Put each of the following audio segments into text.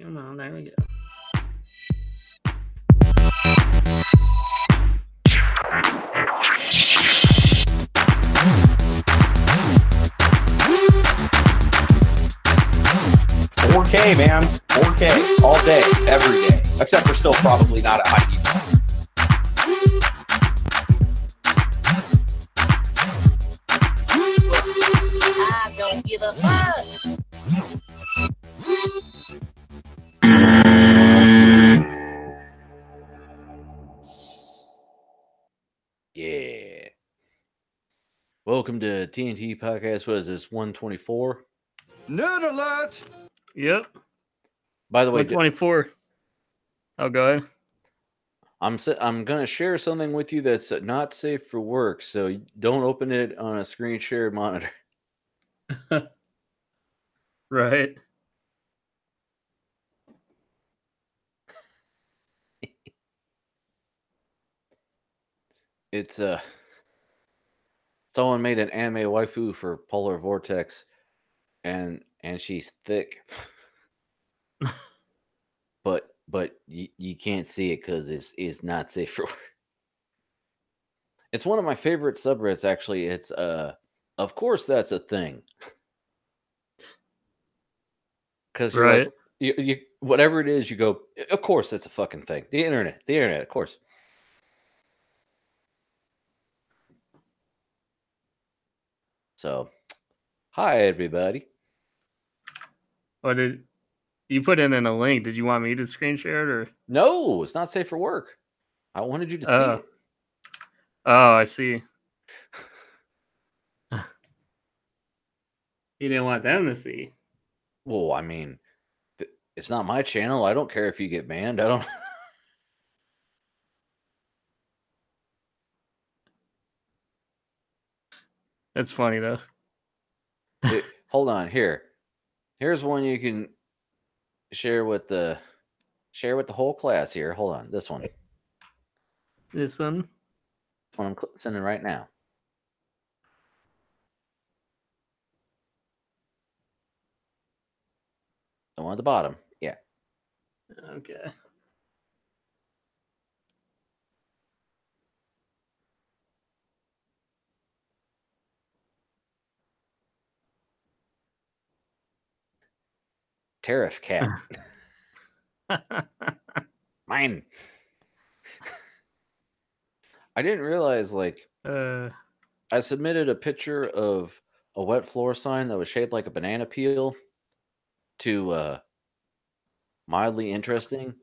Come on, there we go. $4K, man. $4K all day, every day. Except we're still probably not at high default. I don't give a fuck. Yeah. Welcome to TNT Podcast. What is this, 124? Nerd alert! Yep. By the way, 124. Oh, go ahead. I'm going to share something with you that's not safe for work, so don't open it on a screen share monitor. Right. It's someone made an anime waifu for Polar Vortex, and she's thick. but you can't see it because it's not safe for work. It's one of my favorite subreddits, actually. It's of course that's a thing. Because you're Right. like, you whatever it is, you go, of course that's a fucking thing. The internet, of course. So, hi everybody. What did you put in a link? Did you want me to screen share it or? No, it's not safe for work. I wanted you to see it. Oh, I see. You didn't want them to see. Well, I mean, it's not my channel. I don't care if you get banned. I don't. That's funny though. Hold on here. Here's one you can share with the whole class here. Hold on, this one. This one. This one I'm sending right now. The one at the bottom. Yeah. Okay. Tariff cap. Mine. I didn't realize, like, I submitted a picture of a wet floor sign that was shaped like a banana peel to mildly interesting,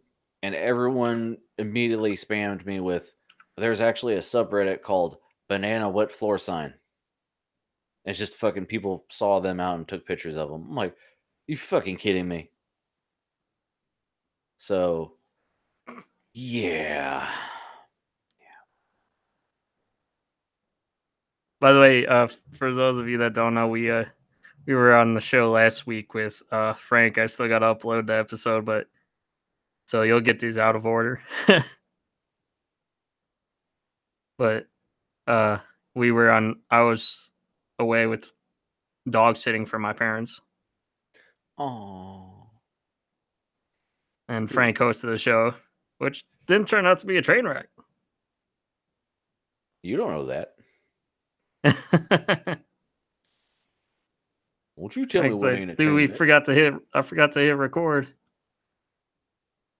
and everyone immediately spammed me with, there's actually a subreddit called banana wet floor sign. It's just fucking people saw them out and took pictures of them. I'm like, you fucking kidding me? So, yeah. By the way, for those of you that don't know, we were on the show last week with Frank. I still got to upload the episode, but so you'll get these out of order. But we were on. I was away with dog sitting for my parents. Oh. And Frank hosted the show, which didn't turn out to be a train wreck. You don't know that. Won't you tell me what ain't a train Dude, wreck? I forgot to hit record.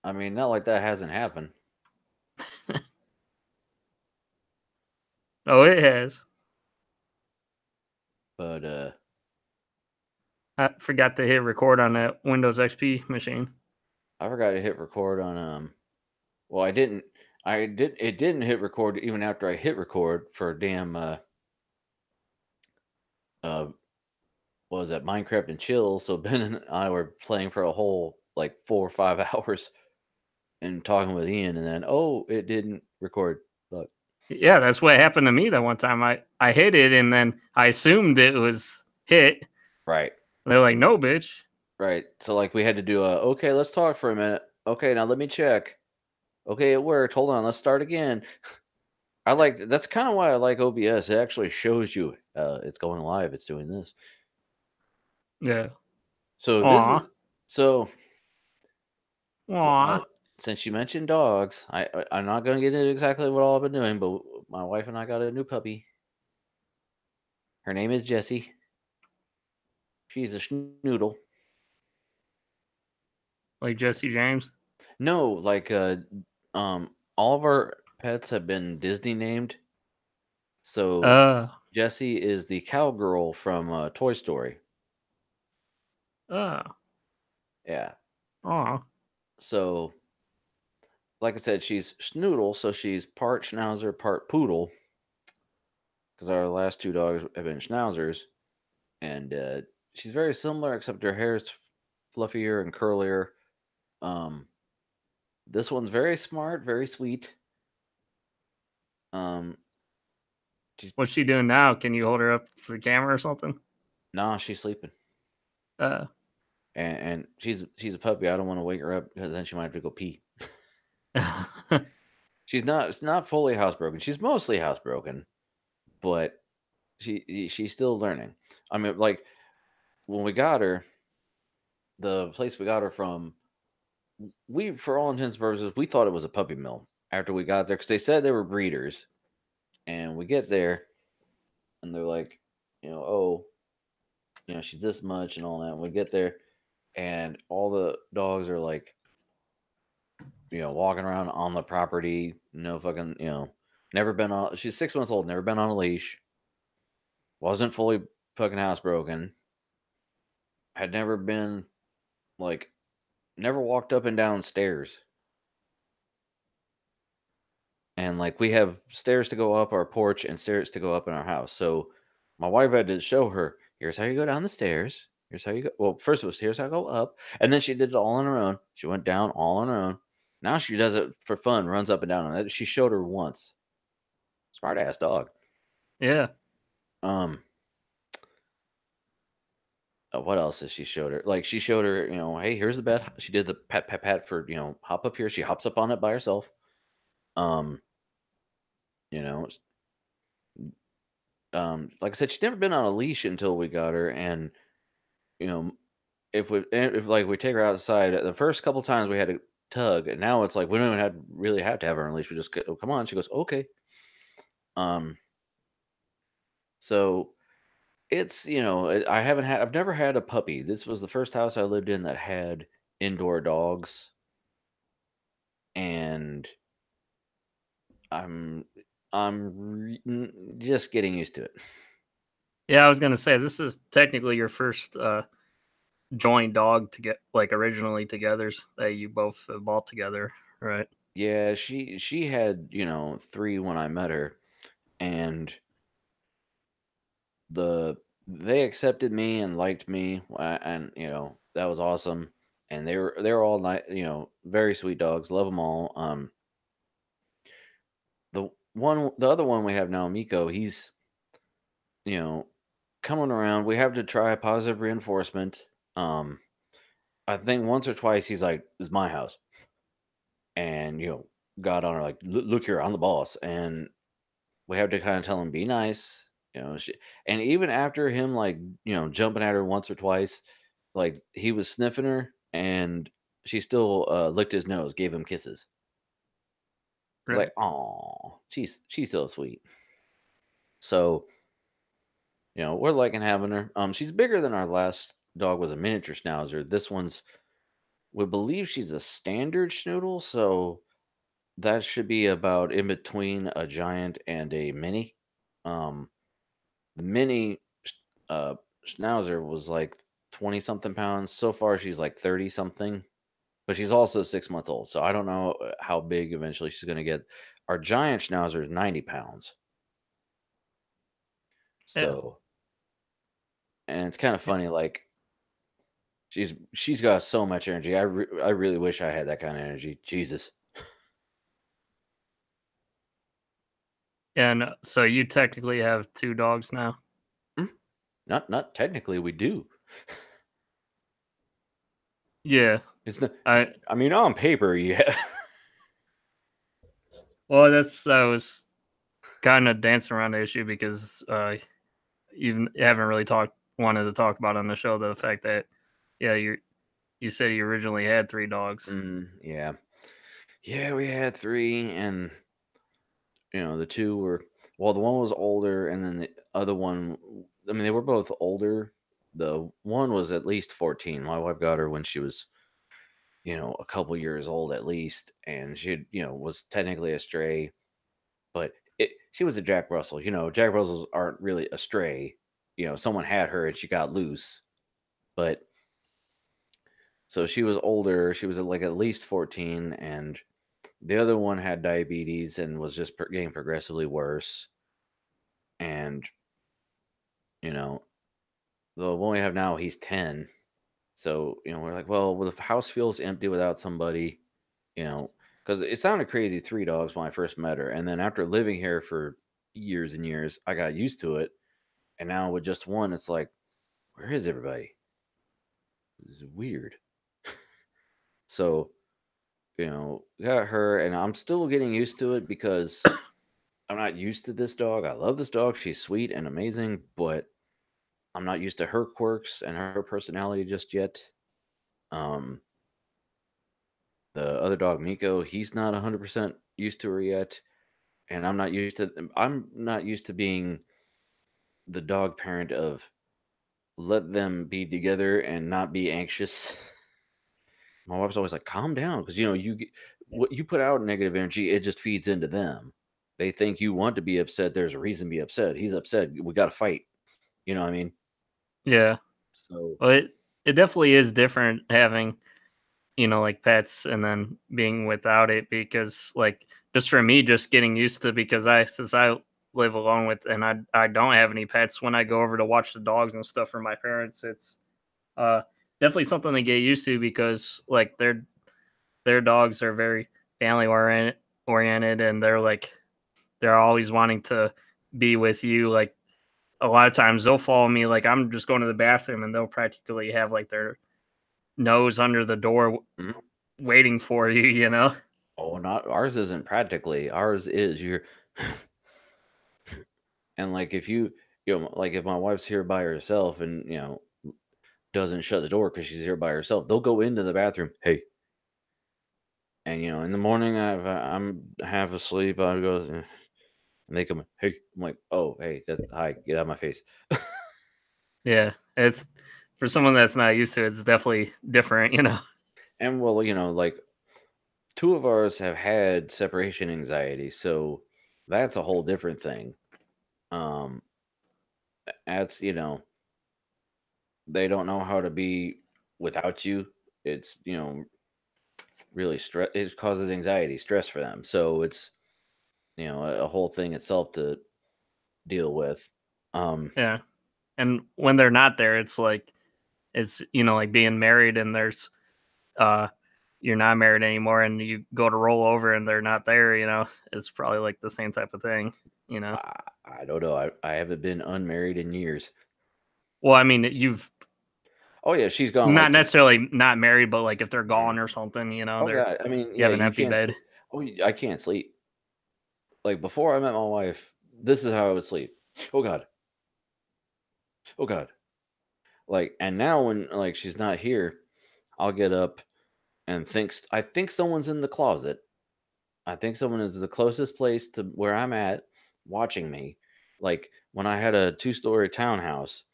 I mean, not like that hasn't happened. Oh, it has. But I forgot to hit record on that Windows XP machine. I forgot to hit record on well, I didn't. It didn't hit record even after I hit record for damn what was that, Minecraft and Chill. So Ben and I were playing for a whole like 4 or 5 hours and talking with Ian, and then it didn't record. But yeah, that's what happened to me that one time. I hit it and then I assumed it was hit. Right. They're like, no, bitch. Right. So like we had to do okay, let's talk for a minute. Okay, now let me check. Okay, it worked. Hold on, let's start again. That's kind of why I like OBS. It actually shows you it's going live. It's doing this. Yeah. So Aww. Since you mentioned dogs, I'm not going to get into exactly what all I've been doing, but my wife and I got a new puppy. Her name is Jessie. She's a schnoodle. Like Jesse James? No, like all of our pets have been Disney named. So Jessie is the cowgirl from Toy Story. Yeah. Aw. So, like I said, she's schnoodle, so she's part schnauzer, part poodle. Because our last two dogs have been schnauzers, and she's very similar, except her hair is fluffier and curlier. This one's very smart, very sweet. What's she doing now? Can you hold her up to the camera or something? Nah, she's sleeping. Uh. And she's a puppy. I don't want to wake her up because then she might have to go pee. She's not fully housebroken. She's mostly housebroken, but she's still learning. I mean, like when we got her, the place we got her from, we, for all intents and purposes, we thought it was a puppy mill after we got there because they said they were breeders, and we get there, and they're like, oh, she's this much and all that. And we get there, and all the dogs are like, walking around on the property, no fucking, never been on. She's 6 months old, never been on a leash, wasn't fully fucking housebroken, had never been like, never walked up and down stairs. And like we have stairs to go up our porch and stairs to go up in our house. So my wife had to show her, here's how you go down the stairs. Here's how you go. Well, first it was here's how I go up. And then she did it all on her own. She went down all on her own. Now she does it for fun, runs up and down on it. She showed her once. Smart ass dog. Yeah. What else has she showed her? Like she showed her, hey, here's the bed. She did the pat pat pat for, hop up here. She hops up on it by herself. You know, like I said, she'd never been on a leash until we got her, and if we take her outside, the first couple times we had to tug, and now it's like we don't even really have to have her on a leash. We just go, oh, come on. She goes, okay. So it's I've never had a puppy. This was the first house I lived in that had indoor dogs, and I'm just getting used to it. Yeah, I was gonna say this is technically your first joint dog to get like originally togethers that you both bought together, right? Yeah, she had 3 when I met her, and they accepted me and liked me, and that was awesome. And they were all nice, very sweet dogs. Love them all. The other one we have now, Miko, he's coming around. We have to try positive reinforcement. I think once or twice he's like, "This is my house," and got on her like, Look here, I'm the boss," and we have to kind of tell him be nice. And even after him like jumping at her once or twice, like he was sniffing her, and she still licked his nose, gave him kisses. I was Right. like, "Oh, she's so sweet." So we're liking having her. She's bigger than our last dog was a miniature schnauzer. This one's, we believe she's a standard schnoodle, so that should be about in between a giant and a mini. The mini uh, schnauzer was like 20 something pounds. So far, she's like 30 something, but she's also 6 months old. So I don't know how big eventually she's going to get. Our giant schnauzer is 90 pounds. So, and it's kind of funny, like she's got so much energy. I really wish I had that kind of energy. Jesus. And so you technically have 2 dogs now? Not technically, we do. Yeah. It's not. I mean, on paper, yeah. Well, I was kind of dancing around the issue because you haven't really wanted to talk about on the show the fact that you said you originally had 3 dogs. Yeah. Yeah, we had 3, and the 2 were, well, the one was older, and then the other one, I mean, they were both older. The one was at least 14. My wife got her when she was, a couple years old at least, and she, was technically a stray, but she was a Jack Russell. Jack Russells aren't really a stray. Someone had her and she got loose, but so she was older. She was like at least 14, and the other one had diabetes and was just getting progressively worse. And the one we have now, he's 10. So we're like, well, the house feels empty without somebody. Because it sounded crazy, 3 dogs when I first met her, and then after living here for years and years, I got used to it. And now with just one, it's like, where is everybody? This is weird. So, got her, and I'm still getting used to it because I'm not used to this dog. I love this dog. She's sweet and amazing, but I'm not used to her quirks and her personality just yet. The other dog, Miko, he's not 100% used to her yet, and I'm not used to being the dog parent of let them be together and not be anxious. My wife's always like, calm down, because what you put out negative energy, it just feeds into them. They think you want to be upset. There's a reason to be upset. He's upset. We got to fight. You know what I mean? Yeah. So Well, it definitely is different having, like pets and then being without it, because like just for me, just getting used to, because since I live alone with, and I don't have any pets, when I go over to watch the dogs and stuff for my parents, it's uh definitely something to get used to, because like their dogs are very family oriented, and they're always wanting to be with you. Like a lot of times they'll follow me, like I'm just going to the bathroom, and they'll practically have like their nose under the door mhm. waiting for you, you know? Oh, not ours isn't practically. Ours is you're, and like if like if my wife's here by herself and doesn't shut the door because she's here by herself, they'll go into the bathroom. Hey, and in the morning I'm half asleep. I go and they come. Hey, I'm like, oh, hey, hi, get out of my face. Yeah. It's for someone that's not used to it, it's definitely different, you know? And well, like 2 of ours have had separation anxiety, so that's a whole different thing. Um, that's they don't know how to be without you. It's really stress. It causes anxiety, stress for them. So it's a whole thing itself to deal with. Yeah. And when they're not there, it's like like being married, and there's uh you're not married anymore, and you go to roll over and they're not there, it's probably like the same type of thing, you know. I don't know. I haven't been unmarried in years. Well, I mean, you've Oh yeah, she's gone not like necessarily not married, but like if they're Mhm. gone or something, Oh they're god, I mean, you yeah, have an you empty can't bed. sleep. Oh, I can't sleep. Like before I met my wife, this is how I would sleep. Oh god. Oh god. Like, and now when like she's not here, I'll get up and I think someone's in the closet. I think someone is the closest place to where I'm at watching me. Like when I had a 2-story townhouse,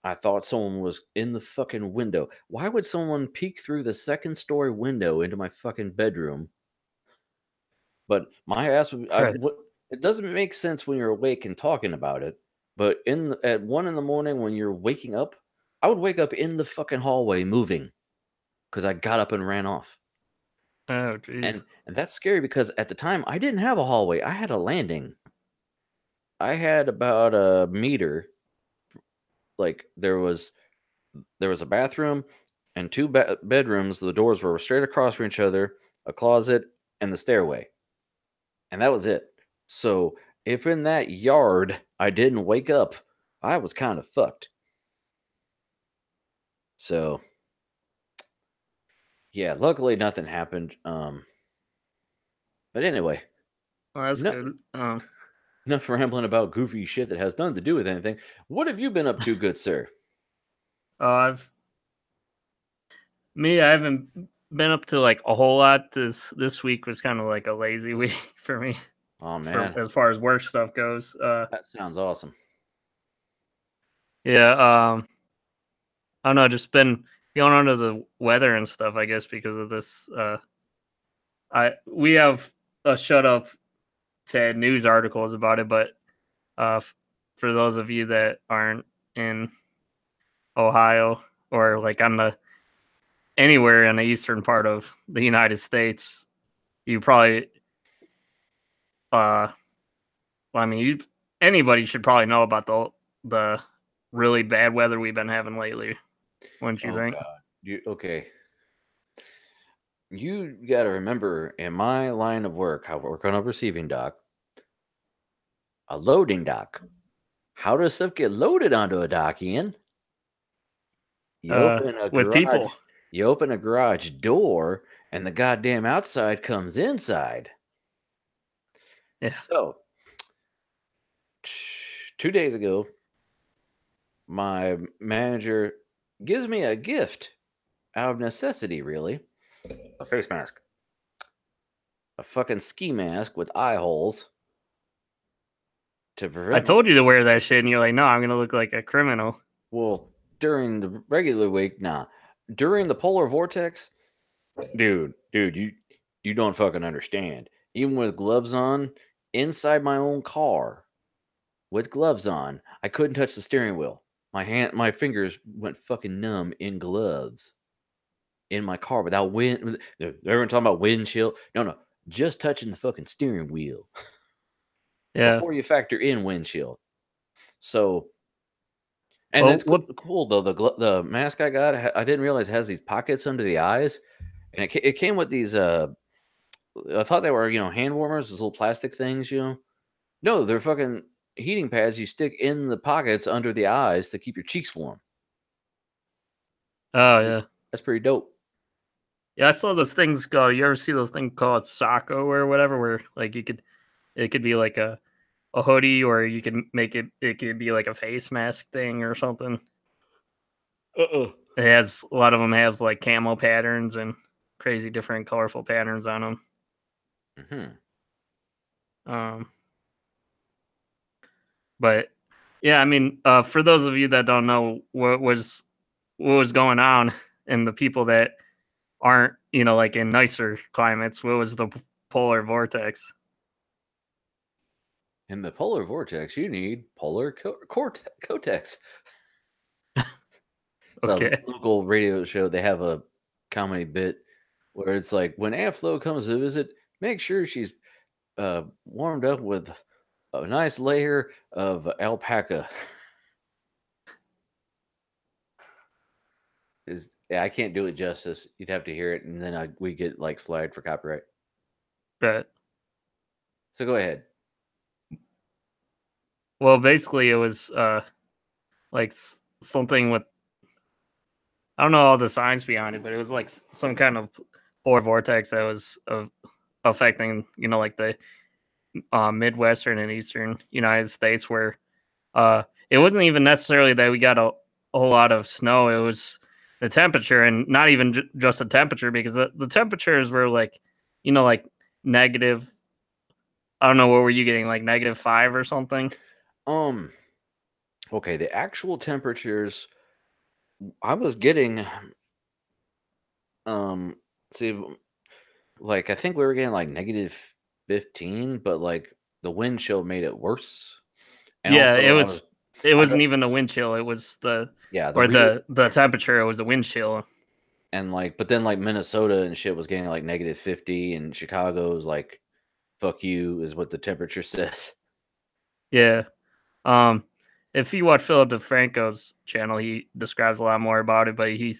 I thought someone was in the fucking window. Why would someone peek through the second story window into my fucking bedroom? But my ass would I Right. would it doesn't make sense when you're awake and talking about it. But at 1 in the morning when you're waking up, I would wake up in the fucking hallway moving because I got up and ran off. Oh, jeez. And that's scary because at the time I didn't have a hallway. I had a landing. I had about a meter. Like there was a bathroom and 2 bedrooms. The doors were straight across from each other, a closet, and the stairway. And that was it. So if in that yard I didn't wake up, I was kind of fucked. So yeah, luckily nothing happened. But anyway, Well, that's no, good. enough rambling about goofy shit that has nothing to do with anything. What have you been up to, good sir? I've Me, I haven't been up to like a whole lot. This week was kind of like a lazy week for me. Oh For man, as far as work stuff goes. that sounds awesome. Yeah. I don't know. Just been going under the weather and stuff. I guess because of this. We have a shut up to add news articles about it, but for those of you that aren't in Ohio or like on the anywhere in the eastern part of the United States, you probably well, I mean, anybody should probably know about the really bad weather we've been having lately. Wouldn't you Oh think? God, okay. You got to remember, in my line of work, I work on a receiving dock, a loading dock. How does stuff get loaded onto a dock, Ian? You open a With garage. people. You open a garage door, and the goddamn outside comes inside. Yeah. So, 2 days ago, my manager gives me a gift out of necessity, really. A face mask. A fucking ski mask with eye holes to prevent. I told you to wear that shit, and you're like, "No, I'm gonna look like a criminal." Well, during the regular week, nah. During the polar vortex, dude, you don't fucking understand. Even with gloves on, inside my own car, with gloves on, I couldn't touch the steering wheel. My fingers went fucking numb in gloves in my car without wind. Everyone talking about wind chill. No, just touching the fucking steering wheel Yeah. before you factor in wind chill. So, and Well, it's cool though. The mask I got, I didn't realize it has these pockets under the eyes, and it came with these. I thought they were hand warmers, those little plastic things. No, they're fucking heating pads you stick in the pockets under the eyes to keep your cheeks warm. Oh yeah. That's pretty dope. Yeah, I saw those things go. You ever see those things called Socko or whatever, where like it could be like a hoodie, or you can make it could be like a face mask thing or something. It has a lot of them have like camo patterns and crazy different colorful patterns on them. But yeah, I mean, for those of you that don't know what was going on, and the people that aren't, like in nicer climates, what was the polar vortex? In the polar vortex, you need polar cortex. Okay. It's a local radio show. They have a comedy bit where it's like, when Aunt Flo comes to visit, make sure she's warmed up with a nice layer of alpaca. Yeah, I can't do it justice. You'd have to hear it, and then we get like flagged for copyright. But So go ahead. well, basically, it was like something with, I don't know all the science behind it, but it was like some kind of polar vortex that was affecting, like the Midwestern and Eastern United States, where it wasn't even necessarily that we got a whole lot of snow. It was the temperature, and not even just the temperature, because the temperatures were like, like negative. I don't know, what were you getting, like -5 or something? Okay, the actual temperatures I was getting, see, like I think we were getting like -15, but like the wind chill made it worse. And Yeah, also, it wasn't even the wind chill. It was the temperature. It was the wind chill. And but then like Minnesota and shit was getting like -50, and Chicago's like, fuck you, is what the temperature says. Yeah. If you watch Philip DeFranco's channel, he describes a lot more about it. But he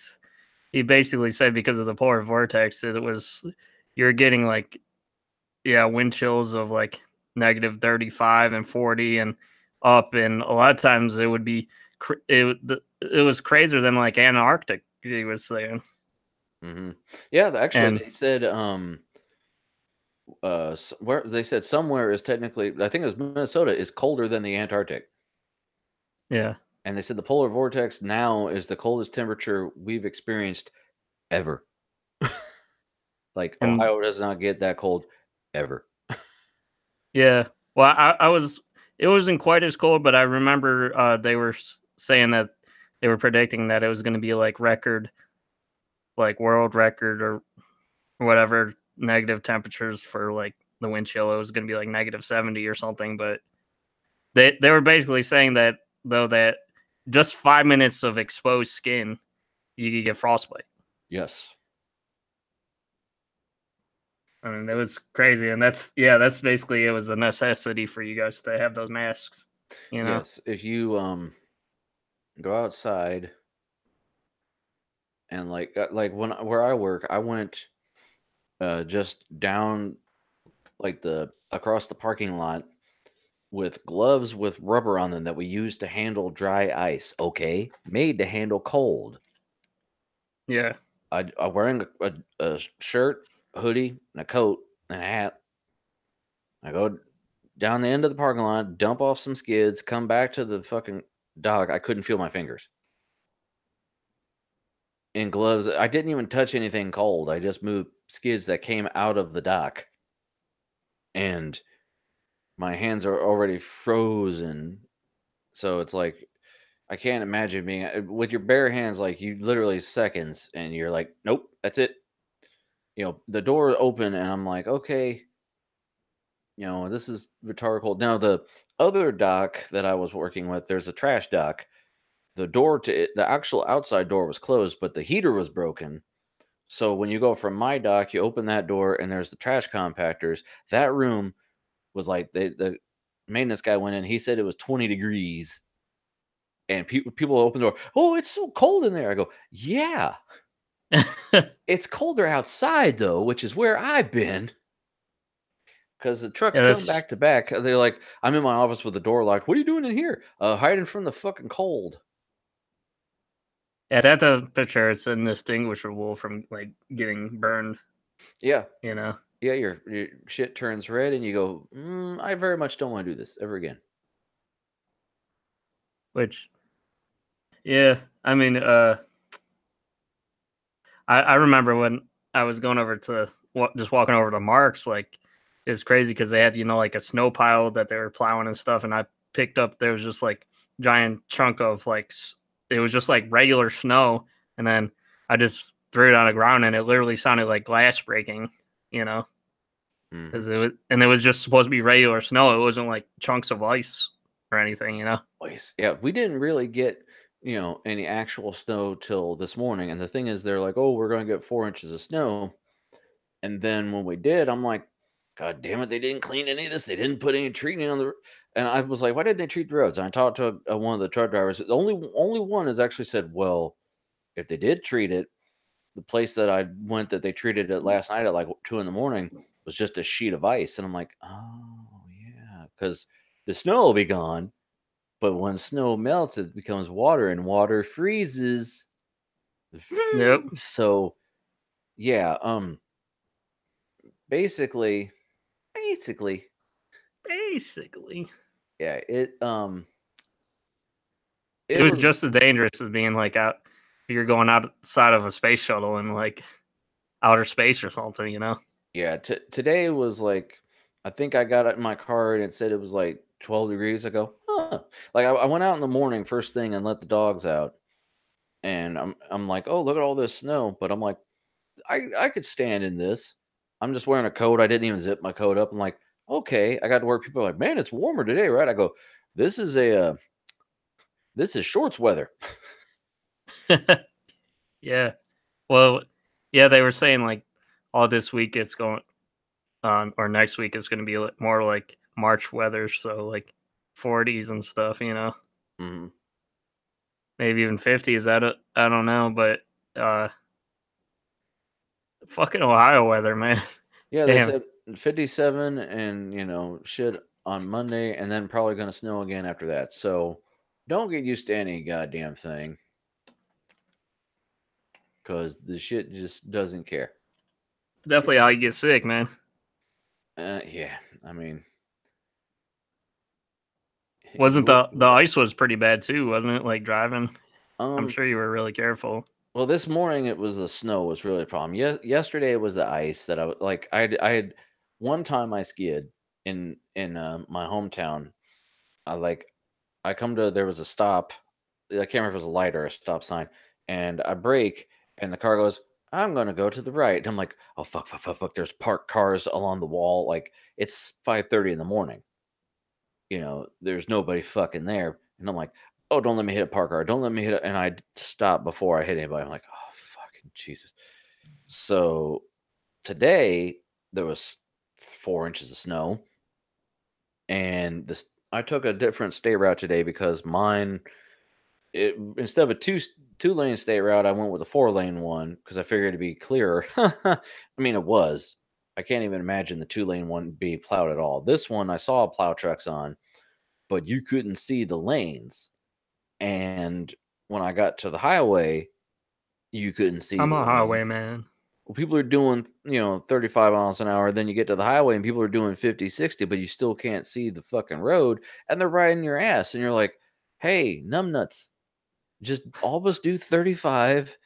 basically said because of the polar vortex, it was, you're getting like, wind chills of like -35 and 40 and up, and a lot of times it would be it was crazier than like Antarctic. He was saying. Yeah, actually, they said where they said somewhere is technically, I think it was Minnesota, is colder than the Antarctic. Yeah. And they said the polar vortex now is the coldest temperature we've experienced ever. Like Ohio does not get that cold ever. Yeah. Well, it wasn't quite as cold, but I remember they were saying that they were predicting that it was going to be like world record or whatever negative temperatures for like the wind chill. It was going to be like -70 or something, but they were basically saying that though that just 5 minutes of exposed skin, you could get frostbite. Yes. I mean, it was crazy, and that's basically it was a necessity for you guys to have those masks. You know? Yes. If you go outside and like where I work, I went just down like across the parking lot with gloves with rubber on them that we use to handle dry ice. Okay, made to handle cold. Yeah. I'm wearing a shirt, a hoodie, and a coat and a hat. I go down the end of the parking lot, dump off some skids, come back to the fucking dock. I couldn't feel my fingers. In gloves, I didn't even touch anything cold. I just moved skids that came out of the dock. And my hands are already frozen. So it's like, I can't imagine being with your bare hands, like you literally seconds, and you're like, nope, that's it. The door open, and I'm like, okay, this is rhetorical. Now, the other dock that I was working with, there's a trash dock. The door to it, the actual outside door was closed, but the heater was broken. So when you go from my dock, you open that door, and there's the trash compactors. That room was like the maintenance guy went in. He said it was 20 degrees, and people open the door. Oh, it's so cold in there. I go, yeah. It's colder outside though, which is where I've been. Because the trucks come back to back. They're like, I'm in my office with the door locked. What are you doing in here? Hiding from the fucking cold. Yeah, that temperature is indistinguishable from like getting burned. Yeah. Yeah, your shit turns red, and you go, I very much don't want to do this ever again. Which, yeah, I mean, I remember when I was going over to just walking over to Mark's, like it was crazy because they had like a snow pile that they were plowing and stuff, and I picked up there was just like giant chunk of like it was just like regular snow, and then I just threw it on the ground, and it literally sounded like glass breaking, because it was just supposed to be regular snow. It wasn't like chunks of ice or anything, Ice. Yeah, we didn't really get any actual snow till this morning. And the thing is, they're like, oh, we're going to get 4 inches of snow. And then when we did, I'm like, God damn it, they didn't clean any of this. They didn't put any treating on the. And I was like, why didn't they treat the roads? And I talked to one of the truck drivers. The only one has actually said, well, if they did treat it, the place that I went that they treated it last night at like 2 a.m. was just a sheet of ice. And I'm like, oh yeah, because the snow will be gone. But when snow melts, it becomes water, and water freezes. Yep. So, yeah. Basically, yeah. It was just as dangerous as being like out. You're going outside of a space shuttle in like outer space or something, Yeah. Today was like, I think I got it in my car and it said it was like 12 degrees. I go, huh. Like I went out in the morning first thing and let the dogs out, and I'm like, oh, look at all this snow. But I'm like, I could stand in this. I'm just wearing a coat. I didn't even zip my coat up. I'm like, okay. I got to work. People are like, man, it's warmer today, right? I go, this is shorts weather. Yeah. Well, yeah, they were saying like all this week it's going on, or next week it's going to be more like March weather, so like 40s and stuff, Mm-hmm. Maybe even 50s. I don't know, but fucking Ohio weather, man. Yeah, they said 57 and shit on Monday, and then probably going to snow again after that. So don't get used to any goddamn thing, because the shit just doesn't care. Definitely how you get sick, man. Yeah, I mean, wasn't the ice was pretty bad too, wasn't it? Like driving, I'm sure you were really careful. Well, this morning it was the snow was really a problem. Yesterday it was the ice that I was like. I had one time I skied in my hometown. I come to there was a stop. I can't remember if it was a light or a stop sign, and I brake, and the car goes, "I'm gonna go to the right." And I'm like, "Oh fuck, fuck, fuck, fuck!" There's parked cars along the wall. Like it's 5:30 in the morning. There's nobody fucking there, and I'm like, "Oh, don't let me hit a park car. Don't let me hit it." And I stop before I hit anybody. I'm like, "Oh fucking Jesus!" So today there was 4 inches of snow, and this I took a different state route today because mine instead of a two lane state route, I went with a 4-lane one because I figured it'd be clearer. I mean, it was. I can't even imagine the 2-lane one be plowed at all. This one I saw plow trucks on, but you couldn't see the lanes. And when I got to the highway, you couldn't see I'm the a lanes. highwayman. Well, people are doing, 35 miles an hour. Then you get to the highway and people are doing 50, 60, but you still can't see the fucking road. And they're riding your ass. And you're like, hey, numbnuts, just all of us do 35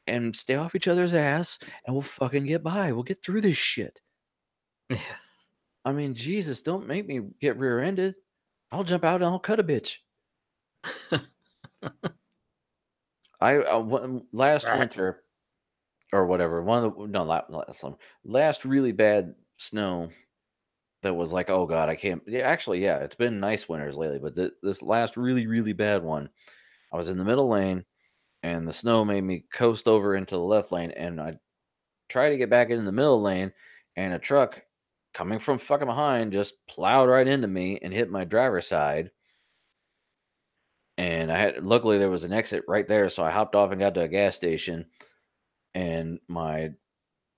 and stay off each other's ass and we'll fucking get by. We'll get through this shit. Yeah. I mean, Jesus, don't make me get rear ended. I'll jump out and I'll cut a bitch. Last Right. winter or whatever, last really bad snow that was like, oh god, I can't. Yeah, actually, yeah, it's been nice winters lately, but this last really really bad one, I was in the middle lane and the snow made me coast over into the left lane, and I tried to get back in the middle lane, and a truck coming from fucking behind just plowed right into me and hit my driver's side. And luckily there was an exit right there, so I hopped off and got to a gas station, and my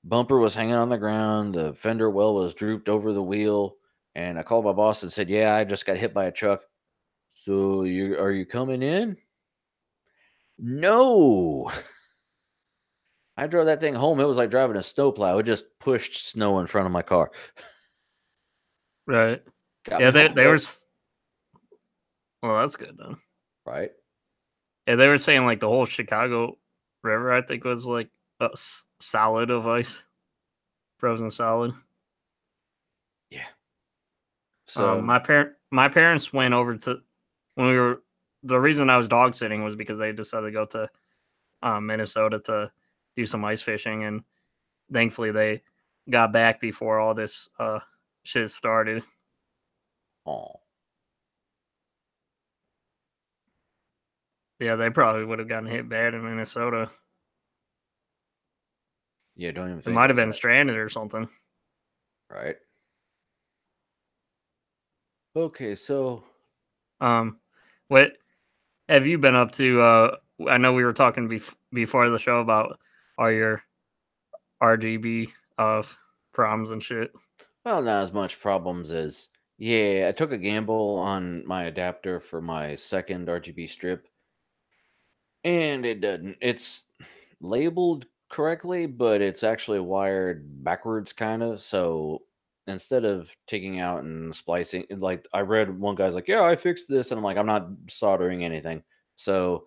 bumper was hanging on the ground, the fender well was drooped over the wheel, and I called my boss and said, "Yeah, I just got hit by a truck. So are you coming in?" No. I drove that thing home. It was like driving a snowplow. It just pushed snow in front of my car. Right. Got Yeah, me home, they though. were. Well, that's good then. Right. Yeah, they were saying like the whole Chicago River, I think, was like a solid of ice, frozen solid. Yeah. So My parents went over to when we were. The reason I was dog sitting was because they decided to go to Minnesota to do some ice fishing, and thankfully they got back before all this shit started. oh. Yeah, they probably would have gotten hit bad in Minnesota. Yeah, don't even They think might have about been it. stranded or something. Right. Okay, so What have you been up to? I know we were talking before the show about all your RGB problems and shit. well, not as much problems as yeah, I took a gamble on my adapter for my second RGB strip, and it doesn't. It's labeled correctly, but it's actually wired backwards, kind of. So instead of taking out and splicing, like I read one guy's like, "Yeah, I fixed this," and I'm like, "I'm not soldering anything." So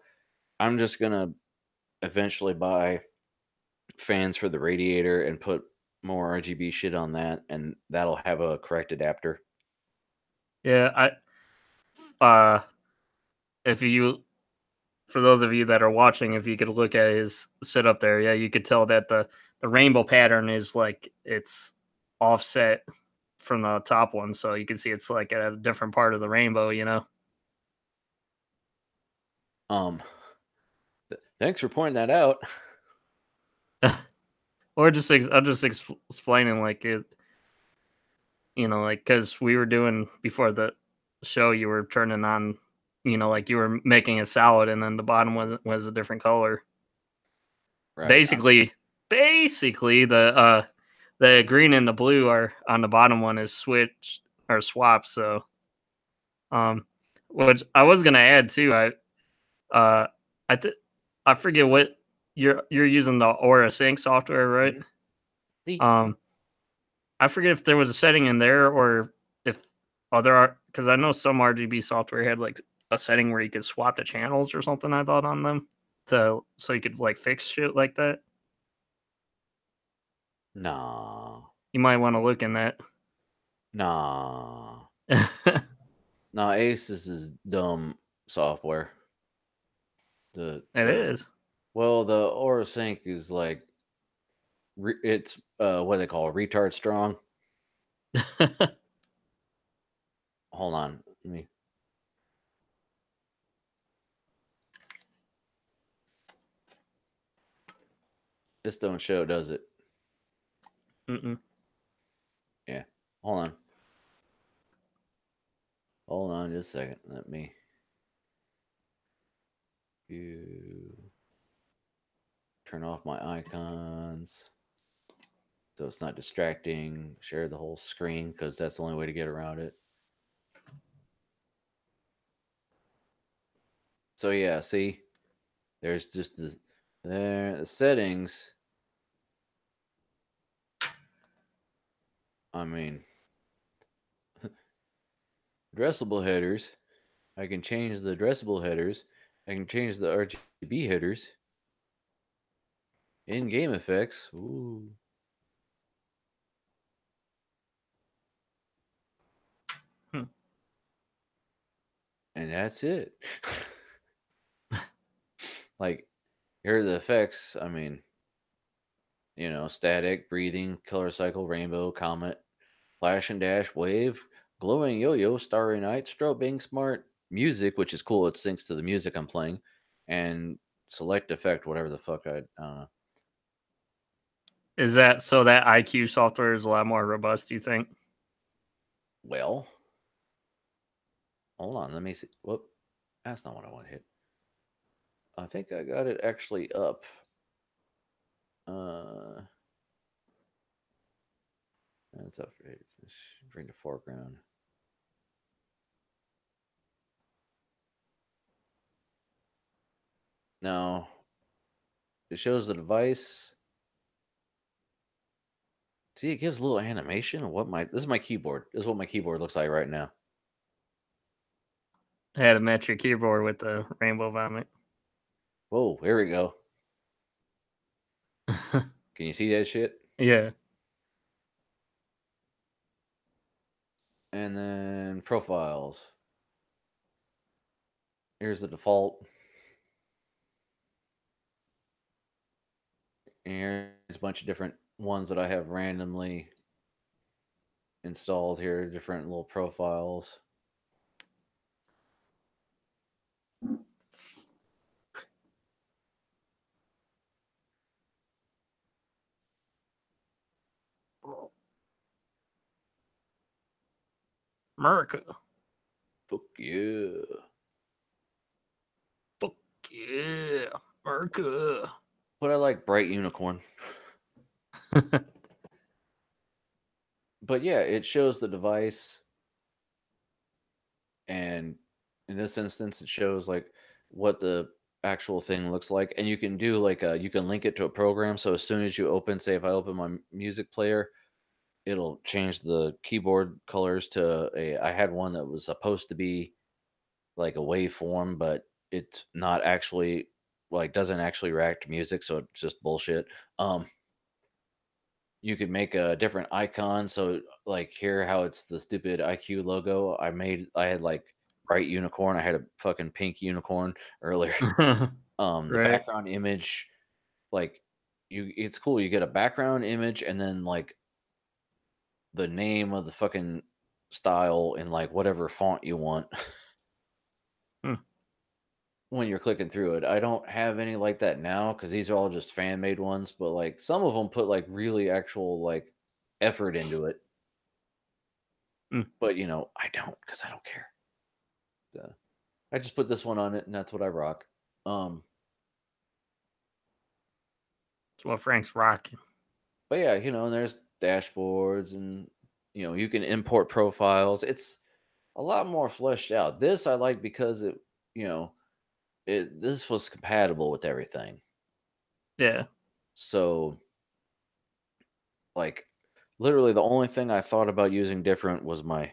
I'm just gonna eventually buy fans for the radiator and put more RGB shit on that, and that'll have a correct adapter. Yeah, if you for those of you that are watching, if you could look at his setup there, yeah, you could tell that the rainbow pattern is like it's offset from the top one, so you can see it's like a different part of the rainbow, you know. Um, Thanks for pointing that out. Or just I'm just explaining like it, you know, like because we were doing before the show, you were turning on, you know, like you were making a salad, and then the bottom was a different color. Right. Basically, the green and the blue are on the bottom one is switched or swapped. So, which I was gonna add too. Uh, I th- I forget what you're using the Aura Sync software, right? See? Um, I forget if there was a setting in there or if other are because I know some RGB software had like a setting where you could swap the channels or something. I thought on them so you could like fix shit like that? Nah. You might want to look in that. Nah. Nah, Asus is dumb software. It is. Well, the Aura Sync is like it's what they call retard strong. Hold on, let me. This don't show, does it? Mm-mm. Yeah. Hold on. Hold on just a second. Let me. Turn off my icons so it's not distracting. Share the whole screen because that's the only way to get around it. So yeah, see, there's just the settings. I mean, addressable headers. I can change the addressable headers. I can change the RGB headers. In-game effects. Ooh. And that's it. Like, here are the effects. I mean, static, breathing, color cycle, rainbow, comet, flash and dash, wave, glowing yo-yo, starry night, strobing, smart, music, which is cool. It syncs to the music I'm playing, and select effect, whatever the fuck I don't know. Is that so that IQ software is a lot more robust, do you think? Well, hold on. Let me see. Whoop. That's not what I want to hit. I think I got it actually up. That's up. Bring the foreground. No. It shows the device. See, it gives a little animation. This is my keyboard. This is what my keyboard looks like right now. I had to match your keyboard with the rainbow vomit. Whoa, here we go. Can you see that shit? Yeah. And then profiles. Here's the default. And here's a bunch of different ones that I have randomly installed here, different little profiles. America. Fuck yeah. Fuck yeah. America. But I like Bright Unicorn. But yeah, it shows the device. And in this instance, it shows like what the actual thing looks like. And you can do like you can link it to a program. So as soon as you open, say if I open my music player, it'll change the keyboard colors to I had one that was supposed to be like a waveform, but it's not actually like doesn't actually react to music, so it's just bullshit. You could make a different icon, so like here how it's the stupid IQ logo. I had like bright unicorn. I had a fucking pink unicorn earlier. The Right. background image, like it's cool. You get a background image and then like the name of the fucking style in like whatever font you want. When you're clicking through it. I don't have any like that now because these are all just fan made ones, but like some of them put like really actual like effort into it. But I don't because I don't care. So, I just put this one on it and that's what I rock. That's what Frank's rocking. But yeah, and there's dashboards and you can import profiles. It's a lot more fleshed out. This I like because this was compatible with everything. Yeah. So like literally the only thing I thought about using different was my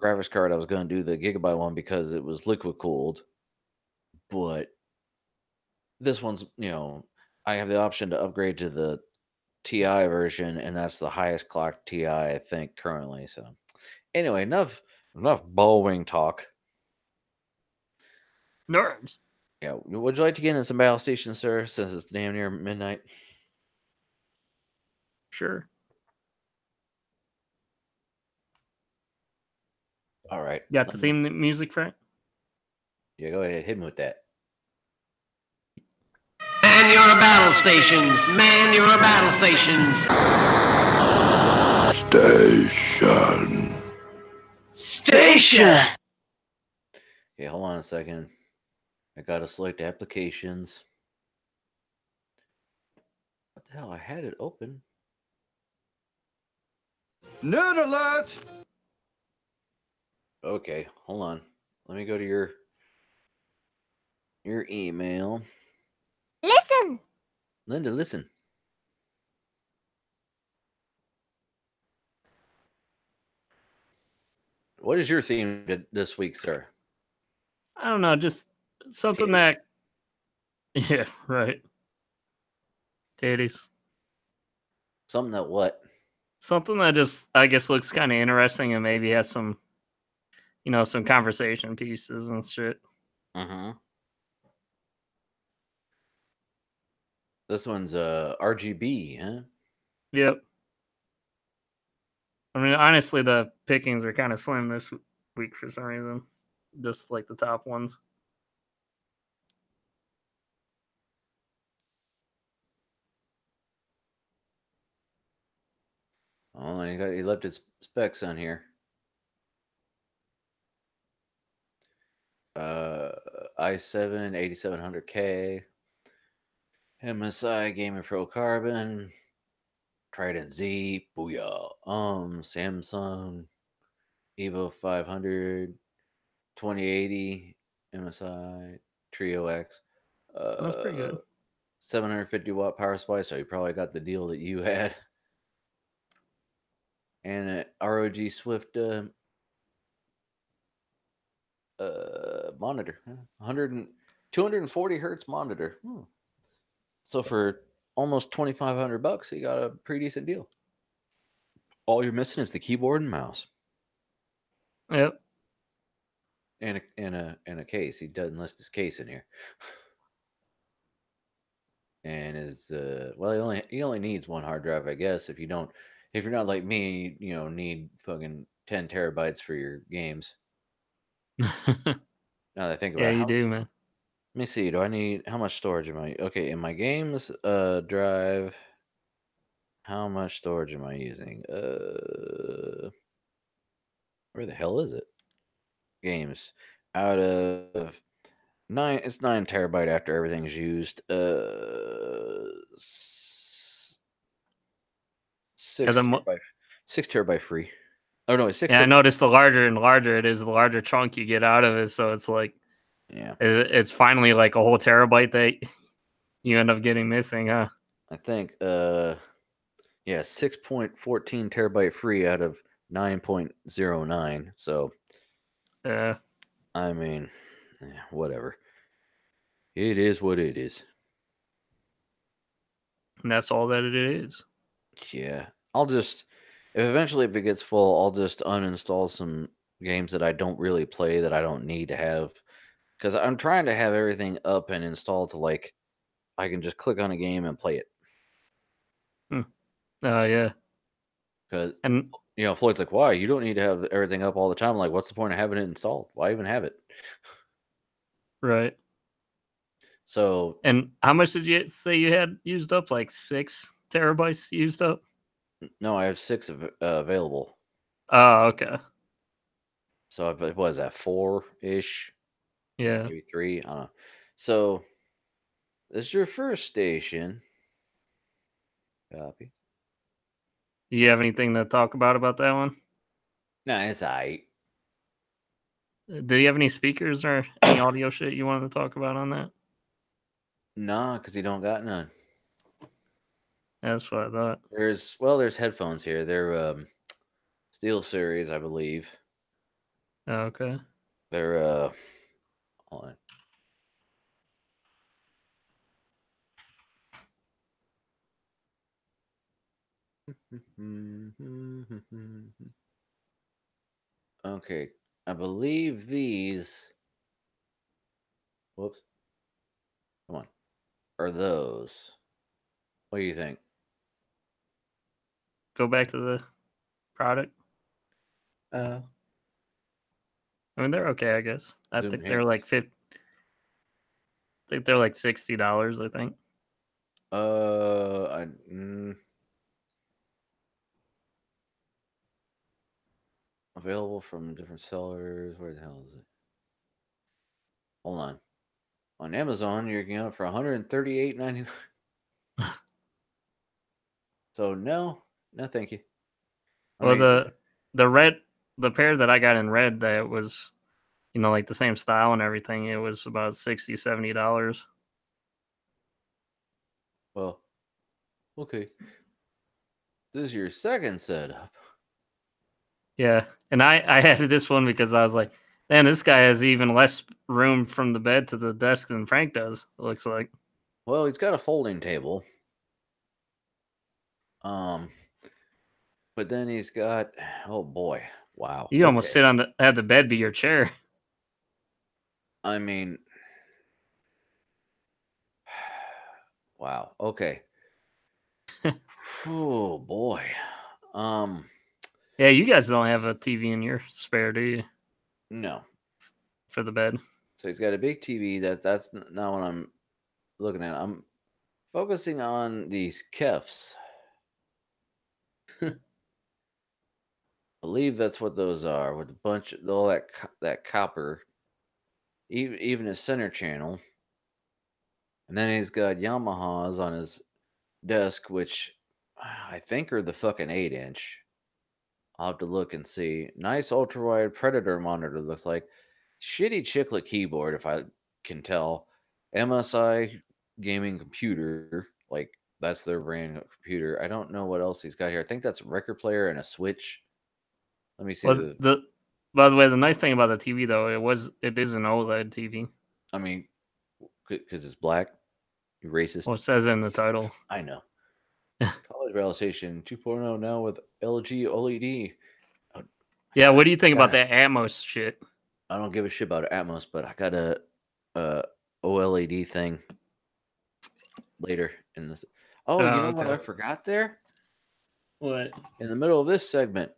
graphics card. I was going to do the Gigabyte one because it was liquid cooled, but this one's, I have the option to upgrade to the TI version, and that's the highest clock TI I think currently. So, anyway, enough bowling talk. Nerds. Yeah, would you like to get into some Battlestations, sir? Since it's damn near midnight. Sure. All right. Got the theme music for it? Yeah, go ahead. Hit me with that. Man your battle stations. Man your battle stations. Station. Okay, hold on a second. I gotta select applications. What the hell? I had it open. Nerd alert! Okay, hold on. Let me go to your email. Listen. Linda, listen. What is your theme this week, sir? I don't know, just something Titties. that. Yeah, right. Titties. Something that what? Something that just, I guess, looks kind of interesting and maybe has some, some conversation pieces and shit. Mm-hmm. This one's RGB, huh? Yep. I mean, honestly, the pickings are kind of slim this week for some reason. Just like the top ones. Oh, you left its specs on here. i7 8700K, MSI Gamer Pro Carbon, Trident Z, booyah. Samsung Evo 500, 2080, MSI Trio X. That's pretty good. 750 watt power supply, so you probably got the deal that you had. And an ROG Swift monitor, 240 hertz monitor. So for almost $2,500, you got a pretty decent deal. All you're missing is the keyboard and mouse. Yep. And a case. He doesn't list his case in here. And is well, he only needs one hard drive, I guess. If you're not like me, you need fucking 10 terabytes for your games. Now that I think about Yeah, it, you do, man. let me see. Do I need how much storage am I? Okay, in my games drive, how much storage am I using? Where the hell is it? Games out of 9. It's 9 terabyte after everything's used. 6 terabyte. 6 terabyte free. Oh no, it's 6. Yeah, I noticed the larger and larger it is, the larger chunk you get out of it. So it's like, yeah, it's finally like a whole terabyte that you end up getting missing, huh? I think. Yeah, 6.14 terabyte free out of 9.09. So, Yeah. I mean, whatever. It is what it is. And that's all that it is. Yeah, I'll just if it gets full, I'll just uninstall some games that I don't really play that I don't need to have, because I'm trying to have everything up and installed to like I can just click on a game and play it. Yeah. Because And Floyd's like, why? You don't need to have everything up all the time. I'm like, what's the point of having it installed? Why even have it? right. So, and how much did you say you had used up? Like 6 terabytes used up? no, I have 6 available. Oh, okay. So what was that, 4-ish? Yeah. Maybe 3. I don't know. So this is your first station. Copy. Do you have anything to talk about that one? Nah, it's alright. Do you have any speakers or any audio shit you wanted to talk about on that? Nah, because you don't got none. That's what I thought. There's headphones here. They're Steel Series, I believe. Okay. They're hold on. Okay, I believe these. Whoops. Come on. Are those? What do you think? Go back to the product. I mean, they're okay, I guess. I Zoom think they're hits. like I think they're like $60. I think. Available from different sellers. Where the hell is it? Hold on. On Amazon, you're getting it for $138.99. So no, thank you. Well, the pair that I got in red that was, like the same style and everything, it was about $60-$70. Well, okay. This is your second setup. Yeah, and I had this one because I was like, man, this guy has even less room from the bed to the desk than Frank does. It looks like. Well, he's got a folding table. But then he's got, oh boy, wow. You almost sit on have the bed be your chair. I mean, wow. Okay. Oh boy. Yeah, you guys don't have a TV in your spare, do you? No. For the bed. So he's got a big TV. That's not what I'm looking at. I'm focusing on these kefs. I believe that's what those are, with a bunch of all that copper, even his center channel. And then he's got Yamahas on his desk, which I think are the fucking 8-inch. I'll have to look and see. Nice ultra wide Predator monitor, looks like. Shitty chiclet keyboard, if I can tell. MSI gaming computer, like that's their brand of computer. I don't know what else he's got here. I think that's a record player and a Switch. Let me see Well, by the way, the nice thing about the TV though, it is an OLED TV. I mean, because it's black. You racist. Well, it says in the title. I know. College Battlestation 2.0 now with LG OLED. Yeah, what do you think about that Atmos shit? I don't give a shit about Atmos, but I got a OLED thing later in this. Oh, you know what I forgot there? What? In the middle of this segment.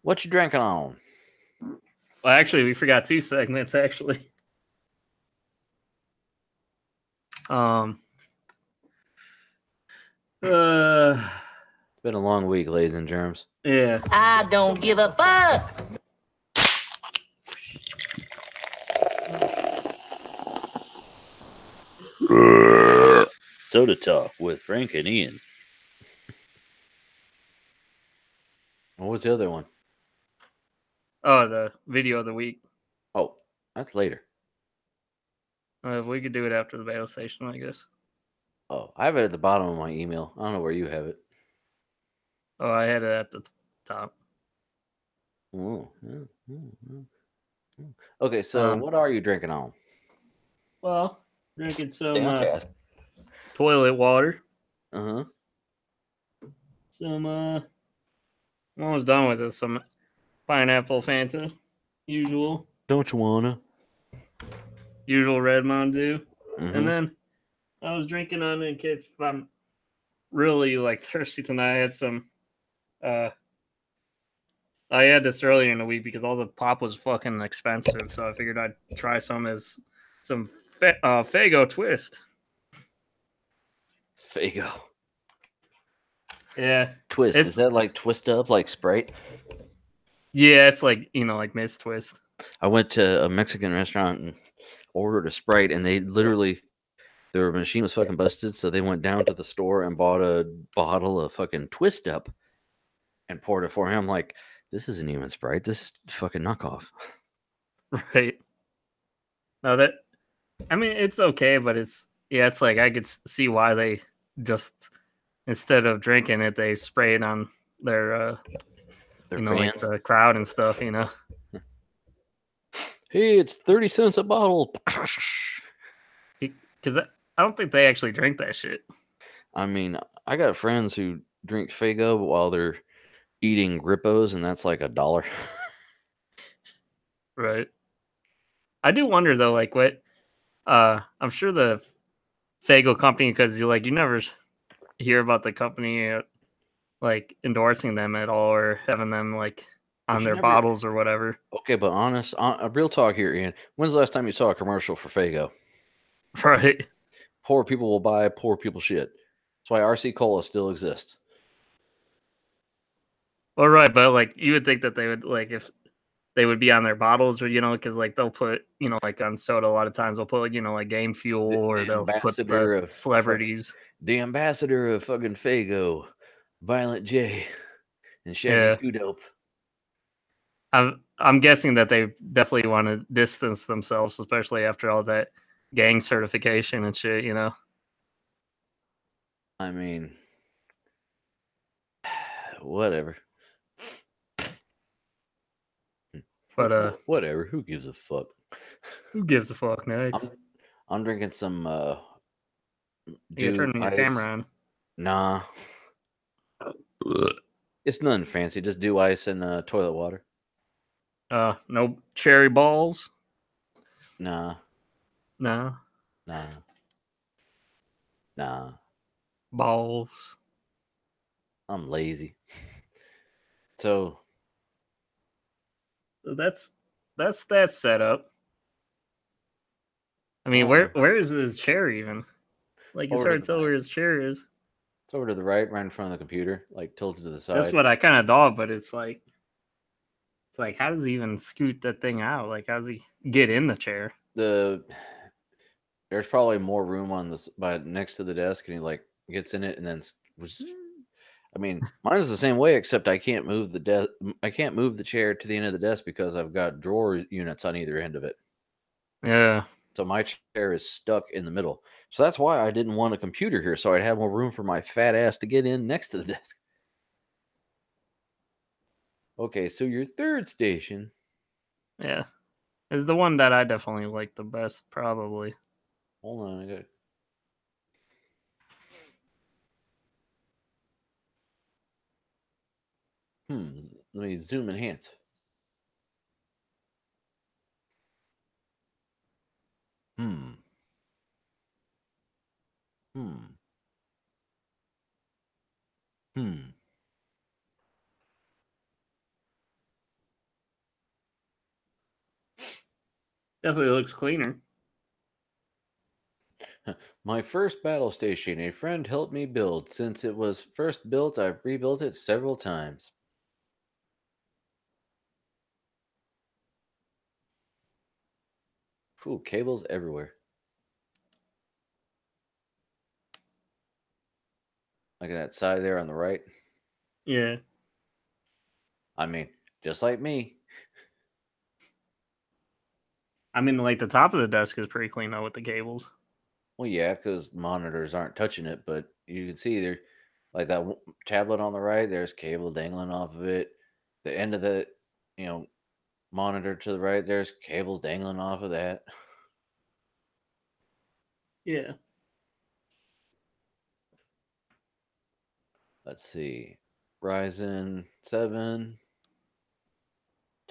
What you drinking on? Well, actually, we forgot 2 segments, actually. It's been a long week, ladies and germs. Yeah. I don't give a fuck. Soda Talk with Frank and Ian. What was the other one? Oh, the video of the week. Oh, that's later. We could do it after the battle station, I guess. Oh, I have it at the bottom of my email. I don't know where you have it. Oh, I had it at the top. Okay, so what are you drinking on? Well, drinking some toilet water. Uh-huh. Some I'm almost done with it. Some pineapple Fanta. Usual. Don't you wanna? Usual red Mountain Dew. Mm-hmm. And then I was drinking on it in case if I'm really thirsty tonight. I had some I had this earlier in the week because all the pop was fucking expensive, so I figured I'd try some Faygo Twist. Faygo. Yeah. Twist. Is that like Twist Up, like Sprite? Yeah, it's like Miss Twist. I went to a Mexican restaurant and ordered a Sprite, and they literally, their machine was fucking busted, so they went down to the store and bought a bottle of fucking Twist Up and poured it for him. I'm like, this isn't even Sprite. This is fucking knockoff. Right. No, it's okay, but it's like I could see why they just, instead of drinking it, they spray it on their like the crowd and stuff, Hey, it's 30 cents a bottle. Because I don't think they actually drink that shit. I mean, I got friends who drink Faygo while they're eating Grippos, and that's like $1. Right. I do wonder though, like what I'm sure the Faygo company, because you never hear about the company like endorsing them at all or having them like on their bottles or whatever. Okay, but honest, real talk here, Ian. When's the last time you saw a commercial for Faygo? Right. Poor people will buy poor people shit. That's why RC Cola still exists. Well, right, but like you would think that they would like if they would be on their bottles or because like they'll put like on soda a lot of times they'll put like Game Fuel or they'll put the celebrities. The ambassador of fucking Faygo, Violent J, and Shaggy Two Dope. I'm guessing that they definitely want to distance themselves, especially after all that gang certification and shit. I mean, whatever. But whatever. Who gives a fuck? Who gives a fuck? Next, I'm drinking some. You're turning your camera on. Nah, it's nothing fancy. Just dew ice and toilet water. No cherry balls. Nah. No. Nah. Balls. I'm lazy. So that's that setup. I mean, where is his chair even? Like, it's hard to tell where his chair is. It's over to the right in front of the computer, like tilted to the side. That's what I kind of thought, but it's like, how does he even scoot that thing out? Like, how does he get in the chair? There's probably more room on this, but next to the desk, and he like gets in it, and then. I mean, mine is the same way, except I can't move the desk. I can't move the chair to the end of the desk because I've got drawer units on either end of it. Yeah. So my chair is stuck in the middle. So that's why I didn't want a computer here, so I'd have more room for my fat ass to get in next to the desk. Okay, so your third station. Yeah. Is the one that I definitely like the best, probably. Hold on, I got. Let me zoom enhance. Definitely looks cleaner. My first battle station, a friend helped me build. Since it was first built, I've rebuilt it several times. Ooh, cables everywhere. Look at that side there on the right. Yeah. I mean, just like me. I mean, like the top of the desk is pretty clean though with the cables. Well, yeah, because monitors aren't touching it, but you can see there, like that tablet on the right, there's cable dangling off of it. The end of the, monitor to the right, there's cables dangling off of that. Yeah. Let's see. Ryzen 7,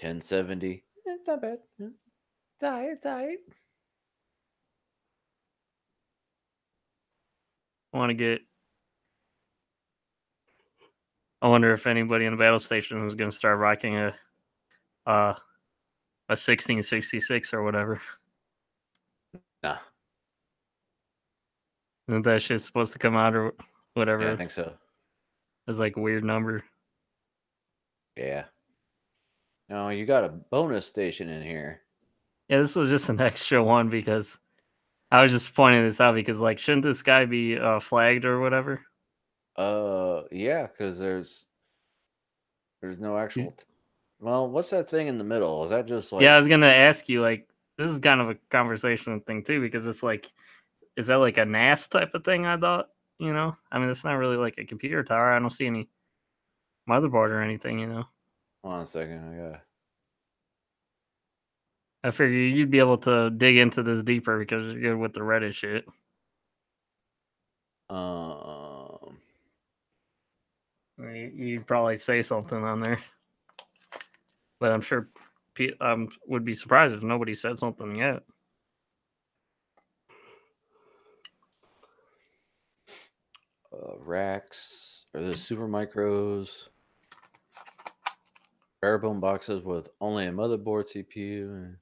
1070. It's not bad. It's all right. It's all right. I wonder if anybody in the battle station is going to start rocking a 1666 or whatever. Nah. Isn't that shit supposed to come out or whatever? Yeah, I think so. It's like a weird number. Yeah. No, you got a bonus station in here. Yeah, this was just an extra one because I was just pointing this out because, like, shouldn't this guy be flagged or whatever? Yeah, because there's no actual. Well, what's that thing in the middle? Is that just like? Yeah, I was gonna ask you. Like, this is kind of a conversation thing too because it's like, is that like a NAS type of thing? I thought, I mean, it's not really like a computer tower. I don't see any motherboard or anything. Hold on a second. I figure you'd be able to dig into this deeper because you're with the Reddit shit. You'd probably say something on there, but I'm sure would be surprised if nobody said something yet. Racks or the super micros, barebone boxes with only a motherboard, CPU.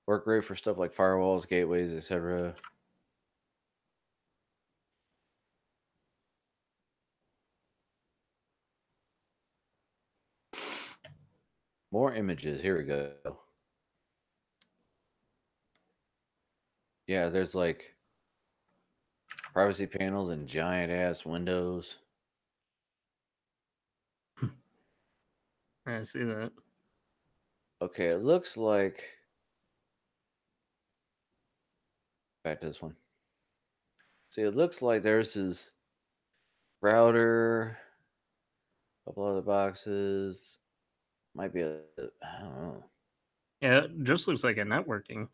Work great for stuff like firewalls, gateways, etc. More images. Here we go. Yeah, there's like privacy panels and giant ass windows. I see that. Okay, it looks like. Back to this one. See, it looks like there's his router, a couple other boxes. Might be I don't know. Yeah, it just looks like a networking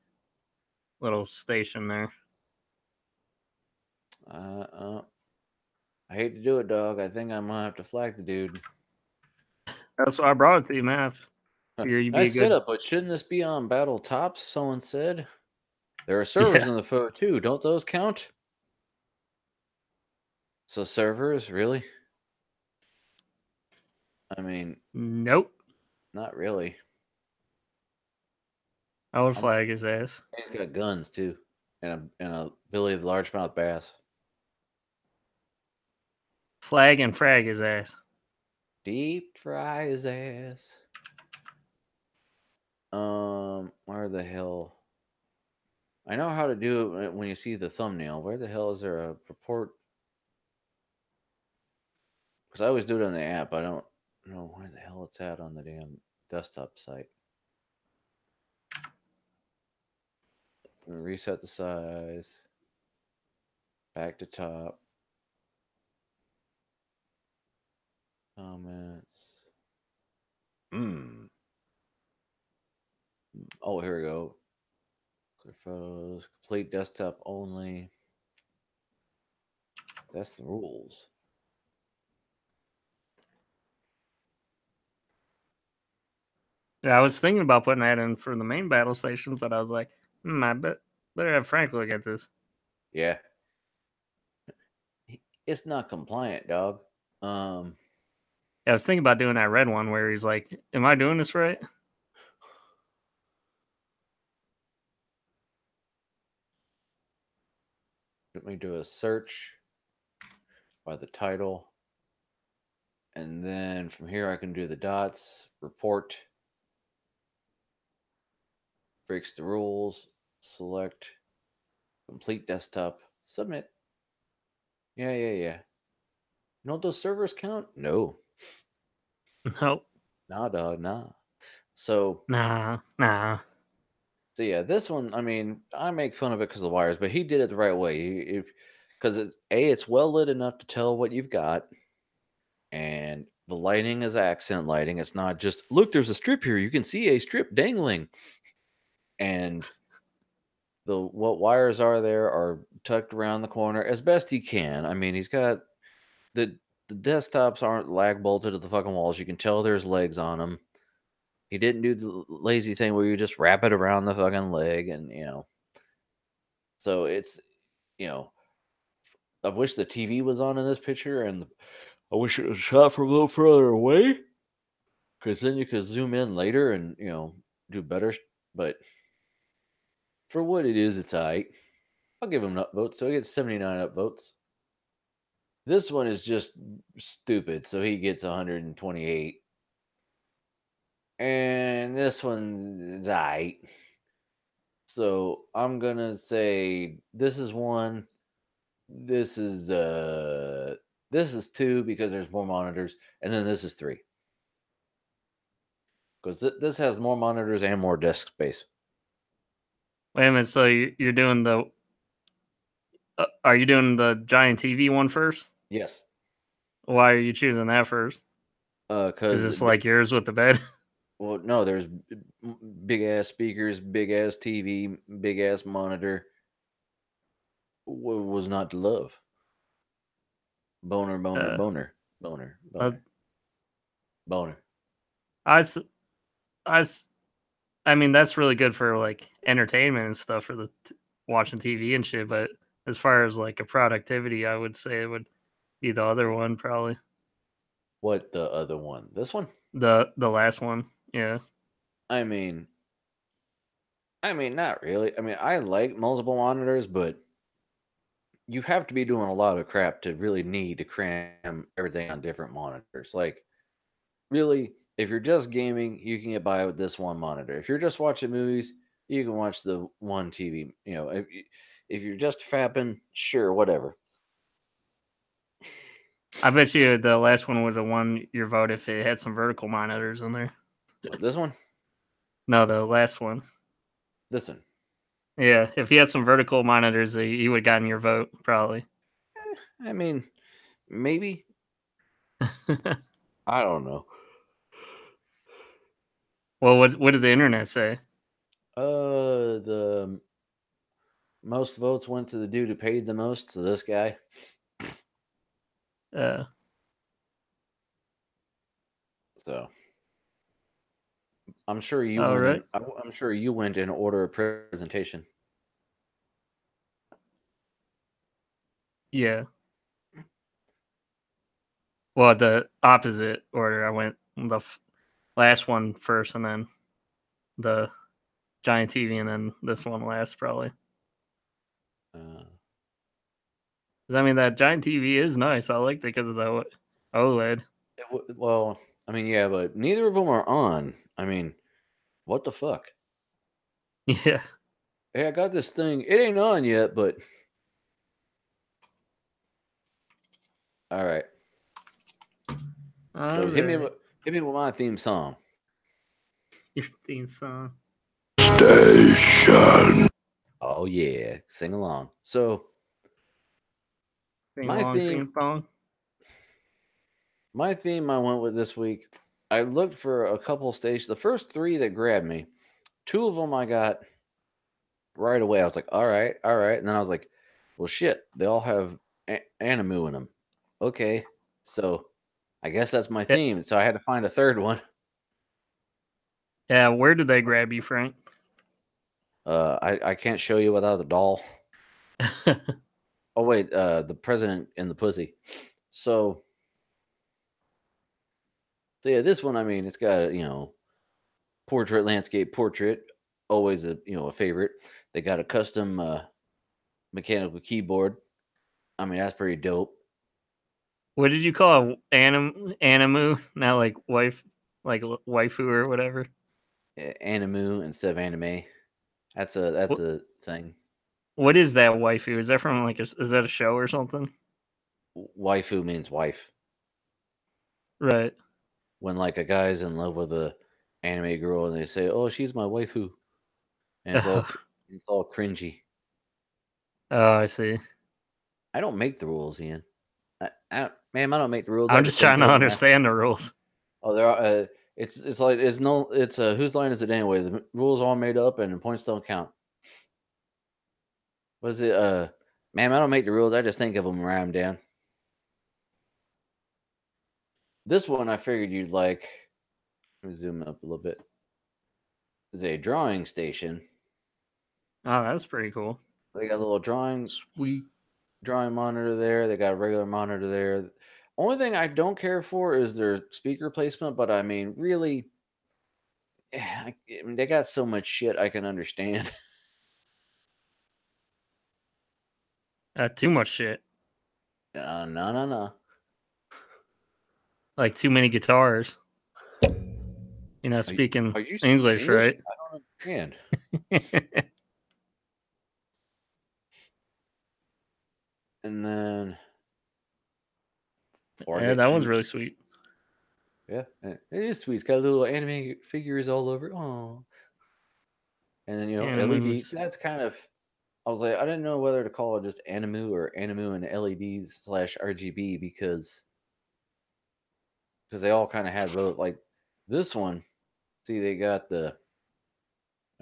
little station there. I hate to do it, dog. I think I'm gonna have to flag the dude. That's why I brought it to you, Mav. Nice setup, but shouldn't this be on Battle Tops? Someone said. There are servers in the photo too. Don't those count? So servers, really? I mean, nope. Not really. I would flag his ass. He's got guns too, and a Billy the Largemouth Bass. Flag and frag his ass. Deep fry his ass. Where the hell? I know how to do it when you see the thumbnail. Where the hell is there a report? Because I always do it on the app. I don't know where the hell it's at on the damn desktop site. Reset the size. Back to top. Comments. Oh, here we go. Clear photos. Complete desktop only. That's the rules. Yeah, I was thinking about putting that in for the main battle stations, but I was like, I better have Frank look at this. Yeah. It's not compliant, dog. Yeah, I was thinking about doing that red one where he's like, am I doing this right? Let me do a search by the title. And then from here, I can do the dots, report, breaks the rules, select, complete desktop, submit. Yeah. You know those servers count? No. Nope. Nah, dog, nah. So. Nah. So yeah, this one, I mean, I make fun of it because of the wires, but he did it the right way. Because it's well lit enough to tell what you've got, and the lighting is accent lighting. It's not just look. There's a strip here. You can see a strip dangling, and what wires are there are tucked around the corner as best he can. I mean, he's got the desktops aren't lag bolted to the fucking walls. You can tell there's legs on them. He didn't do the lazy thing where you just wrap it around the fucking leg, and So it's, I wish the TV was on in this picture, and I wish it was shot from a little further away, because then you could zoom in later and do better. But for what it is, it's alright. I'll give him an upvote, so he gets 79 upvotes. This one is just stupid, so he gets 128. And this one's alright. So I'm gonna say this is 1. This is 2 because there's more monitors, and then this is 3 because this has more monitors and more desk space. Wait a minute. So you're doing the? Are you doing the giant TV one first? Yes. Why are you choosing that first? Because is this like yours with the bed? Well, no. There's big ass speakers, big ass TV, big ass monitor. Was not to love. Boner, boner, Uh, boner, boner, uh, boner, boner. I, s- I, s- I mean, that's really good for like entertainment and stuff for watching TV and shit. But as far as like a productivity, I would say it would be the other one probably. What the other one? This one? The last one, yeah. I mean, not really. I mean, I like multiple monitors, but you have to be doing a lot of crap to really need to cram everything on different monitors. Like, really, if you're just gaming, you can get by with this one monitor. If you're just watching movies, you can watch the one TV. If you're just fapping, sure, whatever. I bet you the last one was the one your vote if it had some vertical monitors in there. What, this one? No, the last one. This one. Yeah, if you had some vertical monitors, you would have gotten your vote probably. I mean, maybe. I don't know. Well, what did the internet say? The most votes went to the dude who paid the most, so this guy. So I'm sure you all went right. in. I'm sure you went in order of presentation. Yeah. Well, the opposite order. I went the last one first, and then the giant TV, and then this one last, probably. Uh, 'Cause, I mean, that giant TV is nice. I liked it because of the OLED. well, I mean, yeah, but neither of them are on. I mean, what the fuck? Yeah. Hey, I got this thing. It ain't on yet, but all right. So hit me with my theme song. Your theme song. Station. Oh yeah, sing along. So Sing my along theme, theme song. my theme, I went with this week. I looked for a couple stations. The first three that grabbed me, two of them I got right away. I was like, all right, all right. And then I was like, well, shit, they all have animu in them. Okay, so I guess that's my Yeah, theme. So I had to find a third one. yeah. Where did they grab you, Frank? I can't show you without the doll. Oh wait, the president and the pussy. So yeah, this one, I mean, it's got portrait, landscape, portrait, always a favorite. They got a custom mechanical keyboard. I mean, that's pretty dope. What did you call it? Animu? Not like wife, like waifu or whatever. Animu instead of anime. That's a thing. What is that waifu? Is that from like is that a show or something? Waifu means wife. Right. When like a guy's in love with a anime girl and they say, "Oh, she's my waifu," and it's all cringy. Oh, I see. I don't make the rules, Ian. Ma'am, I don't make the rules. I I'm just just think trying to of them. understand the rules. Oh, there are. It's like it's no. It's whose line is it anyway? The rules all made up and the points don't count. What is it? Ma'am, I don't make the rules. I just think of them and write them down. This one I figured you'd like. Let me zoom up a little bit. Is a drawing station. Oh, that's pretty cool. They got a little drawing Sweet. drawing monitor there. They got a regular monitor there. Only thing I don't care for is their speaker placement, but I mean, really, I mean, they got so much shit I can understand. Too much shit. No. Like too many guitars. You're not speaking Are you speaking English, right? I don't understand. And then Yeah, that one's really sweet. Yeah, it is sweet. It's got little anime figures all over. Oh, and then LED. Animus. That's kind of. I was like, I didn't know whether to call it just animu or animu and LEDs / RGB because they all kind of had both. Like this one, see, they got a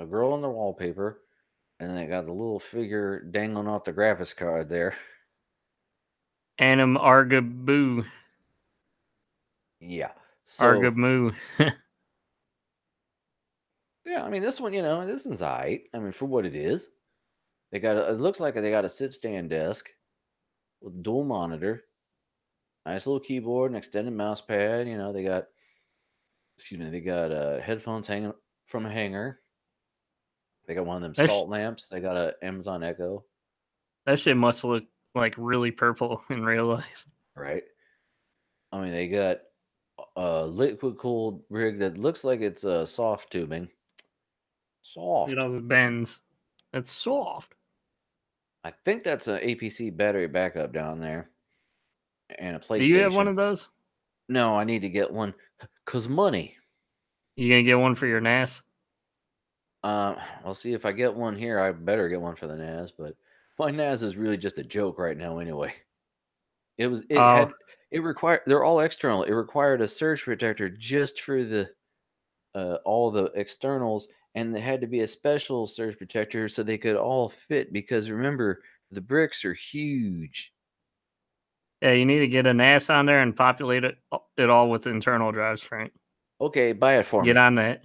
girl on the wallpaper. And then they got the little figure dangling off the graphics card there. Anim Argaboo. Yeah. So Argamoo. yeah, I mean this one, this one's alright. I mean for what it is. They got it looks like they got a sit stand desk with dual monitor, nice little keyboard, an extended mouse pad. They got headphones hanging from a hanger. They got one of them That's- salt lamps. They got a Amazon Echo. That shit must look like really purple in real life. Right. I mean, they got a liquid cooled rig that looks like it's soft tubing. Soft. It all bends. It's soft. I think that's an APC battery backup down there, and a PlayStation. Do you have one of those? No, I need to get one cause money. You gonna get one for your NAS? I'll see if I get one here. I better get one for the NAS, but my NAS is really just a joke right now anyway. It required, they're all external. It required a surge protector just for the all the externals, and it had to be a special surge protector so they could all fit, because remember, the bricks are huge. Yeah, you need to get a NAS on there and populate it all with internal drives, Frank. Okay, buy it for me. Get on that.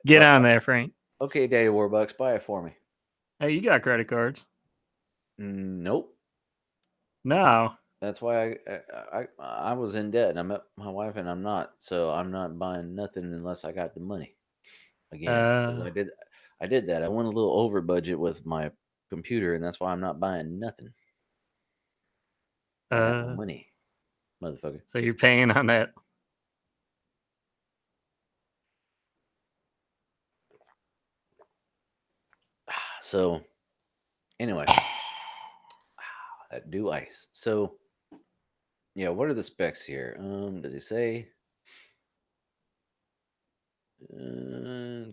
Get on there, Frank. Okay, Daddy Warbucks, buy it for me. Hey, you got credit cards? Nope. No. That's why I was in debt, and I met my wife, and I'm not. So I'm not buying nothing unless I got the money. Again, because I did that. I went a little over budget with my computer, and that's why I'm not buying nothing. I got no money, motherfucker. So you're paying on that. So anyway, that do ice. So yeah, what are the specs here? Does it say?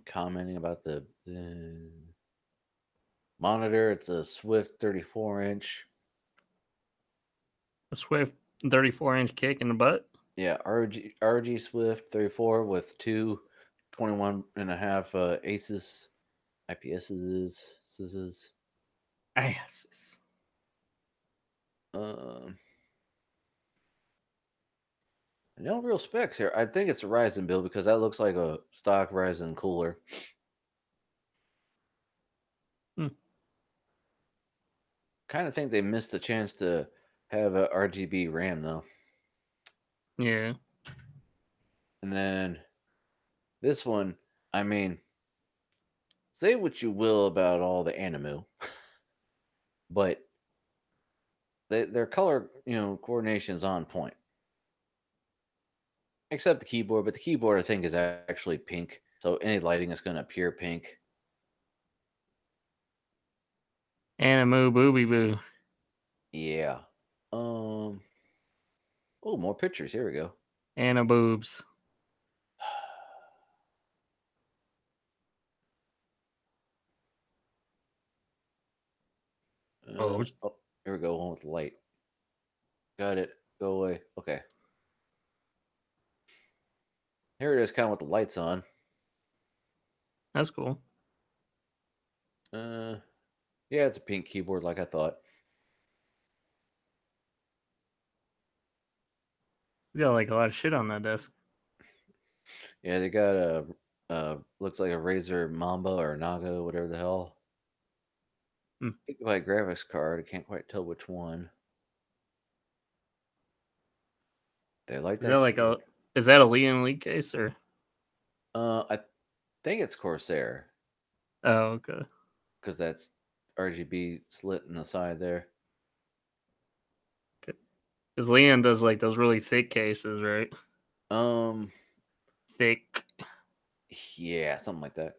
Commenting about the monitor. It's a Swift 34-inch. A Swift 34-inch kick in the butt. Yeah, RG Swift 34 with two 21.5 ACES IPSs. Asses. No real specs here. I think it's a Ryzen build because that looks like a stock Ryzen cooler. Kind of think they missed the chance to have a RGB RAM though. Yeah. And then this one, I mean, say what you will about all the Animu, but their color, coordination is on point. Except the keyboard, but the keyboard I think is actually pink. So any lighting is going to appear pink. Animu booby boo. Yeah. Oh, more pictures. Here we go. Anna boobs. Oh, here we go. One with light. Got it. Go away. Okay. Here it is, kind of with the lights on. That's cool. Yeah, it's a pink keyboard like I thought. You got like a lot of shit on that desk. Yeah, they got a looks like a Razer Mamba or Naga, whatever the hell. By graphics card, I can't quite tell which one. They like that. Is that a Leon Elite case or? I think it's Corsair. Oh, okay. Because that's RGB slit in the side there. Because Leon does like those really thick cases, right? Thick. Yeah, something like that.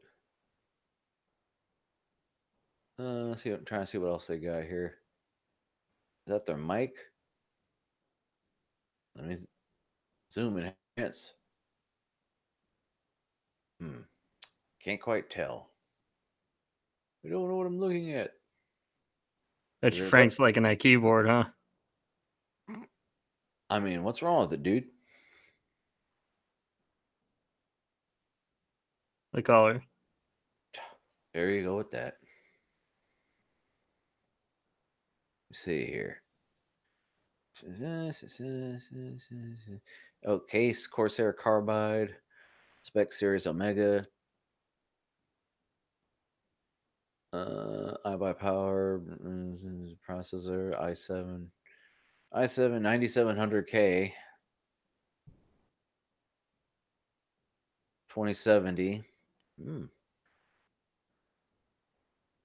I'm trying to see what else they got here. Is that their mic? Let me zoom in. Enhance. Can't quite tell. We don't know what I'm looking at. That's Frank's liking that keyboard, huh? I mean, what's wrong with it, dude? The color. There you go with that. Let's see here. Oh, case Corsair Carbide, Spec Series Omega. iBuy Power processor i7 9700K 2070.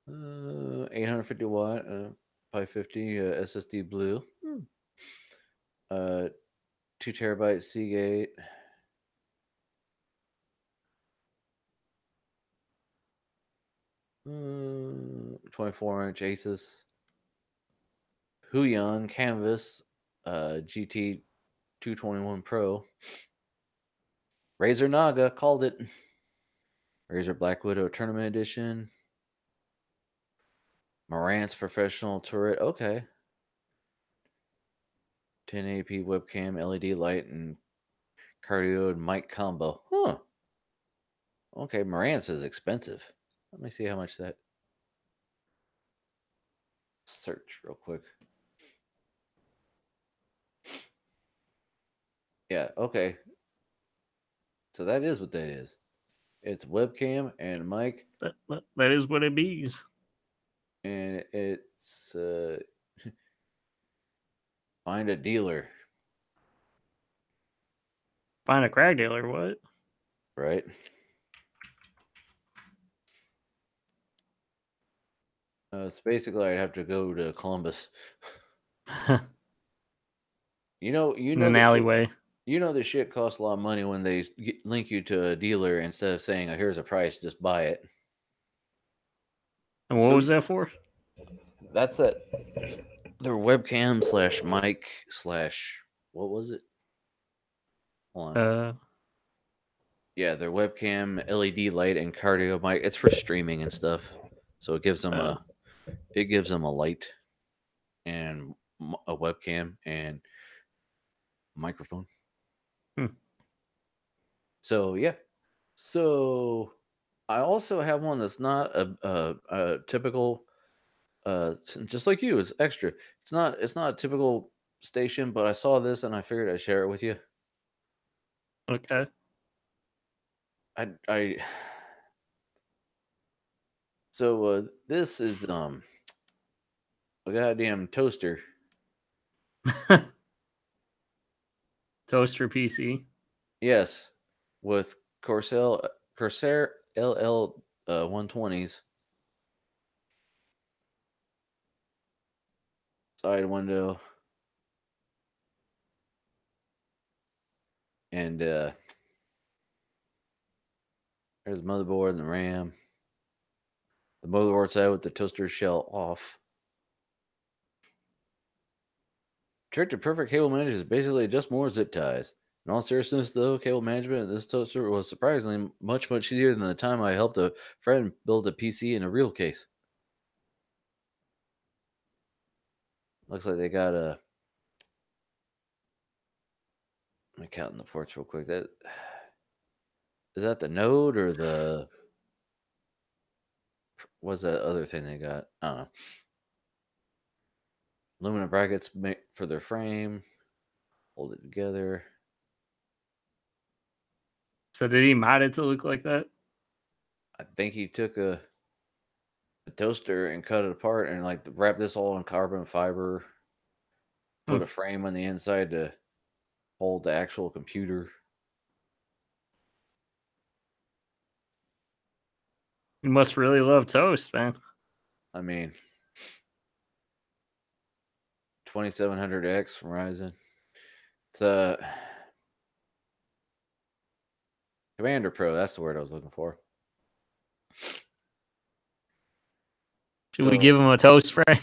850 watt 550 SSD blue. 2 terabyte Seagate. Uh, 24-inch Asus. Huion Canvas GT 221 Pro. Razer Naga called it. Razer Black Widow Tournament Edition. Marantz Professional Turret. Okay. 1080p webcam, LED light, and cardioid mic combo. Huh. Okay, Marantz is expensive. Let me see how much that. Search real quick. Yeah, okay. So that is what that is. It's webcam and mic. That is what it means. And it's find a dealer. Find a crack dealer, what? Right? It's basically I'd have to go to Columbus. You know In an alleyway. You know the shit costs a lot of money when they link you to a dealer instead of saying, oh, here's a price, just buy it. And what was that for? That's it. Their webcam / mic / what was it? Hold on. Yeah, their webcam, LED light, and cardio mic. It's for streaming and stuff. So it gives them a light and a webcam and microphone. So yeah. So I also have one that's not a typical just like you, it's extra. It's not a typical station, but I saw this and I figured I'd share it with you. Okay. So this is a goddamn toaster. Toaster PC. Yes, with Corsair LL 120s. Side window. And there's the motherboard and the RAM. The motherboard side with the toaster shell off. Trick to perfect cable management is basically just more zip ties. In all seriousness, though, cable management in this toaster was surprisingly much easier than the time I helped a friend build a PC in a real case. Looks like they got a. Let me count in the ports real quick. Is that the node or the? What's that other thing they got? I don't know. Aluminum brackets for their frame. Hold it together. So did he mod it to look like that? I think he took a toaster and cut it apart and like wrap this all in carbon fiber. Put a frame on the inside to hold the actual computer. You must really love toast, man. I mean, 2700X from Ryzen. It's Commander Pro. That's the word I was looking for. Should we give him a toast frame?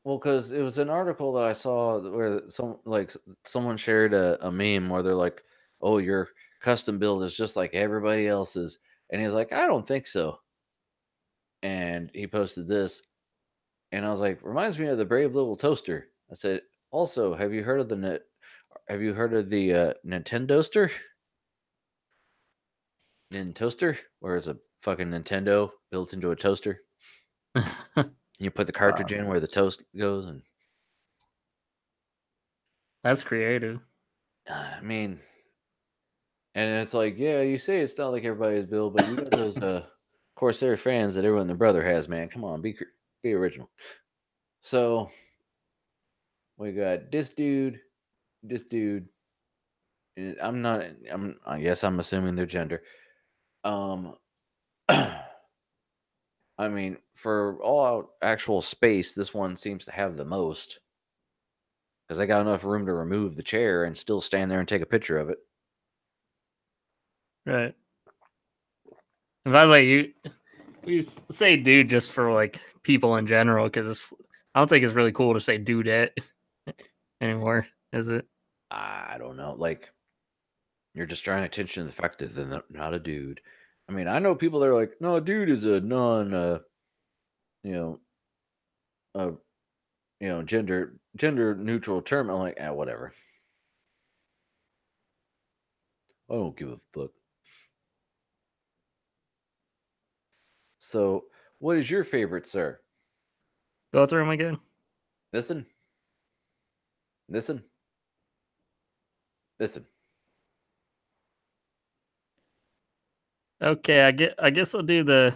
Well, because it was an article that I saw where someone shared a meme where they're like, "Oh, your custom build is just like everybody else's," and he's like, "I don't think so." And he posted this, and I was like, "Reminds me of the Brave Little Toaster." I said, "Also, have you heard of the Nintendoaster? Nintoaster, where it's a fucking Nintendo built into a toaster?" You put the cartridge in where the toast goes, and That's creative. I mean, and it's like, yeah, you say it's not like everybody's build, but you got those Corsair fans that everyone and their brother has, man. Come on, be original. So we got this dude. And I guess I'm assuming their gender. I mean, for all out actual space, this one seems to have the most. Because I got enough room to remove the chair and still stand there and take a picture of it. Right. And by the way, you say dude just for like people in general, because I don't think it's really cool to say dudette anymore, is it? I don't know. Like, you're just drawing attention to the fact that they're not a dude. I mean, I know people that are like, no, dude is a non, you know, uh, gender neutral term. I'm like, whatever. I don't give a fuck. So, what is your favorite, sir? Go through them again. Listen. Okay, I guess I'll do the.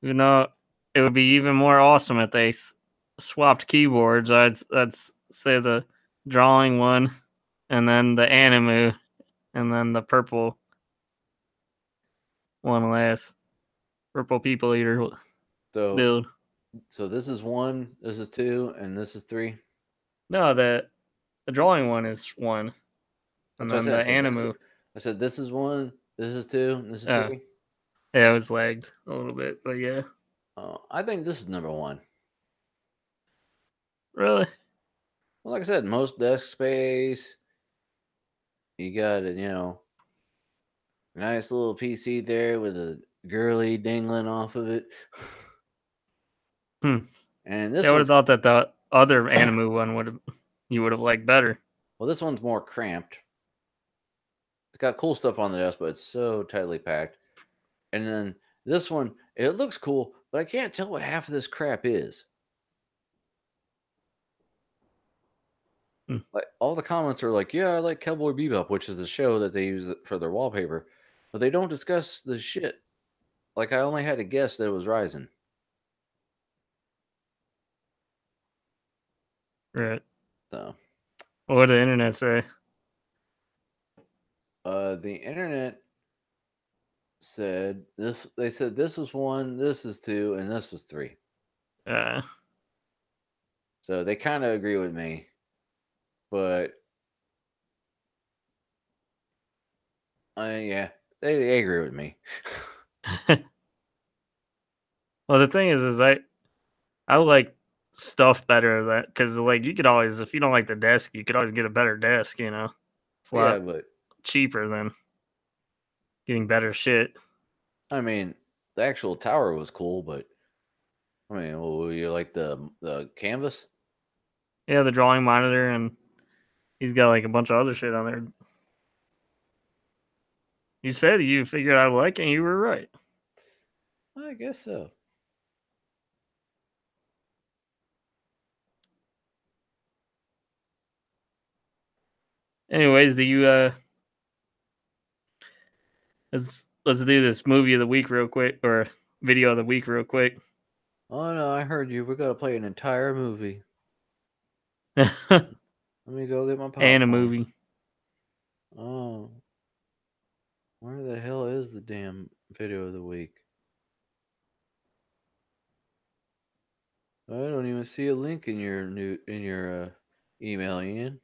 It would be even more awesome if they swapped keyboards. I'd say the drawing one, and then the animu, and then the purple one last. Purple people eater build. So this is 1, this is 2, and this is 3. No, the drawing one is 1, and That's then what I the said. animu. I said this is 1, this is 2, and this is 3. Yeah, it was lagged a little bit, but yeah. I think this is number 1. Really? Well, like I said, most desk space. You got a nice little PC there with a girly dangling off of it. And this I would one, have thought that the other animu one you would have liked better. well, this one's more cramped. It's got cool stuff on the desk, but it's so tightly packed. And then this one, it looks cool, but I can't tell what half of this crap is. Like all the comments are like, "Yeah, I like Cowboy Bebop," which is the show that they use for their wallpaper, but they don't discuss the shit. Like I only had to guess that it was Ryzen. Right. So, What did the internet say? the internet said this. They said this was 1, this is 2, and this is 3. So they kind of agree with me, but yeah, they agree with me. Well, the thing is I like stuff better that because like you could always, if you don't like the desk, you could always get a better desk. It's a lot but cheaper than getting better shit. I mean, the actual tower was cool, but I mean, well, you like the canvas? Yeah, the drawing monitor, and he's got like a bunch of other shit on there. You said you figured I like it, and you were right. I guess so. Anyways, do you let's do this movie of the week real quick, or video of the week real quick. Oh no, I heard you. We're gonna play an entire movie. Let me go get my popcorn. And a movie. Oh, where the hell is the damn video of the week? I don't even see a link in your email, Ian.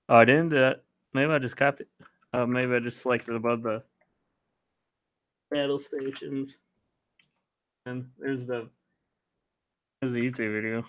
Oh, I didn't do that. Maybe I just copied. Maybe I just selected above the Battlestations. And there's the YouTube video.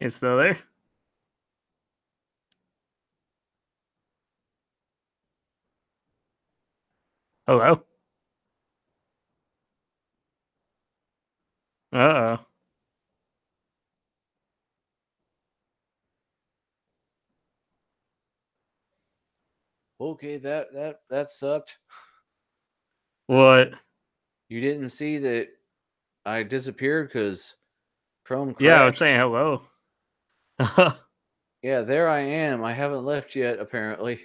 It's still there? Hello? Uh-oh. Okay, that sucked. What? You didn't see that I disappeared because Chrome crashed? Yeah, I was saying hello. Yeah, there I am. I haven't left yet, apparently.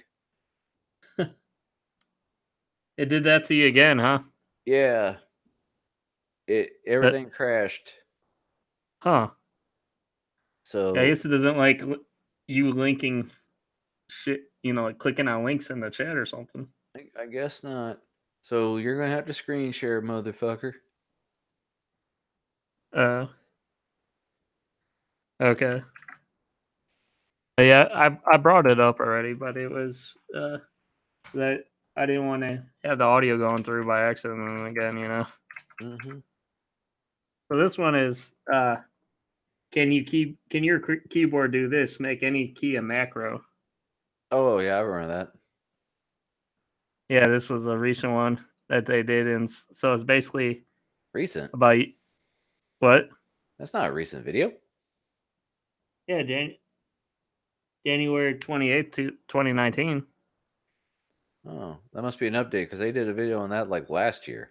It did that to you again, huh? Yeah. Everything crashed. Huh. So Yeah, I guess it doesn't like you linking shit, like clicking on links in the chat or something. I guess not. So you're gonna have to screen share, motherfucker. Okay. Yeah, I brought it up already, but it was that I didn't want to have the audio going through by accident again, Mm-hmm. So this one is can your keyboard do this? Make any key a macro? Oh yeah, I remember that. Yeah, this was a recent one that they did, and so it's basically Recent. about what? That's not a recent video. Yeah, January 28th, 2019. Oh, that must be an update because they did a video on that like last year.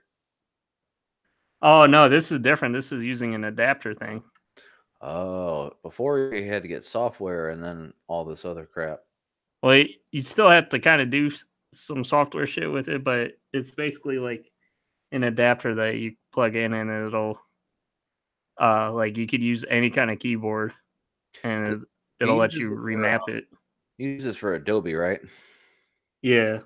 Oh no, this is different. This is using an adapter thing. Oh, before you had to get software and then all this other crap. Well, you still have to kind of do some software shit with it, but it's basically like an adapter that you plug in, and it'll like you could use any kind of keyboard, and it'll let you remap it. Use this for Adobe, right? Yeah.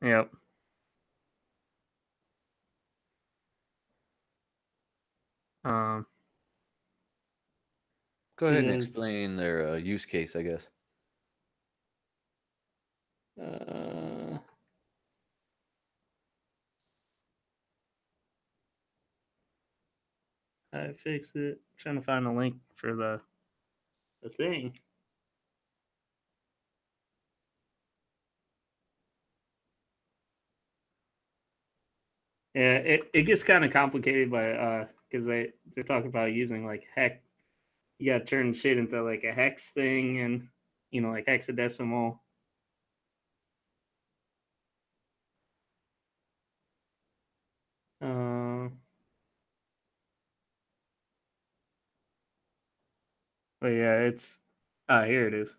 Yep. Go ahead and explain their use case, I guess. I fixed it. I'm trying to find the link for the thing. Yeah, it gets kind of complicated by because they're talking about using like hex. You got to turn shit into like a hex thing, and like hexadecimal. But yeah, it's here it is.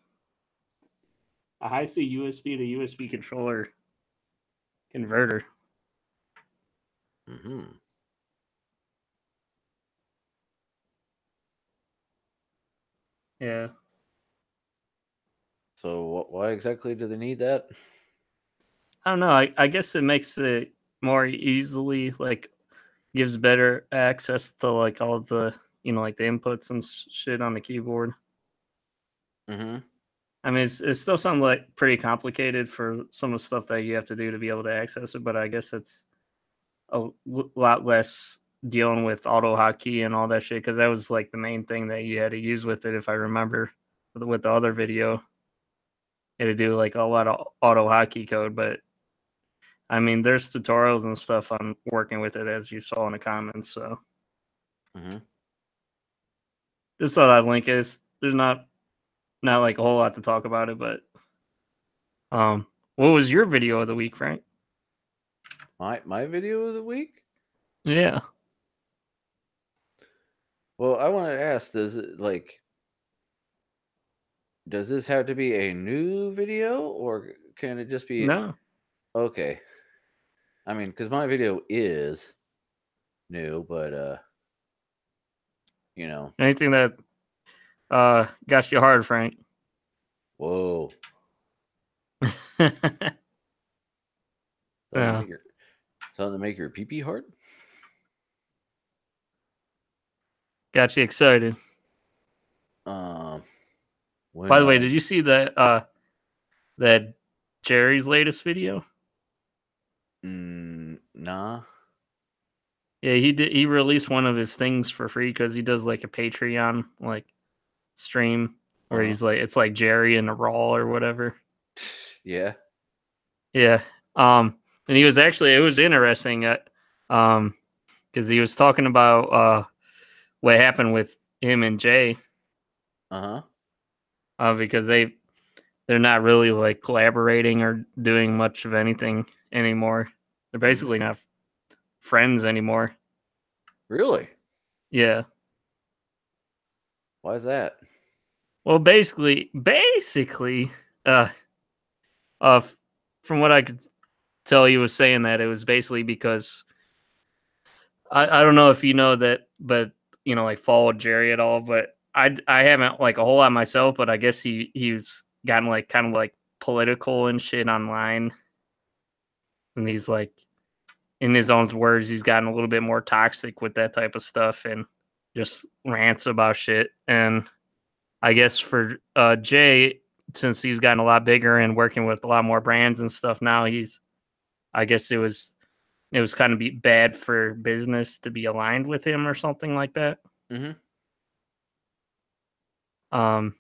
A high-speed USB to USB controller converter. Mm-hmm. Yeah. So why exactly do they need that? I don't know. I guess it makes it more easily like gives better access to like all the like the inputs and shit on the keyboard. Mm-hmm. I mean, it's still something like pretty complicated for some of the stuff that you have to do to be able to access it, but I guess it's a lot less dealing with auto hotkey and all that shit because that was like the main thing that you had to use with it, if I remember, with the other video. You had to do like a lot of auto hotkey code, but I mean, there's tutorials and stuff on working with it, as you saw in the comments. So, just thought I'd link it. There's not like a whole lot to talk about it, but what was your video of the week, Frank? My video of the week? Yeah. Well, I want to ask, does this have to be a new video or can it just be No? Okay. I mean, because my video is new, but Anything that got you hard, Frank? Whoa. Yeah. Something to make your pee-pee hard? Got you excited. By the way, did you see that Jerry's latest video? Nah. Yeah, he did. He released one of his things for free because he does like a Patreon like stream where he's like, it's like Jerry in a Raw or whatever. Yeah. Yeah. And he was actually, it was interesting. Because he was talking about what happened with him and Jay. Because they're not really like collaborating or doing much of anything anymore. They're basically not friends anymore. Really? Yeah. Why is that? Well, basically, uh, from what I could tell, he was saying that it was basically because I don't know if you know that, but like followed Jerry at all, but I haven't like a whole lot myself, but I guess he's gotten like kind of like political and shit online, and he's like, in his own words, he's gotten a little bit more toxic with that type of stuff and just rants about shit. And I guess for Jay, since he's gotten a lot bigger and working with a lot more brands and stuff now, I guess it was kind of bad for business to be aligned with him or something like that. Right.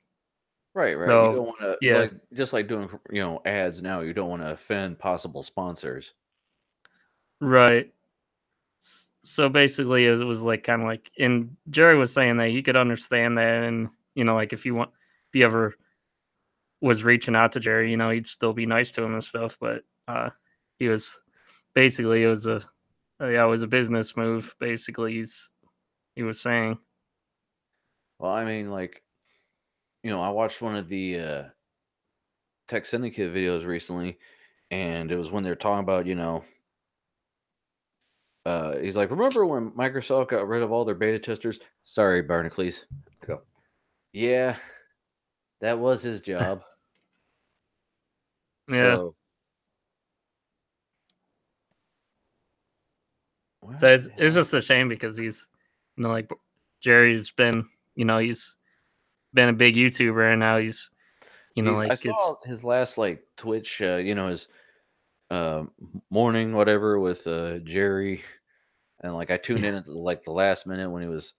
So, you don't want to, like, just like doing, ads now, you don't want to offend possible sponsors. Right. So basically, it was like kind of like, and Jerry was saying that he could understand that, and like if you ever was reaching out to Jerry, he'd still be nice to him and stuff. But he was basically, it was a business move. Basically, he was saying. Well, I mean, like, I watched one of the Tech Syndicate videos recently, and it was when they were talking about, he's like, remember when Microsoft got rid of all their beta testers? Sorry, Barnacles. I go, yeah, that was his job. Yeah. So it's just a shame because he's, like Jerry's been, he's been a big YouTuber and now he's, like I saw his last like Twitch, his morning whatever with Jerry, and like I tuned in at like the last minute when he was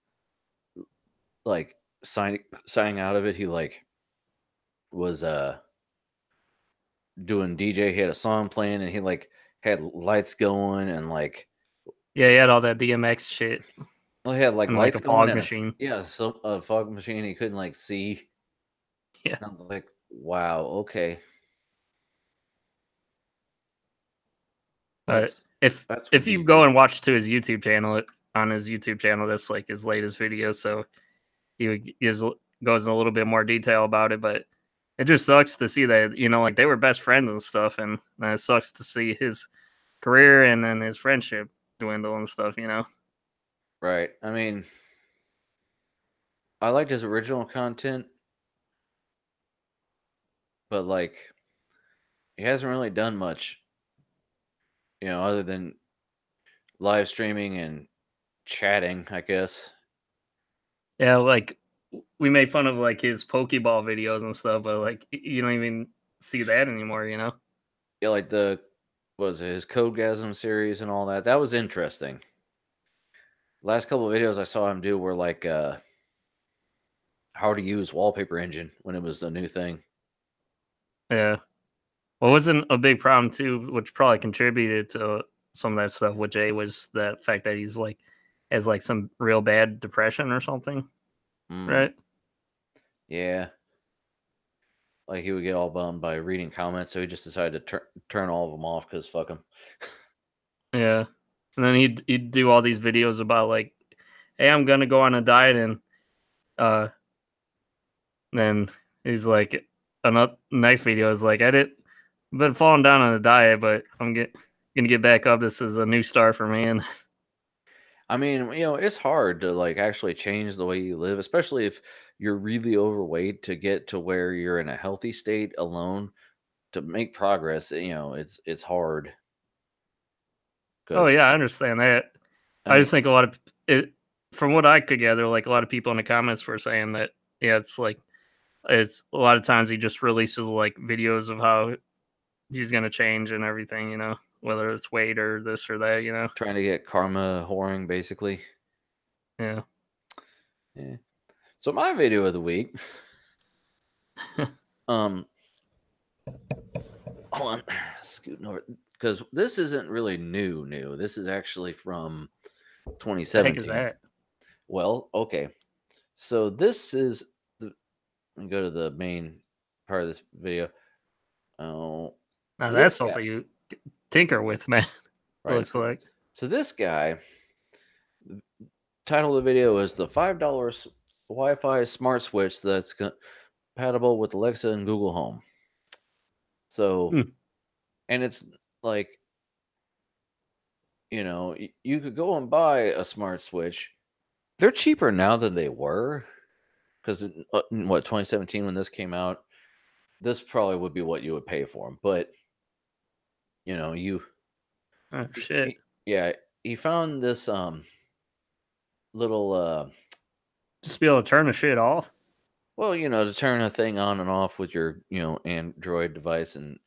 like signing out of it. He like was doing DJ. He had a song playing and he like had lights going and like he had all that DMX shit. Well, he had like and lights like a going fog and machine. so a fog machine he couldn't like see. Yeah. And I was like, wow, okay. If you go and watch to his YouTube channel, that's like his latest video. So he goes in a little bit more detail about it, but it just sucks to see that, like they were best friends and stuff. And it sucks to see his career and then his friendship dwindle and stuff, Right. I mean, I liked his original content, but like he hasn't really done much, other than live streaming and chatting, I guess. Yeah, like we made fun of like his Pokeball videos and stuff, but like you don't even see that anymore, Yeah, like his Codegasm series and all that. That was interesting. Last couple of videos I saw him do were like how to use wallpaper engine when it was a new thing. Yeah. What wasn't a big problem too, which probably contributed to some of that stuff with Jay, was the fact that he's like has like some real bad depression or something. Right? Yeah. Like he would get all bummed by reading comments, so he just decided to turn all of them off because fuck him. Yeah. And then he'd do all these videos about like, hey, I'm gonna go on a diet, and then he's like, another next video is like, I've been falling down on a diet, but I'm gonna get back up. This is a new start for me. And I mean, it's hard to like actually change the way you live, especially if you're really overweight, to get to where you're in a healthy state alone to make progress. It's hard. Oh yeah, I understand that. I just think a lot of it, from what I could gather, like a lot of people in the comments were saying that, yeah, it's like, it's a lot of times he just releases like videos of how he's gonna change and everything, whether it's weight or this or that, you know. Trying to get karma whoring, basically. Yeah. Yeah. So my video of the week. Hold on, scooting over because this isn't really new. This is actually from 2017. The heck is that? Well, okay. So this is the. Let me go to the main part of this video. Oh, Now so that's this something guy, you tinker with, man. right? Looks like. So this guy. Title of the video is the $5 Wi-Fi smart switch that's compatible with Alexa and Google Home. So, and it's like, you know, you could go and buy a smart switch. They're cheaper now than they were, because in what 2017 when this came out, this probably would be what you would pay for them. But you know, Oh shit! yeah, he found this little Just be able to turn the shit off. well, you know, to turn a thing on and off with your, you know, Android device and,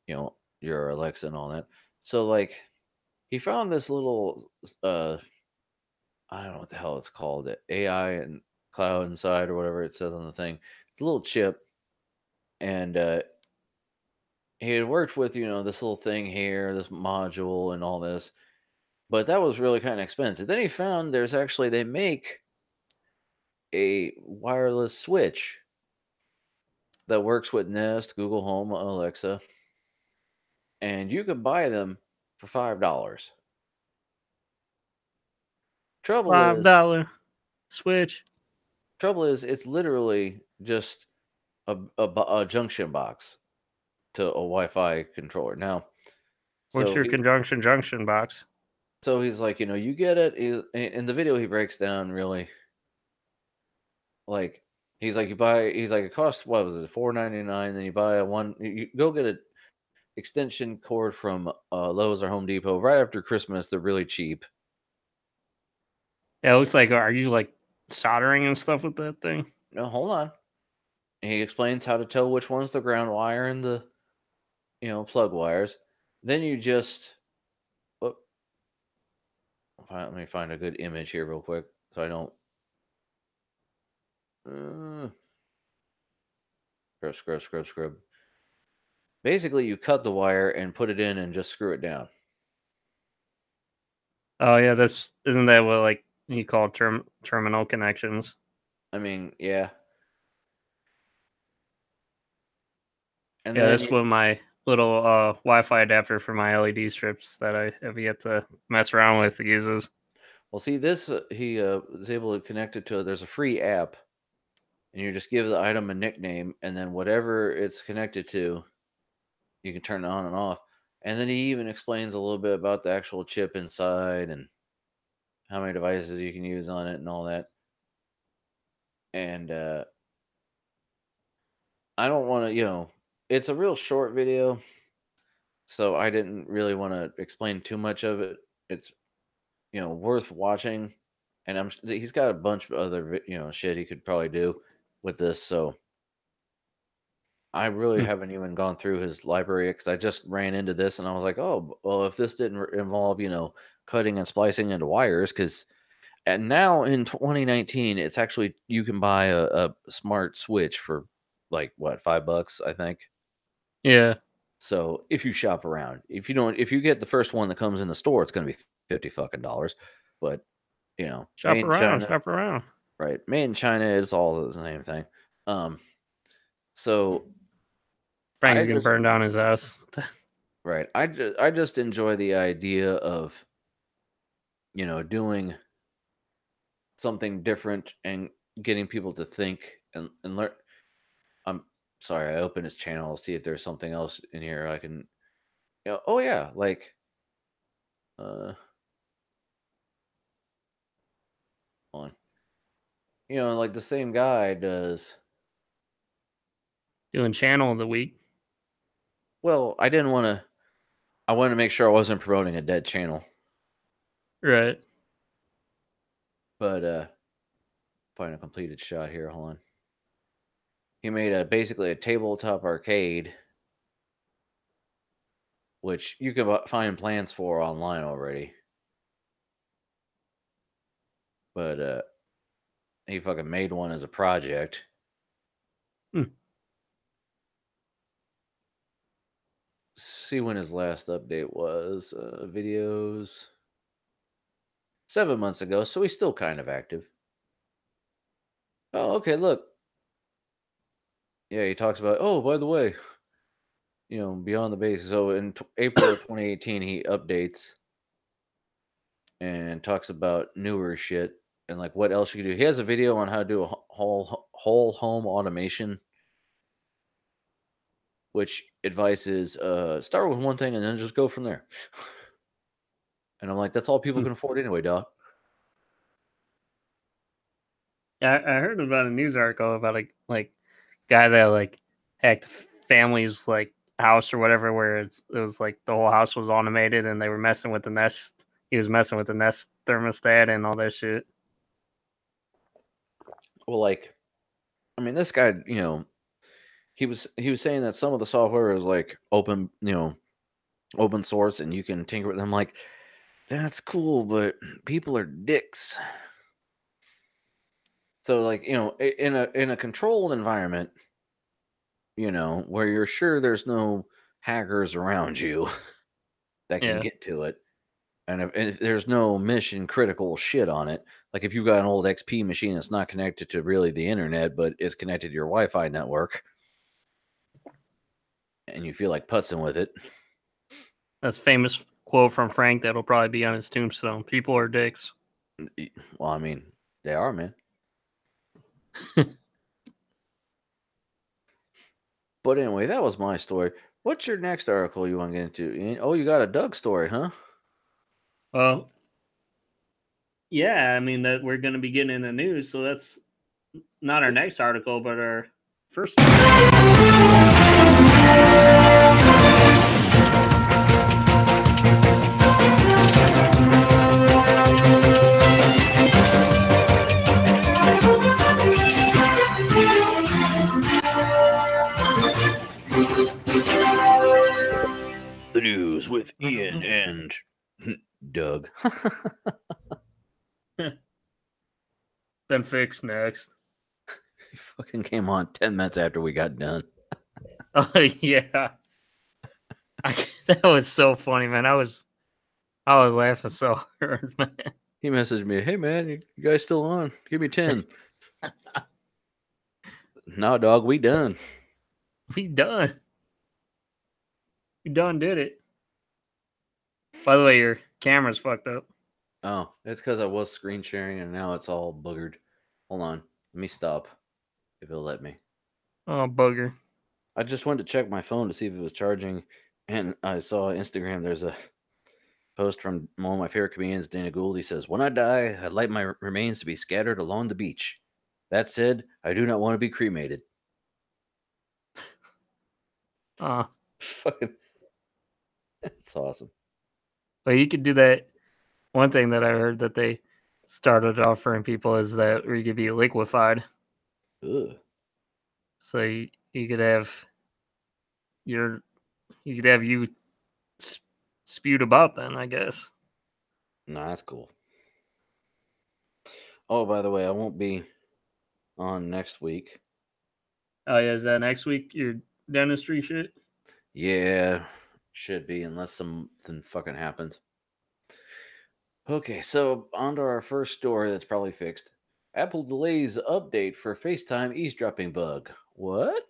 you know, your Alexa and all that. So like he found this little I don't know what the hell it's called, AI and cloud inside or whatever it says on the thing. It's a little chip, and he had worked with, you know, this little thing here, this module and all this, but that was really kind of expensive. Then he found there's actually they make a wireless switch that works with Nest, Google Home, Alexa, and you can buy them for $5. Trouble is, $5 switch. it's literally just a junction box to a Wi-Fi controller. Now, What's your conjunction junction box? so he's like, you know, you get it. In the video, he breaks down really like he's like, he's like, it costs what was it, $4.99. Then you buy you go get an extension cord from Lowe's or Home Depot right after Christmas. They're really cheap. Yeah, it looks like. Are you like soldering and stuff with that thing? No, hold on. And he explains how to tell which one's the ground wire and the, you know, plug wires. Then you just, oh, let me find a good image here real quick so I don't. Scrub. Basically, you cut the wire and put it in and just screw it down. Oh yeah, isn't that what like you call terminal connections? I mean, yeah. And Yeah, then that's what my little Wi-Fi adapter for my LED strips that I have yet to mess around with uses. well, see this. He was able to connect it to. There's a free app, and you just give the item a nickname, and then whatever it's connected to, you can turn it on and off. And then he even explains a little bit about the actual chip inside and how many devices you can use on it and all that. And I don't want to, you know, it's a real short video, so I didn't really want to explain too much of it. It's, you know, worth watching, and he's got a bunch of other, you know, shit he could probably do with this. So I really haven't even gone through his library because I just ran into this and I was like, oh, well, if this didn't involve, you know, cutting and splicing into wires, because and now in 2019, it's actually you can buy a smart switch for like what, $5, I think. Yeah. So if you shop around, if you get the first one that comes in the store, it's going to be $50 fucking dollars. But you know, Shop made in around, China, shop around. right? Made in China is all the same thing. So Frank's gonna burn down his ass. right. I just enjoy the idea of, you know, doing something different and getting people to think and learn. I'm sorry, I opened his channel. I'll see if there's something else in here I can, you know, oh yeah, like on. You know, like the same guy does. Doing channel of the week. Well, I wanted to make sure I wasn't promoting a dead channel. Right. But find a completed shot here, hold on. He made basically a tabletop arcade. which you can find plans for online already. But he fucking made one as a project. See when his last update was. Videos 7 months ago, so he's still kind of active. Oh, okay, look. Yeah, he talks about, oh, by the way, Beyond the Base. So in April of 2018, he updates and talks about newer shit and like what else you can do. He has a video on how to do a whole home automation, which advice is start with one thing and then just go from there. And I'm like, that's all people can afford anyway, dog. I heard about a news article about a guy that like hacked family's like house or whatever, where it was like the whole house was automated and they were messing with the Nest. He was messing with the Nest thermostat and all that shit. Well, like, I mean, this guy, he was saying that some of the software is like open source and you can tinker with them. Like, that's cool, but people are dicks. So, like, in a controlled environment, where you're sure there's no hackers around you that can get to it, and if there's no mission critical shit on it, like if you've got an old XP machine that's not connected to really the internet, but is connected to your Wi-Fi network, and you feel like putzing with it. That's a famous quote from Frank that'll probably be on his tombstone. People are dicks. Well, I mean, they are, man. But anyway, that was my story. What's your next article you want to get into, Ian? Oh, you got a Doug story, huh? Well, yeah, I mean that we're going to be getting in the news, so that's not our next article, but our first. The news with Ian and Doug. Then fix next. He fucking came on 10 minutes after we got done. Oh yeah, that was so funny, man. I was laughing so hard, man. He messaged me, "Hey man, you guys still on? Give me 10." No, dog, we done. We done. We done did it. By the way, your camera's fucked up. Oh, it's because I was screen sharing and now it's all boogered. Hold on. Let me stop. If it'll let me. Oh, bugger. I just went to check my phone to see if it was charging, and I saw Instagram. There's a post from one of my favorite comedians, Dana Gould. He says, "When I die, I'd like my remains to be scattered along the beach. That said, I do not want to be cremated." Fucking, that's awesome. Well, you could do that. One thing that I heard that they started offering people is that where you could be liquefied. Ugh. So you could have you spewed about then, I guess. Nah, that's cool. Oh, by the way, I won't be on next week. Oh yeah, is that next week? Your dentistry shit? Yeah, should be, unless something fucking happens. Okay, so on to our first story that's probably fixed. Apple delays update for FaceTime eavesdropping bug. What?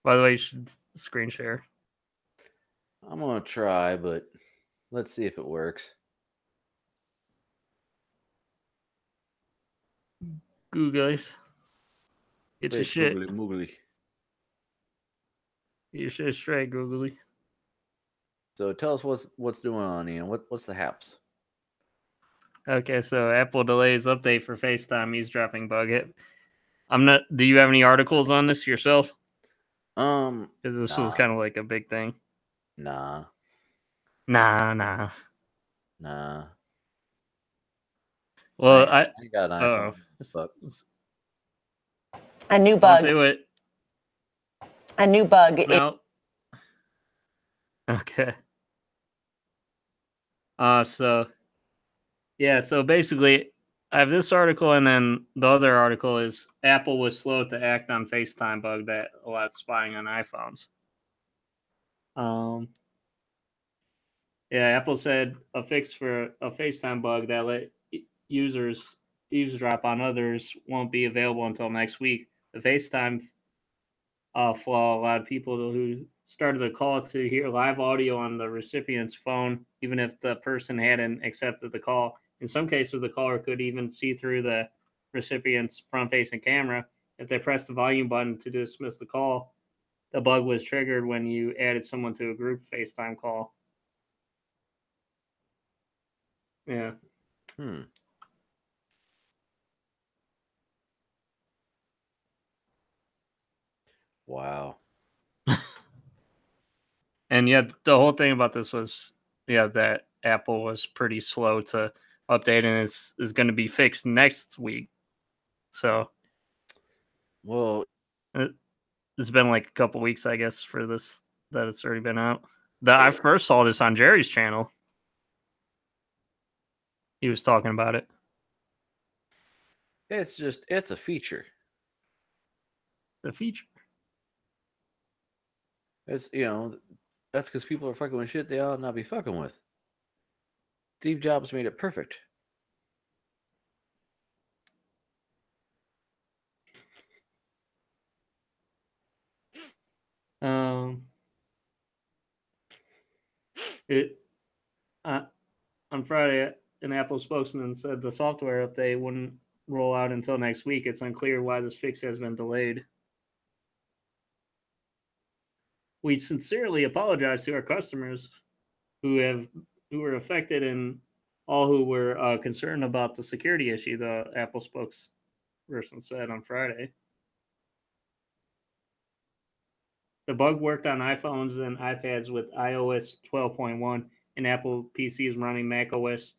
By the way, you should screen share. I'm gonna try, but let's see if it works. Googlies. Get your shit. Googly moogly. Get your shit straight, Googly. So tell us what's going on, Ian. What's the haps? Okay, so Apple delays update for FaceTime eavesdropping bug. I'm not. Do you have any articles on this yourself? Because this was kind of like a big thing. Nah. Nah. Well, Well, I got an iPhone. A new bug. Do it. A new bug. No. Okay. So basically, I have this article, and then the other article is Apple was slow to act on FaceTime bug that allowed spying on iPhones. Apple said a fix for a FaceTime bug that let users eavesdrop on others won't be available until next week. The FaceTime flaw allowed people who started the call to hear live audio on the recipient's phone, even if the person hadn't accepted the call. In some cases, the caller could even see through the recipient's front-facing camera. If they pressed the volume button to dismiss the call, the bug was triggered when you added someone to a group FaceTime call. Yeah. Wow. And yet the whole thing about this was, that Apple was pretty slow to update, and is going to be fixed next week. So, well, it's been like a couple weeks, I guess, for this that it's already been out. I first saw this on Jerry's channel. He was talking about it. It's a feature. The feature. It's that's because people are fucking with shit they ought not be fucking with. Steve Jobs made it perfect. On Friday, an Apple spokesman said the software update wouldn't roll out until next week. It's unclear why this fix has been delayed. We sincerely apologize to our customers who were affected and all who were concerned about the security issue, the Apple spokesperson said on Friday. The bug worked on iPhones and iPads with iOS 12.1 and Apple PCs running macOS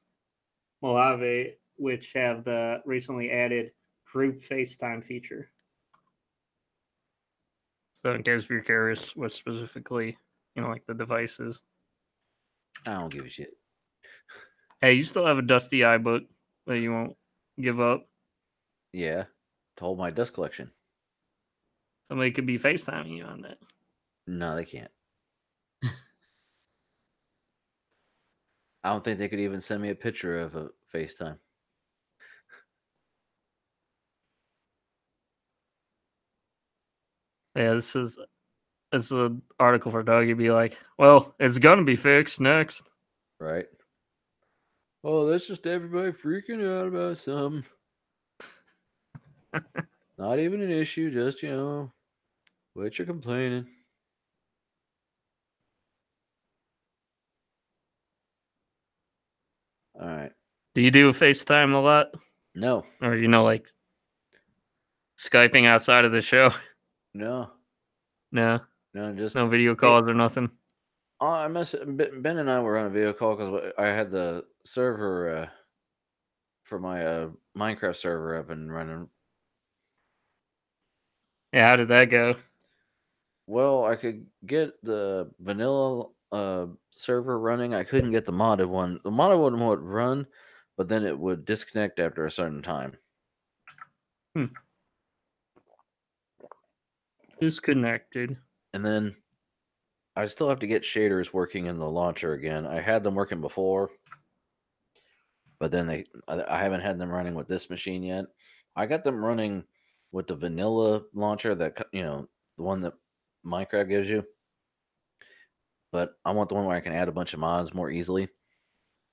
Mojave, which have the recently added group FaceTime feature. So in case you're curious what specifically, like the devices. I don't give a shit. Hey, you still have a dusty iBook that you won't give up. Yeah, to hold my dust collection. Somebody could be FaceTiming you on that. No, they can't. I don't think they could even send me a picture of a FaceTime. Yeah, this is an article for Doug. He'd be like, well, it's going to be fixed next. Right. Oh, that's just everybody freaking out about something. Not even an issue, just, what you're complaining. All right. Do you do FaceTime a lot? No. Or, like Skyping outside of the show? No. No. No, just no video calls or nothing? Ben and I were on a video call because I had the server for my Minecraft server up and running. Yeah, how did that go? Well, I could get the vanilla server running. I couldn't get the modded one. The modded one would run, but then it would disconnect after a certain time. Disconnected. And then I still have to get shaders working in the launcher again. I had them working before, but then I haven't had them running with this machine yet. I got them running with the vanilla launcher that the one that Minecraft gives you. But I want the one where I can add a bunch of mods more easily.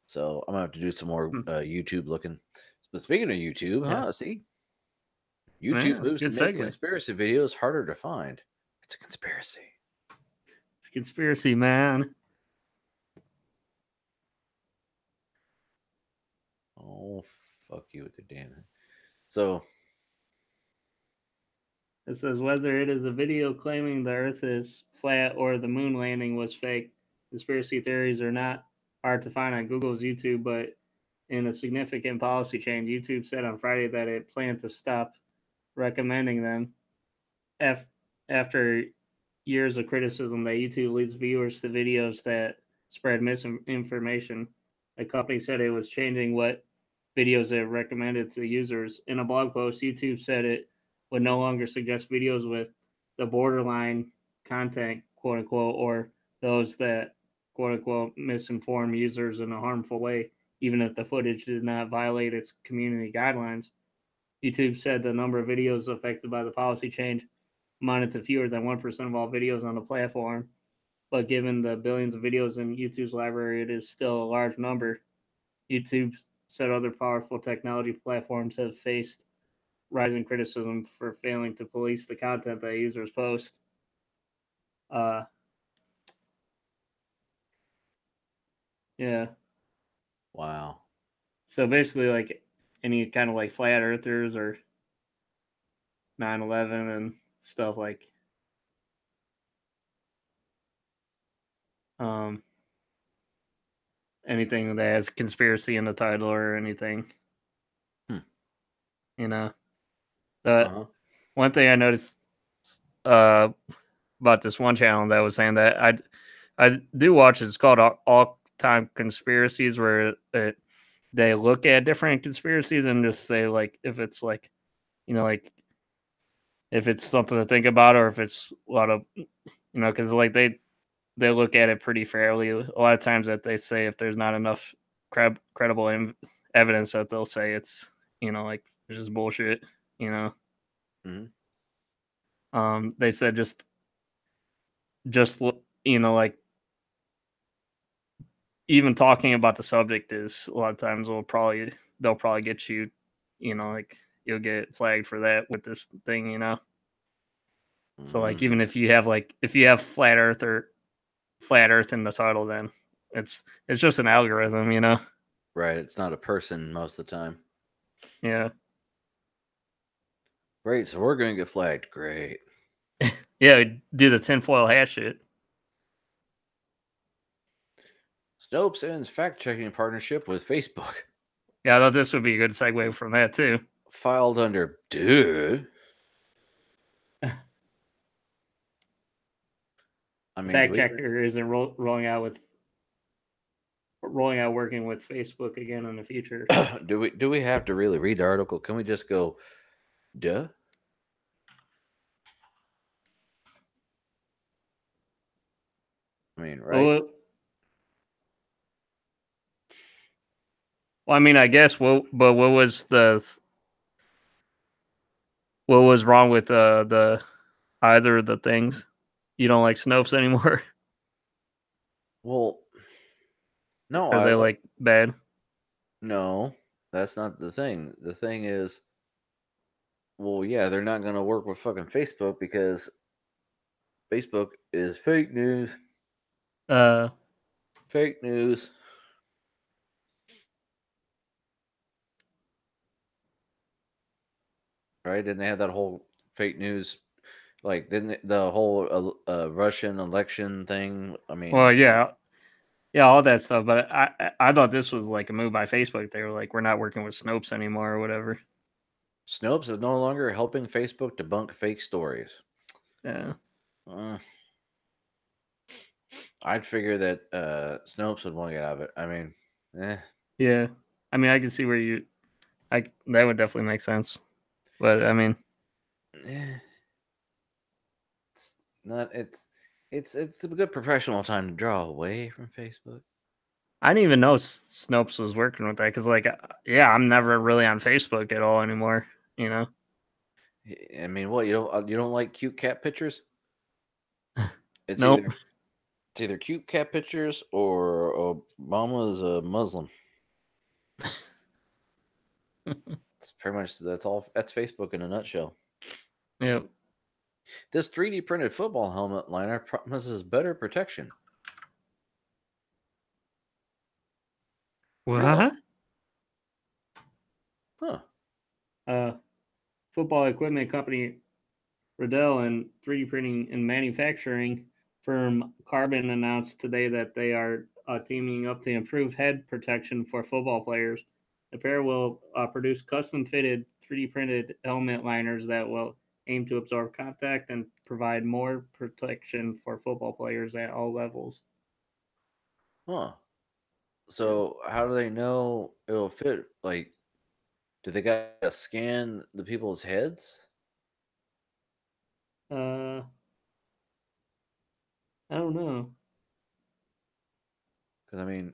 So I'm gonna have to do some more YouTube looking. But speaking of YouTube, see, YouTube moves to make conspiracy videos harder to find. It's a conspiracy. It's a conspiracy, man. Oh, fuck you with the damn. So it says whether it is a video claiming the Earth is flat or the moon landing was fake, conspiracy theories are not hard to find on Google's YouTube, but in a significant policy change, YouTube said on Friday that it planned to stop recommending them after years of criticism that YouTube leads viewers to videos that spread misinformation. The company said it was changing what videos it recommended to users. In a blog post, YouTube said it would no longer suggest videos with the borderline content, quote unquote, or those that, quote unquote, misinform users in a harmful way, even if the footage did not violate its community guidelines. YouTube said the number of videos affected by the policy change amounted to fewer than 1% of all videos on the platform. But given the billions of videos in YouTube's library, it is still a large number. YouTube said other powerful technology platforms have faced rising criticism for failing to police the content that users post. Uh, yeah. Wow. So basically, like any kind of like flat earthers or 9/11 and stuff like um anything that has conspiracy in the title or anything. You know, the one thing I noticed about this one channel that was saying that I do watch. It's called All Time Conspiracies, where they look at different conspiracies and just say like if it's like like if it's something to think about or if it's a lot of because like they look at it pretty fairly. A lot of times that they say if there's not enough credible evidence that they'll say it's like it's just bullshit. They said just like even talking about the subject is a lot of times they'll probably get you like you'll get flagged for that with this thing. So like even if you have flat earth in the title, then it's just an algorithm. Right, it's not a person most of the time. Yeah. Great, so we're gonna get flagged. Great. Yeah, do the tinfoil hat shit. Snopes ends fact-checking partnership with Facebook. Yeah, I thought this would be a good segue from that too. Filed under duh. I mean, fact checker isn't rolling out working with Facebook again in the future. do we have to really read the article? Can we just go duh? I mean, right? Well, I mean, I guess. But what was wrong with the either of the things? You don't like Snopes anymore? Well, no. Are they like bad? No, that's not the thing. The thing is, well, yeah, they're not going to work with fucking Facebook because Facebook is fake news. Fake news. Right? Didn't they have that whole fake news? Like, didn't the whole Russian election thing? I mean, well, yeah, all that stuff. But I thought this was like a move by Facebook. They were like, we're not working with Snopes anymore or whatever. Snopes is no longer helping Facebook debunk fake stories. Yeah. I'd figure that Snopes would want to get out of it. I mean, Yeah. I mean, I can see where that would definitely make sense. But I mean, it's not. It's a good professional time to draw away from Facebook. I didn't even know Snopes was working with that because, like, I'm never really on Facebook at all anymore. I mean, what you don't like cute cat pictures? It's nope. Either cute cat pictures or Obama's a Muslim. It's pretty much that's all. That's Facebook in a nutshell. Yep. This 3D printed football helmet liner promises better protection. What? Really? Huh. Football equipment company Riddell and 3D printing and manufacturing firm Carbon announced today that they are teaming up to improve head protection for football players. The pair will produce custom-fitted 3D printed helmet liners that will aim to absorb contact and provide more protection for football players at all levels. Huh. So how do they know it'll fit? Like, do they got to scan the people's heads? I don't know. Because I mean,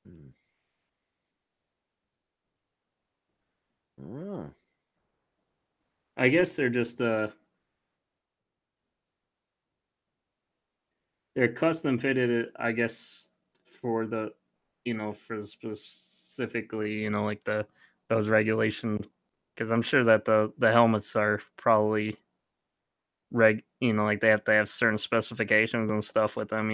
hmm. Oh, I guess they're just they're custom fitted. I guess for the for specifically like those regulations, because I'm sure that the helmets are probably like they have to have certain specifications and stuff with them.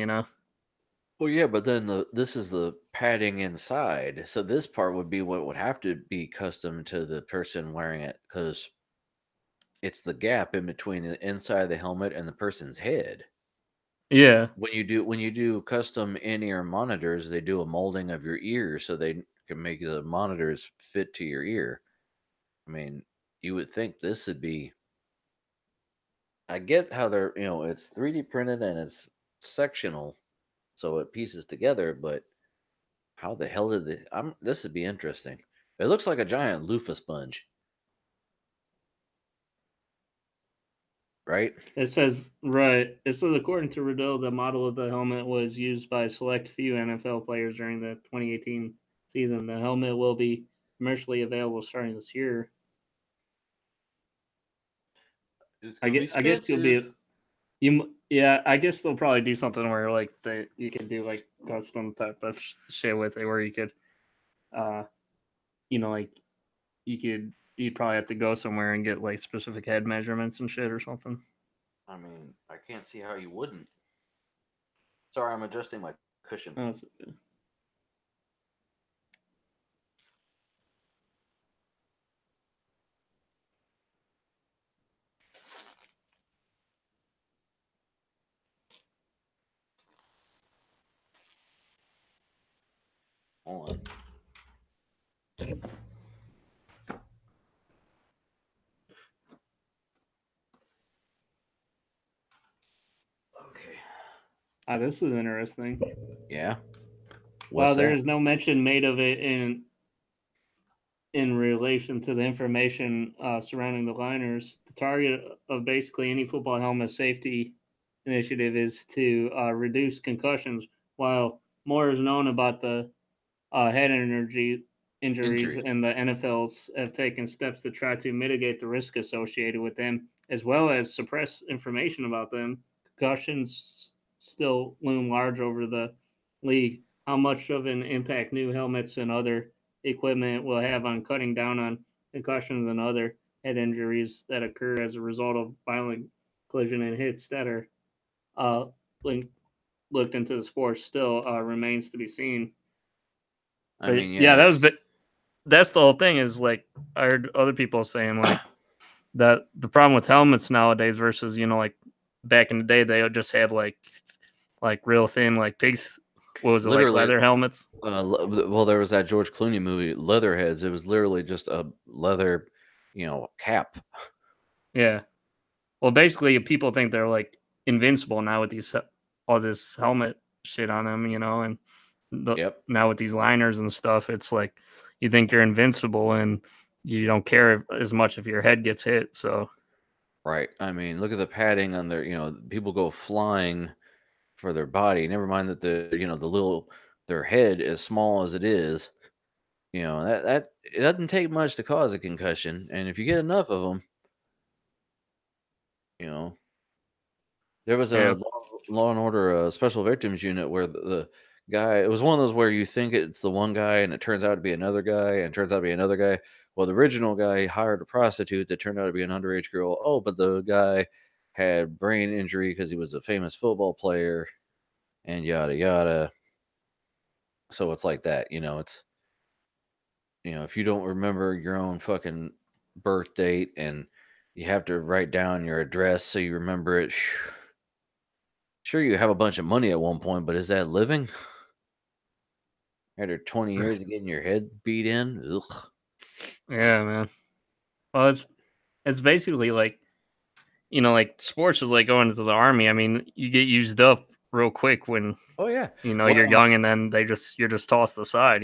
well, yeah, but then this is the padding inside, so this part would be what would have to be custom to the person wearing it, because it's the gap in between the inside of the helmet and the person's head. Yeah. When you do custom in-ear monitors, they do a molding of your ear so they can make the monitors fit to your ear. I mean, you would think this would be. I get how they're, it's 3D printed and it's sectional, so it pieces together. But how the hell did they? This would be interesting. It looks like a giant loofah sponge, right? It says right. It says according to Riddle, the model of the helmet was used by a select few NFL players during the 2018 season. The helmet will be commercially available starting this year. It's I gonna be guess, you'll expensive. be yeah. I guess they'll probably do something where like you could do like custom type of shit with it, where you could uh like you'd probably have to go somewhere and get like specific head measurements and shit or something. I mean, I can't see how you wouldn't. Sorry, I'm adjusting my cushion. Oh, that's okay. Hold on. Okay. This is interesting. Yeah. While What's there that? is no mention made of it in relation to the information surrounding the liners, the target of basically any football helmet safety initiative is to reduce concussions. While more is known about the head injuries, Injury. and the NFLs have taken steps to try to mitigate the risk associated with them, as well as suppress information about them. Concussions still loom large over the league. How much of an impact new helmets and other equipment will have on cutting down on concussions and other head injuries that occur as a result of violent collision and hits that are uh, linked, looked into the sport still remains to be seen. I But mean, yeah, yeah, it's that's the whole thing. Is like I heard other people saying like that the problem with helmets nowadays versus like back in the day they just had like real thin like pigs. What was it, like literally. leather helmets? Well, there was that George Clooney movie, Leatherheads. It was literally just a leather, cap. Yeah. Well, basically, people think they're like invincible now with these all this helmet shit on them, and Yep. now with these liners and stuff, it's like you think you're invincible and you don't care as much if your head gets hit. So Right. I mean, look at the padding on their. People go flying for their body. Never mind that the little their head, as small as it is, that it doesn't take much to cause a concussion, and if you get enough of them, you know, there was a yeah, Law and Order Special Victims Unit where the guy. It was one of those where you think it's the one guy and it turns out to be another guy and turns out to be another guy. Well, the original guy hired a prostitute that turned out to be an underage girl. Oh, but the guy had brain injury because he was a famous football player, and yada yada. So it's like that, it's if you don't remember your own fucking birth date and you have to write down your address so you remember it. Sure, you have a bunch of money at one point, but is that living? After 20 years of getting your head beat in? Ugh. yeah, man. Well, it's basically like you know, like sports is like going into the army. I mean, you get used up real quick when Oh yeah, you're young, and then you're just tossed aside.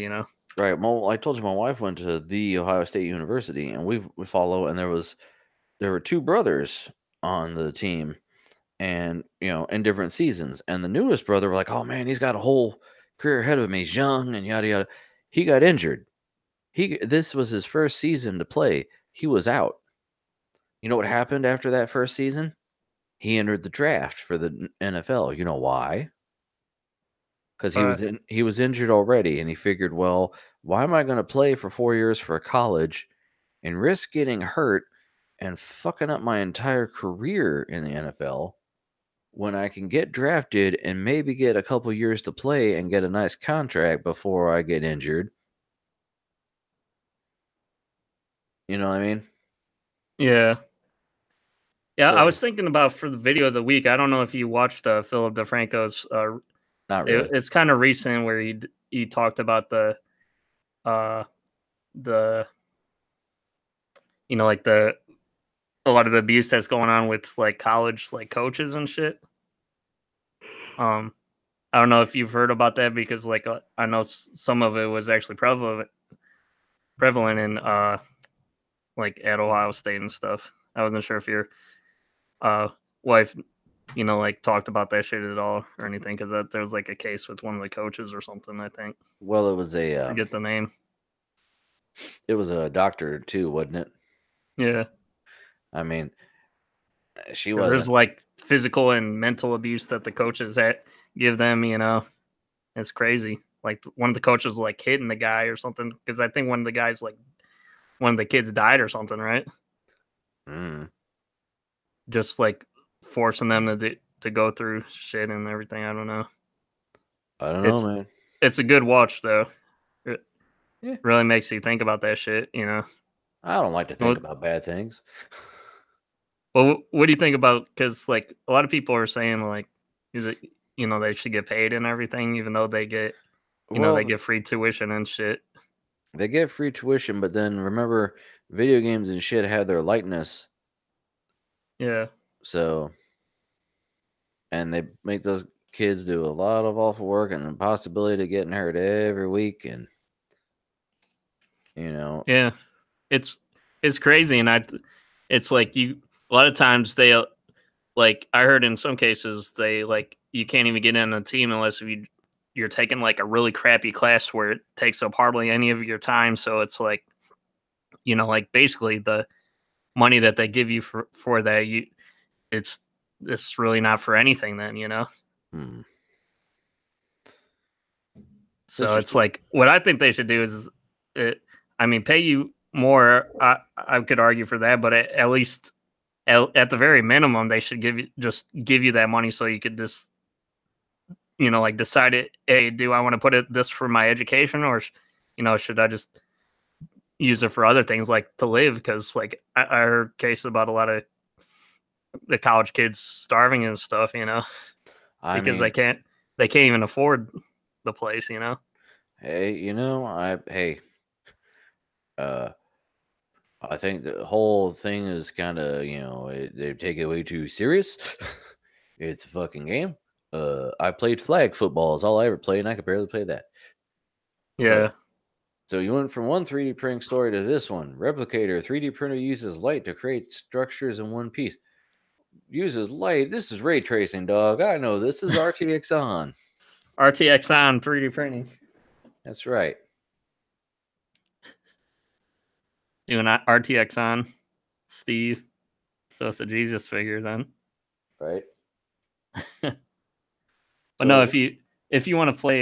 Right. Well, I told you my wife went to the Ohio State University, and we follow, and there were two brothers on the team, and in different seasons. And the newest brother, were like, oh man, he's got a whole career ahead of him. He's young and yada yada. He got injured. This was his first season to play. He was out. You know what happened after that first season? He entered the draft for the NFL. You know why? Because he was injured already, and he figured, well, why am I going to play for 4 years for a college and risk getting hurt and fucking up my entire career in the NFL when I can get drafted and maybe get a couple years to play and get a nice contract before I get injured? You know what I mean? Yeah. Yeah, I So, was thinking about for the video of the week. I don't know if you watched Philip DeFranco's. not really. It's kind of recent where he talked about uh the like a lot of the abuse that's going on with like college like coaches and shit. I don't know if you've heard about that because like I know some of it was actually prevalent in like at Ohio State and stuff. I wasn't sure if your wife like talked about that shit at all or anything, because there was like a case with one of the coaches or something, I think. Well, it was Forget the name. It was a doctor too, wasn't it? Yeah. I mean, she There's wasn't. like physical and mental abuse that the coaches give them. It's crazy. Like one of the coaches like hitting the guy or something, because I think one of the guys, like one of the kids, died or something, right? Just like forcing them to go through shit and everything. I don't know. I don't know, man. It's a good watch though. It Yeah. really makes you think about that shit. I don't like to think about bad things. Well, what do you think about? Because like a lot of people are saying like, is it, they should get paid and everything, even though they get they get free tuition and shit. They get free tuition, but then remember, video games and shit have their likeness. Yeah. So, and they make those kids do a lot of awful work and the possibility of getting hurt every week, and Yeah, it's crazy, and it's like a lot of times they like I heard in some cases they like you can't even get in a team unless you're taking like a really crappy class where it takes up hardly any of your time. So it's like like basically the money that they give you for that it's really not for anything then. So it's like what I think they should do is pay you more. I could argue for that, but at least at the very minimum, they should give you that money so you could just like decide it. Hey, do I want to put this for my education, or should I just use it for other things like to live? Because like I heard cases about a lot of the college kids starving and stuff. Because they can't even afford the place. Hey, I think the whole thing is kind of, they take it way too serious. It's a fucking game. I played flag football is all I ever played, and I could barely play that. Yeah. So you went from one 3D printing story to this one. Replicator 3D printer uses light to create structures in one piece. Uses light. This is ray tracing, dog. I know this is RTX on. RTX on 3D printing. That's right. Doing RTX on, Steve. So it's a Jesus figure then. Right. But no, if you want to play,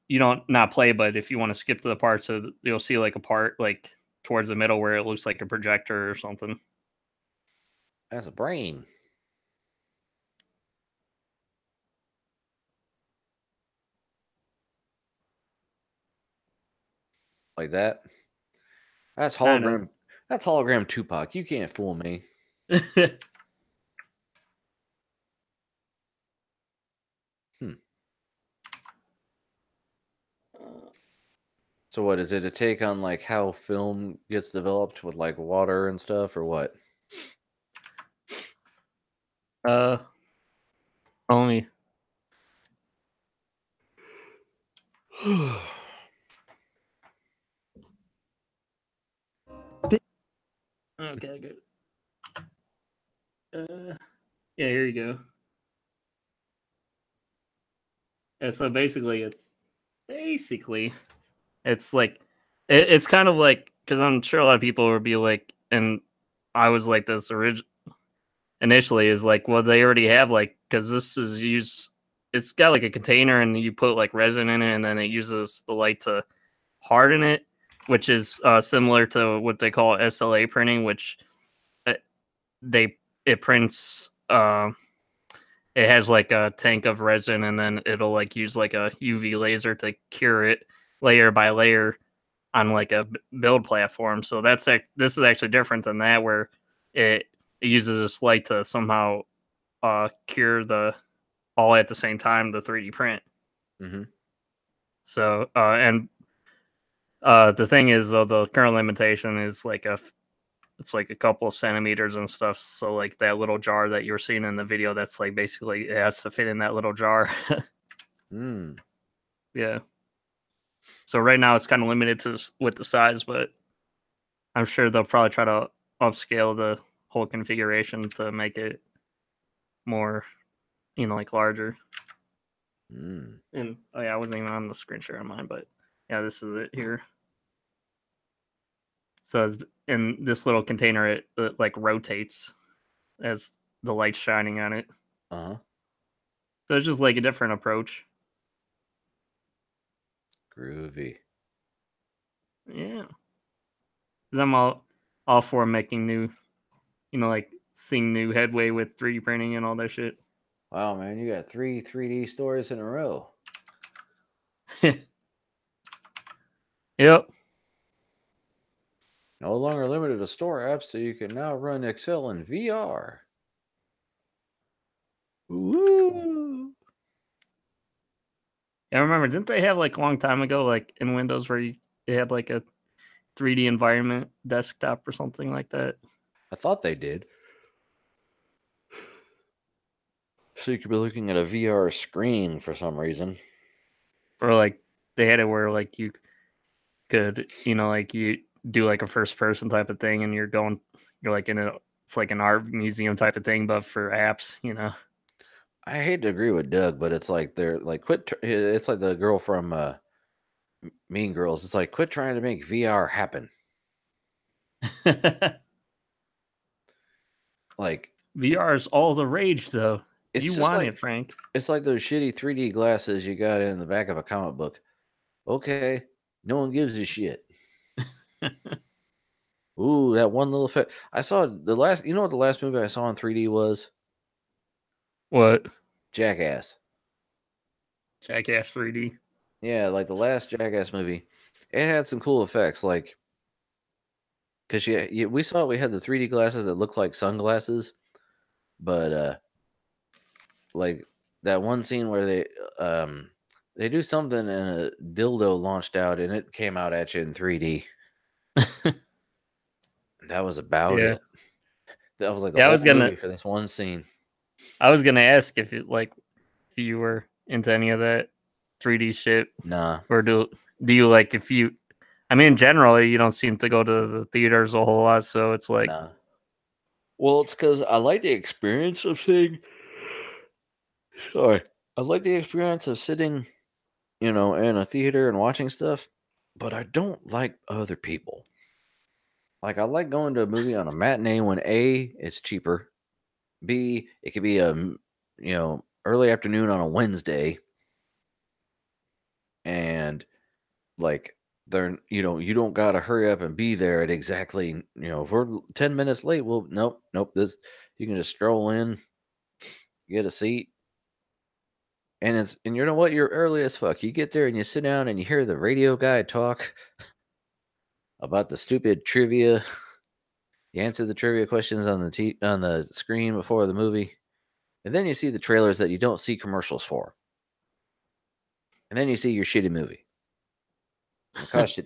you don't not play, but if you want to skip to the parts, you'll see like a part like towards the middle where it looks like a projector or something. That's a brain. Like that. That's hologram. That's hologram Tupac. You can't fool me. So what is it? A take on like how film gets developed with like water and stuff, or what? Only. Okay, good. Yeah, here you go. Yeah, so basically, it's like, it's kind of like, because I'm sure a lot of people would be like, and I was like this initially, is like, well, they already have like, because this is used, it's got like a container and you put like resin in it and then it uses the light to harden it, which is similar to what they call SLA printing, which uh, it prints. It has like a tank of resin, and then it'll like use like a UV laser to cure it layer by layer on like a build platform. So this is actually different than that, where it uses this light to somehow cure the all at the same time the 3D print. Mm-hmm. So and the thing is, though, the current limitation is like it's like a couple of centimeters and stuff. So like that little jar that you're seeing in the video, that's like basically it has to fit in that little jar. Yeah. So right now it's kind of limited to with the size, but I'm sure they'll probably try to upscale the whole configuration to make it more, like larger. And oh yeah, I wasn't even on the screen share on mine, but yeah, this is it here. So it's in this little container, it like rotates as the light's shining on it. Uh-huh. So it's just like a different approach. Groovy. Yeah. Because I'm all for making new, like seeing new headway with 3D printing and all that shit. Wow, man, you got 3 3D stories in a row. Yep. No longer limited to store apps, so you can now run Excel in VR. Woo! I remember, didn't they have like a long time ago, like in Windows, where they had like a 3D environment desktop or something like that? I thought they did. So you could be looking at a VR screen for some reason. Or like they had it where like you could, like you do like a first person type of thing and you're like it's like an art museum type of thing, but for apps, I hate to agree with Doug, but it's like they're like it's like the girl from Mean Girls. It's like quit trying to make VR happen. Like VR is all the rage, though. You want it, Frank. It's like those shitty 3D glasses you got in the back of a comic book. Okay, no one gives a shit. Ooh, that one little effect. I saw the last. You know what the last movie I saw in 3D was? What? Jackass. Jackass 3D. Yeah, like the last Jackass movie. It had some cool effects, like because we saw we had the 3D glasses that looked like sunglasses, but like that one scene where they do something and a dildo launched out and it came out at you in 3D. That was about it. That was like the whole movie for this one scene. I was gonna ask if you were into any of that 3D shit. Nah. Or do you like if you? I mean, generally, you don't seem to go to the theaters a whole lot, so it's like. Nah. Well, it's because I like the experience of sitting. Sorry, I like the experience of sitting, in a theater and watching stuff, but I don't like other people. Like I like going to a movie on a matinee when A, it's cheaper. B, it could be early afternoon on a Wednesday, and like you don't gotta hurry up and be there at exactly if we're 10 minutes late. Well, nope, this you can just stroll in, get a seat, and you know what, you're early as fuck. You get there and you sit down and you hear the radio guy talk about the stupid trivia. You answer the trivia questions on the screen before the movie, and then you see the trailers that you don't see commercials for, and then you see your shitty movie. It cost you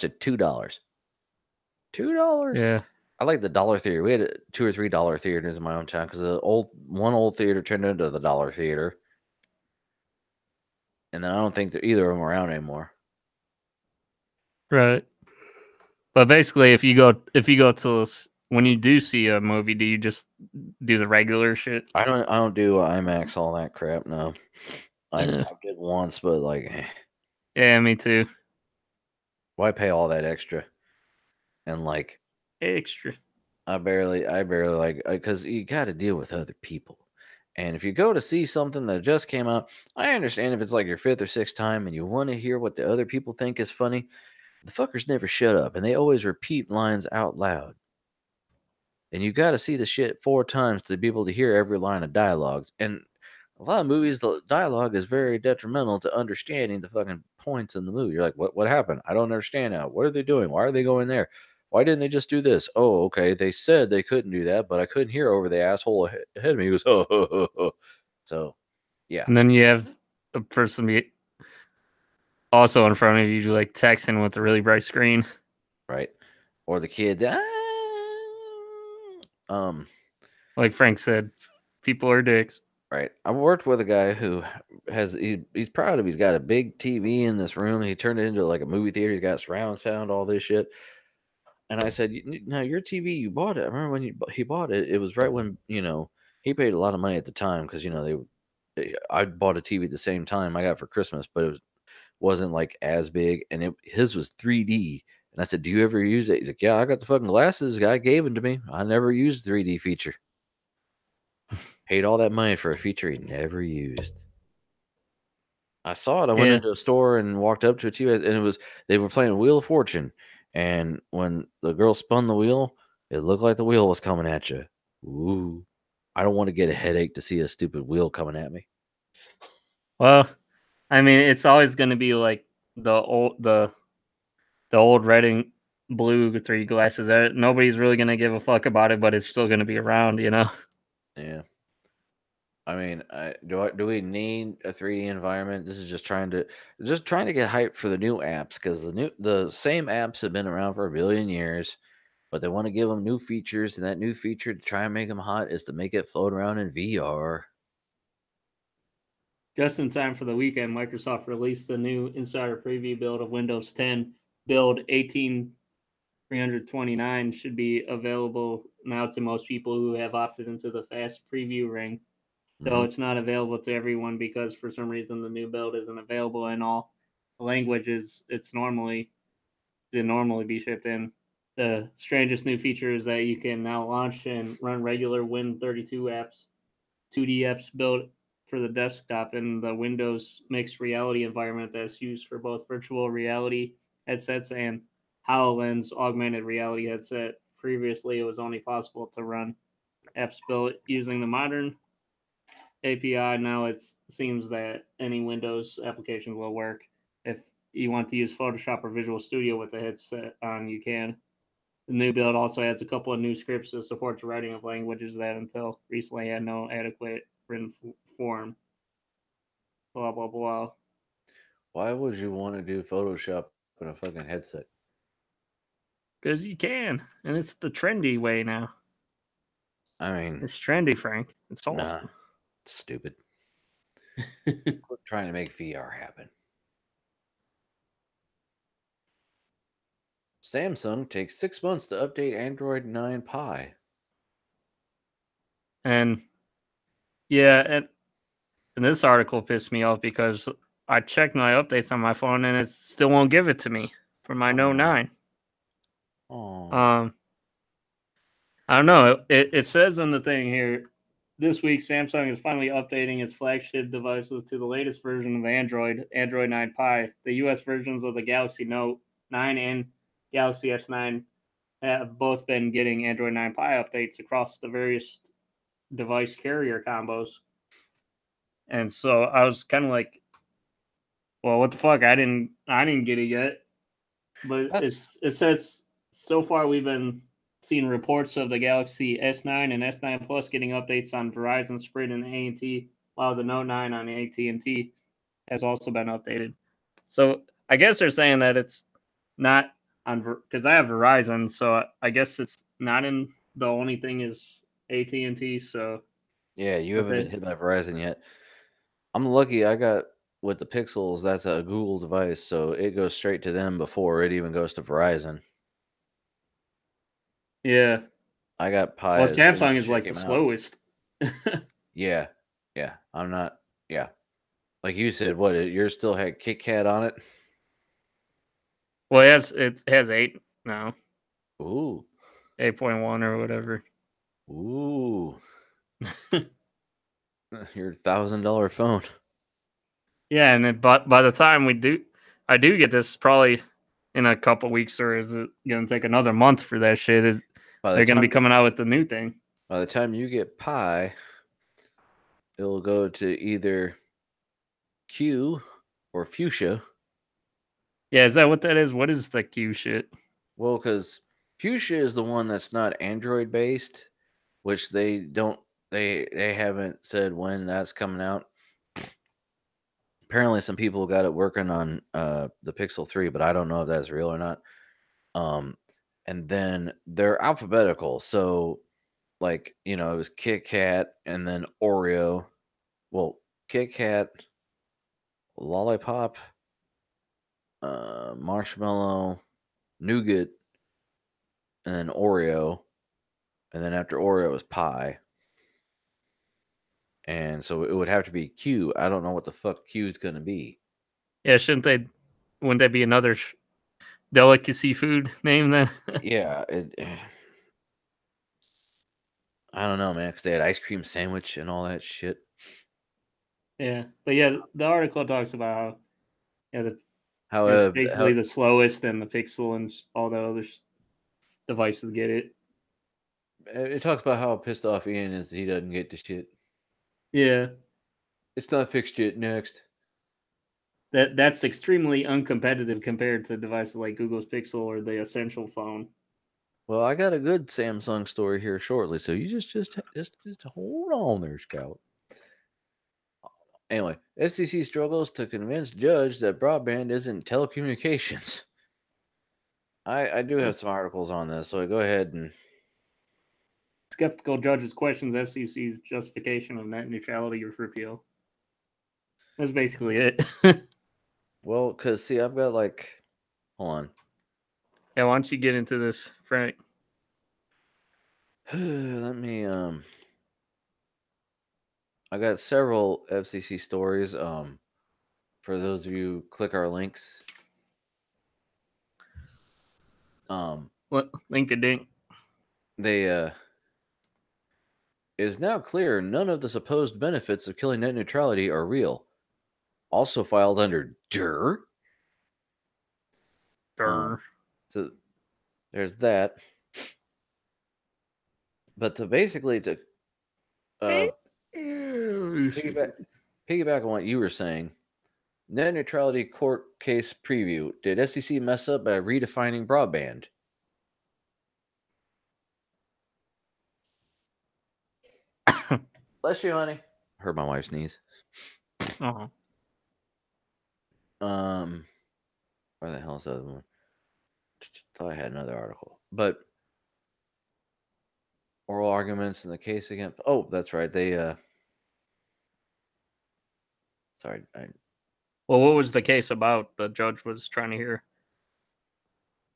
$2. $2. Yeah. I like the dollar theater. We had $2 or $3 theaters in my own town because one old theater turned into the dollar theater, and then I don't think that either of them are around anymore. Right. But basically, if you go to when you do see a movie, do you just do the regular shit? I don't do IMAX, all that crap. No, I Eh. did once, but like, Yeah, me too. why pay all that extra? And like, Extra. I barely like because you got to deal with other people. And if you go to see something that just came out, I understand if it's like your fifth or sixth time and you want to hear what the other people think is funny. The fuckers never shut up, and they always repeat lines out loud. And you got to see the shit 4 times to be able to hear every line of dialogue. And a lot of movies, the dialogue is very detrimental to understanding the fucking points in the movie. You're like, what happened? I don't understand now. What are they doing? Why are they going there? Why didn't they just do this? Oh, okay. They said they couldn't do that, but I couldn't hear over the asshole ahead of me. He goes, oh. So, yeah. And then you have a person also in front of you, like texting with a really bright screen. Right. Or the kid, like Frank said, people are dicks. Right. I worked with a guy who he's proud of he's got a big TV in this room. He turned it into like a movie theater. He's got surround sound, all this shit. And I said, "Now your TV, you bought it. I remember when he bought it. It was right when he paid a lot of money at the time because I bought a TV at the same time I got for Christmas, but wasn't like as big, and his was 3D. And I said, "Do you ever use it?" He's like, "Yeah, I got the fucking glasses. The guy gave them to me. I never used the 3D feature." Paid all that money for a feature he never used. I saw it. I went into a store and walked up to a TV, and they were playing Wheel of Fortune. And when the girl spun the wheel, it looked like the wheel was coming at you. Ooh, I don't want to get a headache to see a stupid wheel coming at me. Well, I mean, it's always going to be like the old red and blue 3D glasses. Nobody's really going to give a fuck about it, but it's still going to be around, Yeah. I mean, do we need a 3D environment? This is just trying to get hype for the new apps because the same apps have been around for a billion years, but they want to give them new features, and that new feature to try and make them hot is to make it float around in VR. Just in time for the weekend, Microsoft released the new insider preview build of Windows 10. Build 18329 should be available now to most people who have opted into the fast preview ring. Though it's not available to everyone because for some reason the new build isn't available in all languages it'd normally be shipped in. The strangest new feature is that you can now launch and run regular Win32 apps, 2D apps built for the desktop in the Windows mixed reality environment that's used for both virtual reality headsets and HoloLens augmented reality headset. Previously, it was only possible to run apps built using the modern API. Now it seems that any Windows application will work. If you want to use Photoshop or Visual Studio with the headset on, you can. The new build also adds a couple of new scripts to support the writing of languages that until recently had no adequate written form. Blah, blah, blah. Why would you want to do Photoshop in a fucking headset? Because you can. And it's the trendy way now. I mean, it's trendy, Frank. It's awesome. Nah, it's stupid. Quit trying to make VR happen. Samsung takes 6 months to update Android 9 Pie. And yeah, and this article pissed me off because I checked my updates on my phone and it still won't give it to me for my Note 9. Oh. I don't know. It says in the thing here, this week Samsung is finally updating its flagship devices to the latest version of Android 9 Pie. The US versions of the Galaxy Note 9 and Galaxy S9 have both been getting Android 9 Pie updates across the various device carrier combos. And so I was kind of like, well, what the fuck? I didn't get it yet. But it says so far we've been seeing reports of the Galaxy S9 and S9 Plus getting updates on Verizon, Sprint, and AT&T, while the Note 9 on AT&T has also been updated. So I guess they're saying that it's not on because I have Verizon, so I guess it's not in. The only thing is AT&T. So yeah, you haven't been hit by Verizon yet. I'm lucky. I got with the Pixels. That's a Google device, so it goes straight to them before it even goes to Verizon. Yeah. I got Pi. Well, as soon as Samsung the is shit like the came out. slowest. Yeah. I'm not. Yeah, like you said, what yours still had KitKat on it? Well, it has 8 now, Ooh, 8.1 or whatever. ooh, your $1,000 phone. Yeah, and then by the time I do get this probably in a couple weeks, or is it gonna take another month for that shit? They're gonna be coming out with the new thing. By the time you get Pi, it'll go to either Q or Fuchsia. Yeah, is that what that is? What is the Q shit? Well, because Fuchsia is the one that's not Android based, which they don't. They haven't said when that's coming out. Apparently, some people got it working on the Pixel 3, but I don't know if that's real or not. And then they're alphabetical, so like it was Kit Kat and then Oreo. Well, Kit Kat, Lollipop, Marshmallow, Nougat, and then Oreo, and then after Oreo is Pie. And so it would have to be Q. I don't know what the fuck Q is going to be. Yeah, wouldn't that be another delicacy food name then? Yeah, I don't know, man, because they had ice cream sandwich and all that shit. Yeah, but yeah, the article talks about how How it's basically the slowest, and the Pixel and all the other devices get it. it talks about how pissed off Ian is that he doesn't get the shit. Yeah, It's not fixed yet. Next. that's extremely uncompetitive compared to devices like Google's Pixel or the Essential phone. Well, I got a good Samsung story here shortly, so you just hold on there, Scout. Anyway, FCC struggles to convince judge that broadband isn't telecommunications. I do have some articles on this, so go ahead and. Skeptical judges questions FCC's justification of net neutrality or repeal. That's basically it. Well, because see, I've got hold on. Yeah, why don't you get into this, Frank? Let me I got several FCC stories. For those of you click our links. What link-a-dink? They it is now clear none of the supposed benefits of killing net neutrality are real. Also filed under DER. So there's that. But to basically piggyback on what you were saying, net neutrality court case preview. Did FCC mess up by redefining broadband? Bless you, honey. Heard my wife sneeze. Uh-huh. Where the hell is the other one? Thought I had another article, but oral arguments in the case against. Oh, that's right. They sorry. Well, what was the case about? The judge was trying to hear.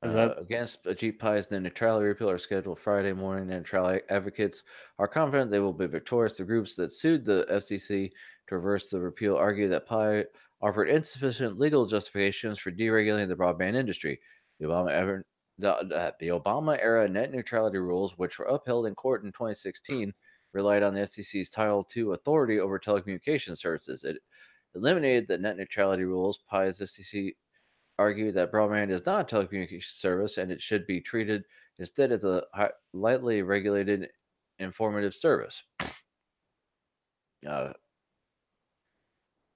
Against Ajit Pai's net neutrality repeal are scheduled Friday morning. Net neutrality advocates are confident they will be victorious. The groups that sued the FCC to reverse the repeal argue that Pai offered insufficient legal justifications for deregulating the broadband industry. The Obama era net neutrality rules, which were upheld in court in 2016, relied on the FCC's Title II authority over telecommunications services. It eliminated the net neutrality rules. Pai's FCC argued that broadband is not a telecommunications service and it should be treated instead as a lightly regulated informative service.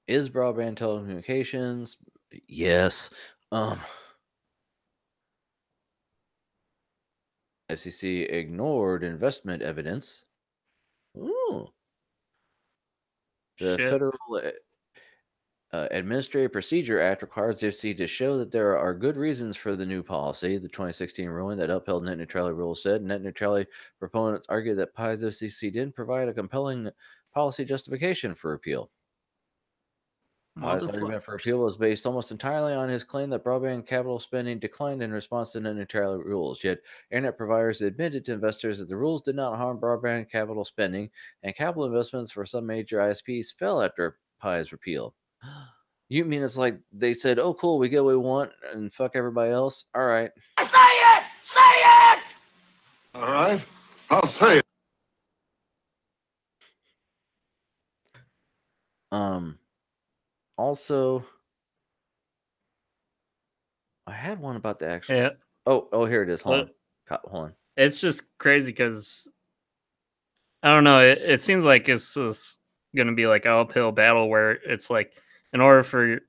Is broadband telecommunications? Yes. FCC ignored investment evidence. Ooh. The federal Administrative Procedure Act requires the FCC to show that there are good reasons for the new policy. The 2016 ruling that upheld net neutrality rules said net neutrality proponents argued that Pi's FCC didn't provide a compelling policy justification for repeal. Pi's argument for appeal was based almost entirely on his claim that broadband capital spending declined in response to net neutrality rules. Yet, internet providers admitted to investors that the rules did not harm broadband capital spending, and capital investments for some major ISPs fell after Pi's repeal. You mean it's like they said, "Oh, cool, we get what we want, and fuck everybody else"? All right. Say it! Say it! All right, I'll say it. Also, I had one about the actual. Yeah. Oh, here it is. Hold on. It's just crazy because I don't know. It seems like it's just going to be like an uphill battle where it's like in order for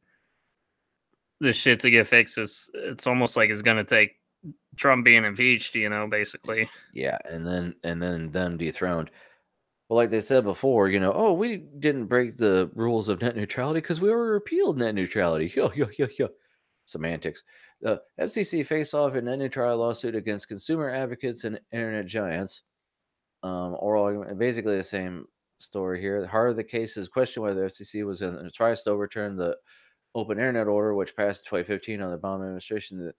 this shit to get fixed, it's almost like it's going to take Trump being impeached, basically. Yeah, and then them dethroned. Well, like they said before, oh, we didn't break the rules of net neutrality because we already repealed net neutrality. Yo. Semantics. The FCC faced off a net neutrality lawsuit against consumer advocates and internet giants. Oral argument, basically the same story here. The heart of the case is question whether the FCC was in the tries to overturn the open internet order, which passed in 2015 on the Obama administration,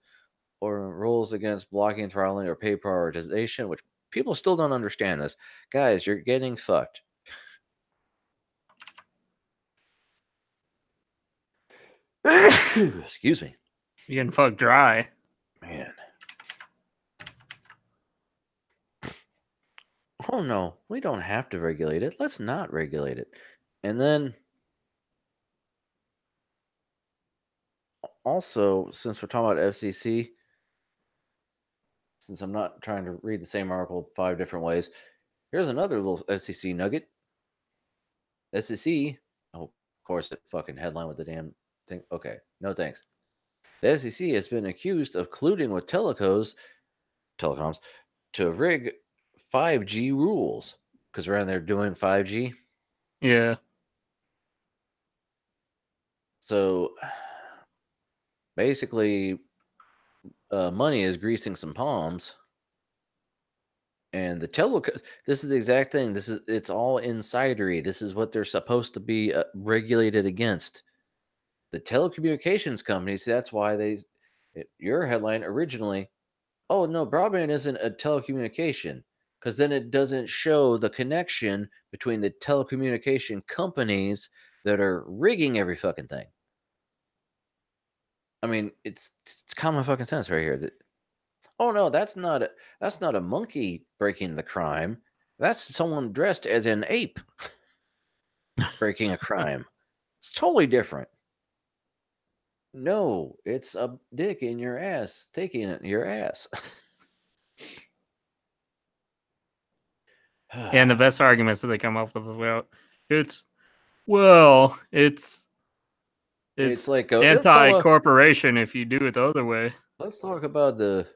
or rules against blocking, throttling, or pay prioritization, which people still don't understand this. Guys, you're getting fucked. Excuse me. You're getting fucked dry. Man. Oh, no. We don't have to regulate it. Let's not regulate it. And then, also, since we're talking about FCC, since I'm not trying to read the same article 5 different ways, here's another little FCC nugget. SEC, oh, of course, the fucking headline with the damn thing. Okay, no thanks. The FCC has been accused of colluding with telecoms to rig 5G rules because around there doing 5G. Yeah. So basically, money is greasing some palms. And the this is the exact thing. It's all insidery. This is what they're supposed to be regulated against. The telecommunications companies. That's why your headline originally. Oh no, broadband isn't a telecommunication because then it doesn't show the connection between the telecommunication companies that are rigging every fucking thing. I mean, it's common fucking sense right here. Oh no, that's not a monkey breaking the crime. That's someone dressed as an ape breaking a crime. It's totally different. No, it's a dick in your ass taking it in your ass. And the best arguments that they come up with is it's like anti-corporation if you do it the other way. Let's talk about the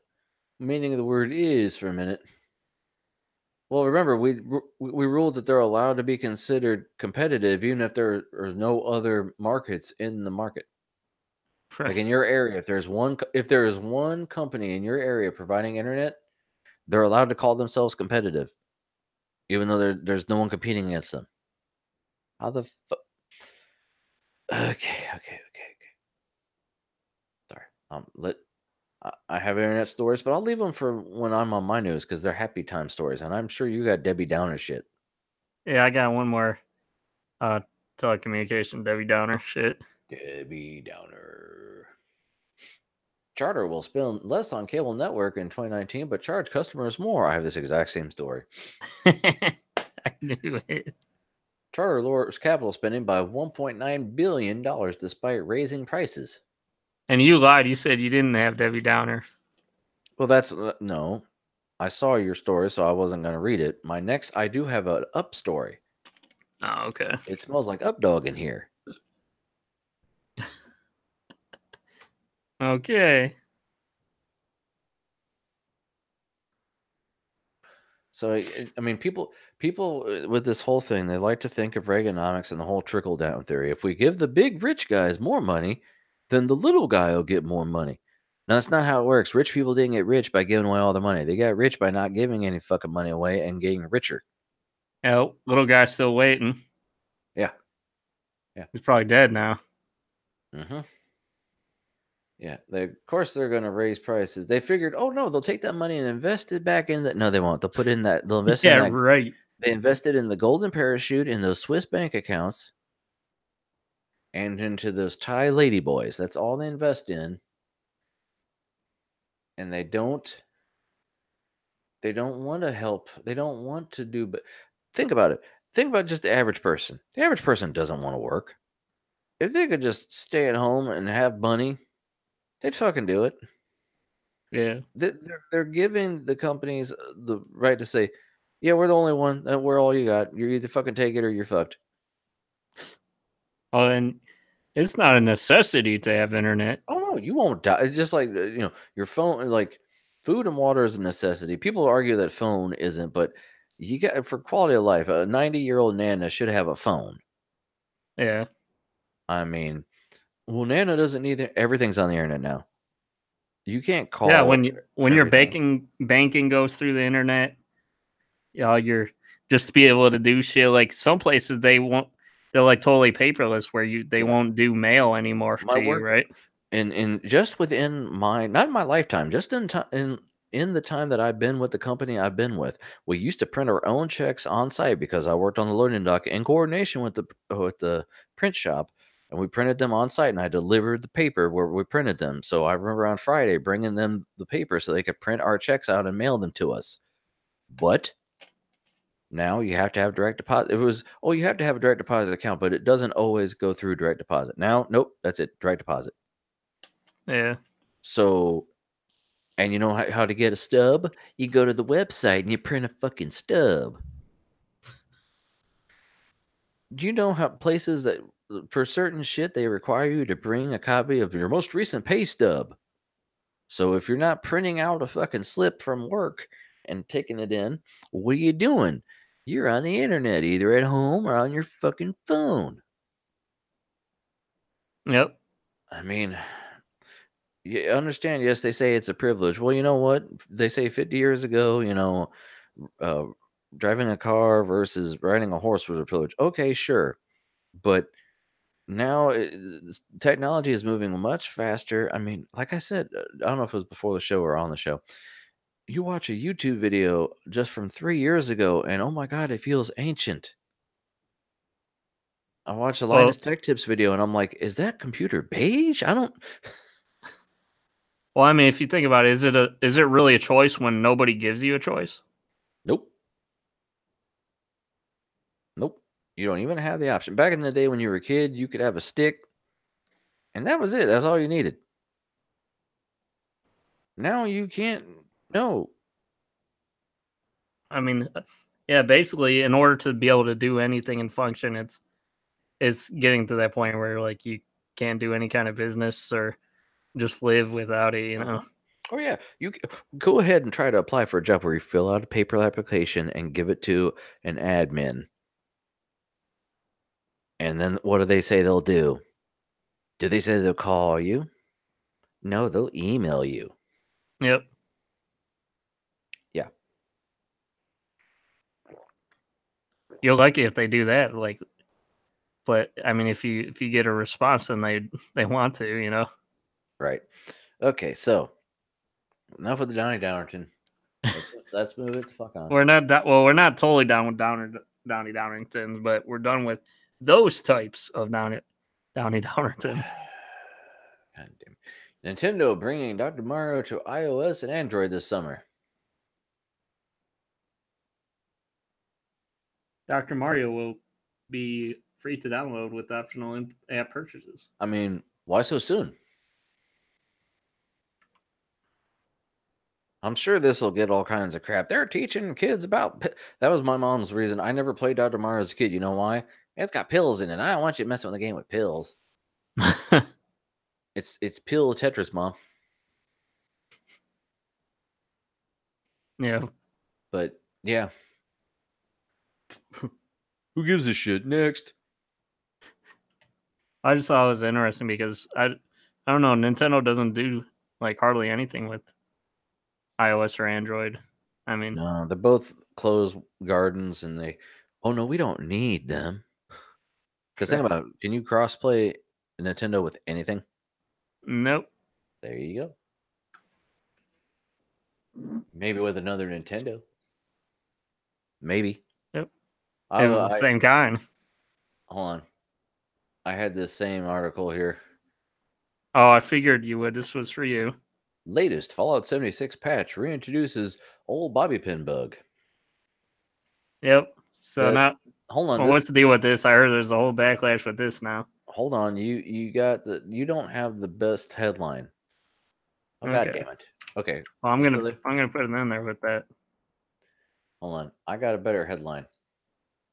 meaning of the word "is" for a minute. Well, remember, we ruled that they're allowed to be considered competitive even if there are no other markets in the market. Right. Like in your area, if there is one company in your area providing internet, they're allowed to call themselves competitive, even though there's no one competing against them. How the fuck? Okay. Sorry. I have internet stories, but I'll leave them for when I'm on my news because they're happy time stories, and I'm sure you got Debbie Downer shit. Yeah, I got one more telecommunication Debbie Downer shit. Debbie Downer. Charter will spend less on cable network in 2019, but charge customers more. I have this exact same story. I knew it. Charter lowers capital spending by $1.9 billion despite raising prices. And you lied. You said you didn't have Debbie Downer. Well, that's no. I saw your story, so I wasn't going to read it. I do have an up story. Oh, okay. It smells like up dog in here. Okay. So I mean, people with this whole thing, they like to think of Reaganomics and the whole trickle down theory. If we give the big rich guys more money, then the little guy will get more money. Now that's not how it works. Rich people didn't get rich by giving away all their money. They got rich by not giving any fucking money away and getting richer. Yeah, little guy's still waiting. Yeah. He's probably dead now. Mm-hmm. Yeah, of course they're going to raise prices. They figured, oh no, they'll take that money and invest it back in that. No, they won't. They'll put in that. They'll invest in that. Right. They invested in the golden parachute in those Swiss bank accounts, and into those Thai ladyboys. That's all they invest in, and they don't. They don't want to help. They don't want to do. But think about it. Think about just the average person. The average person doesn't want to work. If they could just stay at home and have money, they'd fucking do it. Yeah. They're giving the companies the right to say, yeah, we're the only one. We're all you got. You're either fucking take it or you're fucked. Oh, and it's not a necessity to have internet. Oh no, you won't die. It's just like your phone. Like food and water is a necessity. People argue that phone isn't, but you got for quality of life. A 90-year-old Nana should have a phone. Yeah. I mean, well, Nana doesn't need it. Everything's on the internet now. You can't call. Yeah, when your banking goes through the internet, you're just to be able to do shit. Like some places they're like totally paperless where they won't do mail anymore to you, right? And just within not in my lifetime, just in the time that I've been with the company I've been with, we used to print our own checks on site because I worked on the loading dock in coordination with the print shop, and we printed them on site, and I delivered the paper where we printed them. So I remember on Friday bringing them the paper so they could print our checks out and mail them to us. But now you have to have direct deposit. You have to have a direct deposit account, but it doesn't always go through direct deposit. Now, nope, that's it, direct deposit. Yeah. So, and you know how to get a stub? You go to the website and you print a fucking stub. Do you know how places that for certain shit they require you to bring a copy of your most recent pay stub? So if you're not printing out a fucking slip from work and taking it in, what are you doing? You're on the internet, either at home or on your fucking phone. Yep. I mean, you understand, yes, they say it's a privilege. Well, you know what? They say 50 years ago, driving a car versus riding a horse was a privilege. Okay, sure. But now technology is moving much faster. I mean, like I said, I don't know if it was before the show or on the show. You watch a YouTube video just from 3 years ago, and oh my God, it feels ancient. I watched a Linus Tech Tips video, and I'm like, is that computer beige? I don't... Well, I mean, if you think about it, is it really a choice when nobody gives you a choice? Nope. You don't even have the option. Back in the day when you were a kid, you could have a stick, and that was it. That's all you needed. Now you can't. No. I mean, yeah, basically, in order to be able to do anything and function, it's getting to that point where like you can't do any kind of business or just live without it, Oh yeah, you go ahead and try to apply for a job where you fill out a paper application and give it to an admin. And then what do they say they'll do? Do they say they'll call you? No, they'll email you. Yep. Yeah. You'll like it if they do that, but I mean, if you get a response, then they want to, Right. Okay, so enough of the Donnie Dowerton. Let's move it the fuck on. We're not totally down with Donnie Dowertons, but we're done with those types of Donnie Dowertons. God damn. Nintendo bringing Dr. Mario to iOS and Android this summer. Dr. Mario will be free to download with optional app purchases. I mean, why so soon? I'm sure this will get all kinds of crap. They're teaching kids about... That was my mom's reason. I never played Dr. Mario as a kid. You know why? It's got pills in it. I don't want you messing with the game with pills. It's pill Tetris, Mom. Yeah. But Yeah. Who gives a shit? Next. I just thought it was interesting because I don't know, Nintendo doesn't do like hardly anything with iOS or Android. I mean, No, they're both closed gardens, and oh no, we don't need them. Because think about it, can you crossplay Nintendo with anything? nope. There you go. Maybe with another Nintendo. Maybe. Yep. I, It was the same kind. Hold on. I had this same article here. Oh, I figured you would. This was for you. Latest Fallout 76 patch reintroduces old bobby pin bug. Yep. So now, hold on. well, what's the deal with this? I heard there's a whole backlash with this now. Hold on. You don't have the best headline. Oh, okay. God damn it. Okay. Well, I'm gonna put it in there with that. Hold on. I got a better headline.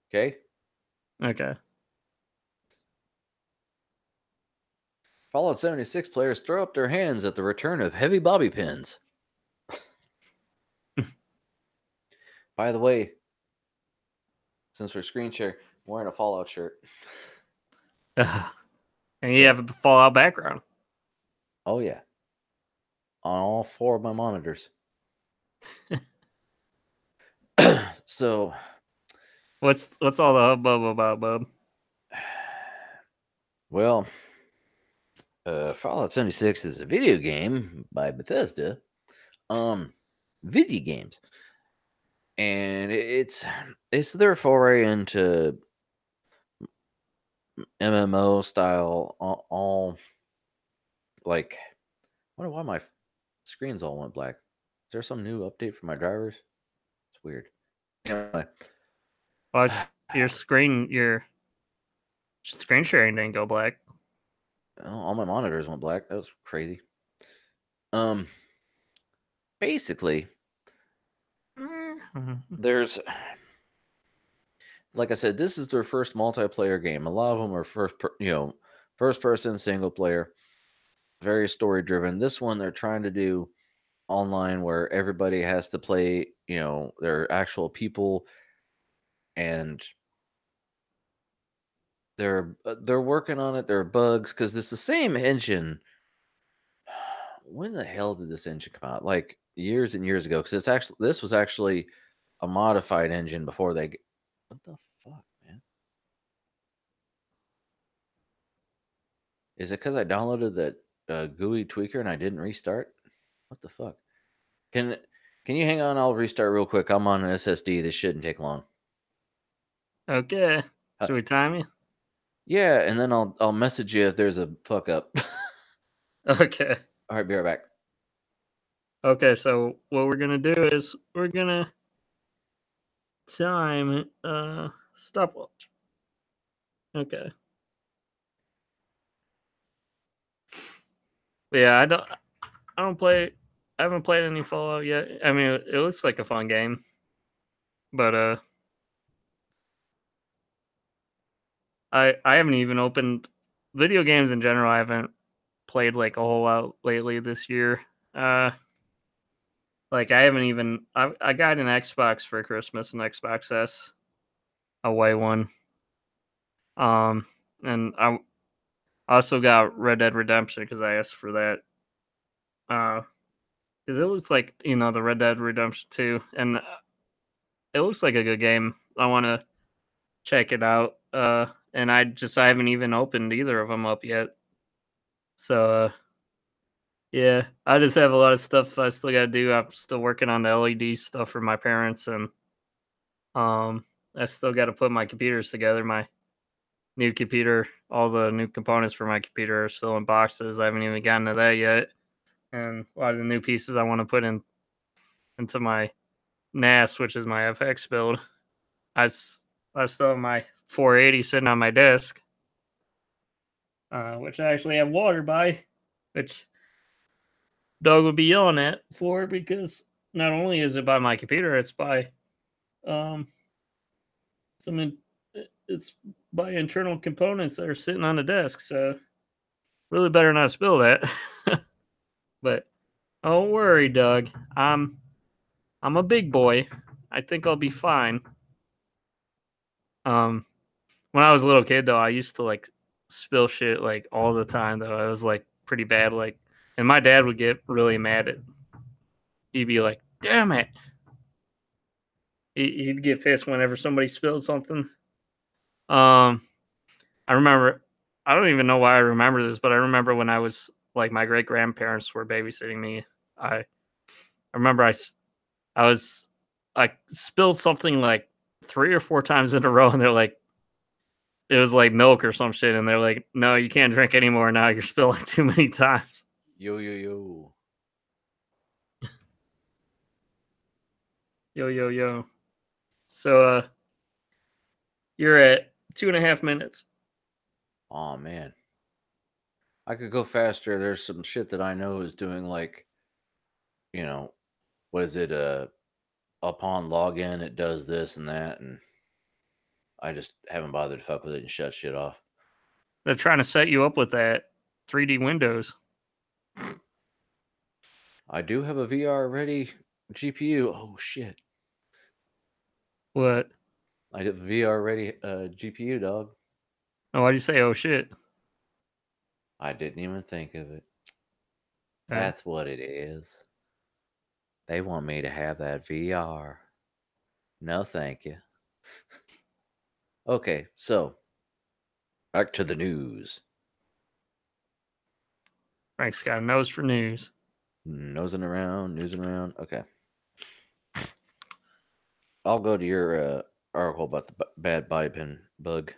Okay. Okay. Fallout 76 players throw up their hands at the return of heavy bobby pins. By the way, since we're screen share, I'm wearing a Fallout shirt. And you have a Fallout background. Oh yeah. On all 4 of my monitors. So, what's all the hubbub about, bub? Well, Fallout 76 is a video game by Bethesda. Video games, and it's their foray into MMO style. All like, I wonder why my screens all went black. Is there some new update for my drivers? It's weird. Anyway, well, your screen sharing didn't go black. All my monitors went black. That was crazy. Basically, there's, like I said, this is their first multiplayer game. A lot of them are first person, single player, very story driven. This one they're trying to do online where everybody has to play, their actual people, and they're working on it. There are bugs because it's the same engine. When the hell did this engine come out? Like years and years ago, because this was actually a modified engine before they. What the fuck, man? Is it because I downloaded that GUI tweaker and I didn't restart? What the fuck? Can you hang on? I'll restart real quick. I'm on an SSD. This shouldn't take long. Okay. Should we time you? Yeah, and then I'll message you if there's a fuck up. Okay. All right, be right back. Okay, so what we're gonna do is we're gonna time stopwatch. Okay. Yeah, I haven't played any Fallout yet. I mean, it looks like a fun game, but I haven't even opened video games in general. I haven't played like a whole lot lately this year. Like I haven't even I got an Xbox for Christmas, an Xbox S, a white one. And I also got Red Dead Redemption because I asked for that. Because it looks like the Red Dead Redemption 2, and it looks like a good game. I want to check it out. And I haven't even opened either of them up yet. So yeah, I just have a lot of stuff I still got to do. I'm still working on the LED stuff for my parents, and I still got to put my computers together. My new computer, all the new components for my computer are still in boxes. I haven't even gotten to that yet. And a lot of the new pieces I want to put into my NAS, which is my FX build. I still have my 480 sitting on my desk, which I actually have water by, which Doug would be yelling at for because not only is it by my computer, it's by it's by internal components that are sitting on the desk. So really better not spill that. But don't worry, Doug. I'm a big boy. I think I'll be fine. When I was a little kid, though, I used to like spill shit like all the time. Though I was like pretty bad. Like, and my dad would get really mad at. He'd be like, "Damn it!" He'd get pissed whenever somebody spilled something. I remember. I don't even know why I remember this, but I remember when I was like my great grandparents were babysitting me. I remember I was I spilled something like 3 or 4 times in a row, and they're like, it was like milk or some shit, and they're like, "No, you can't drink anymore now. You're spilling too many times." Yo, yo, yo. Yo, yo, yo. So, you're at 2.5 minutes. Oh, man. I could go faster. There's some shit that I know is doing like, what is it? Upon login, it does this and that, and I just haven't bothered to fuck with it and shut shit off. They're trying to set you up with that 3D Windows. I do have a VR ready GPU. Oh shit! What? I have a VR ready GPU, dog. Oh, why'd you say, "Oh shit"? I didn't even think of it. That's what it is. They want me to have that VR. No, thank you. Okay, so back to the news. Frank's got a nose for news. Nosing around. Okay. I'll go to your article about the bad body pin bug.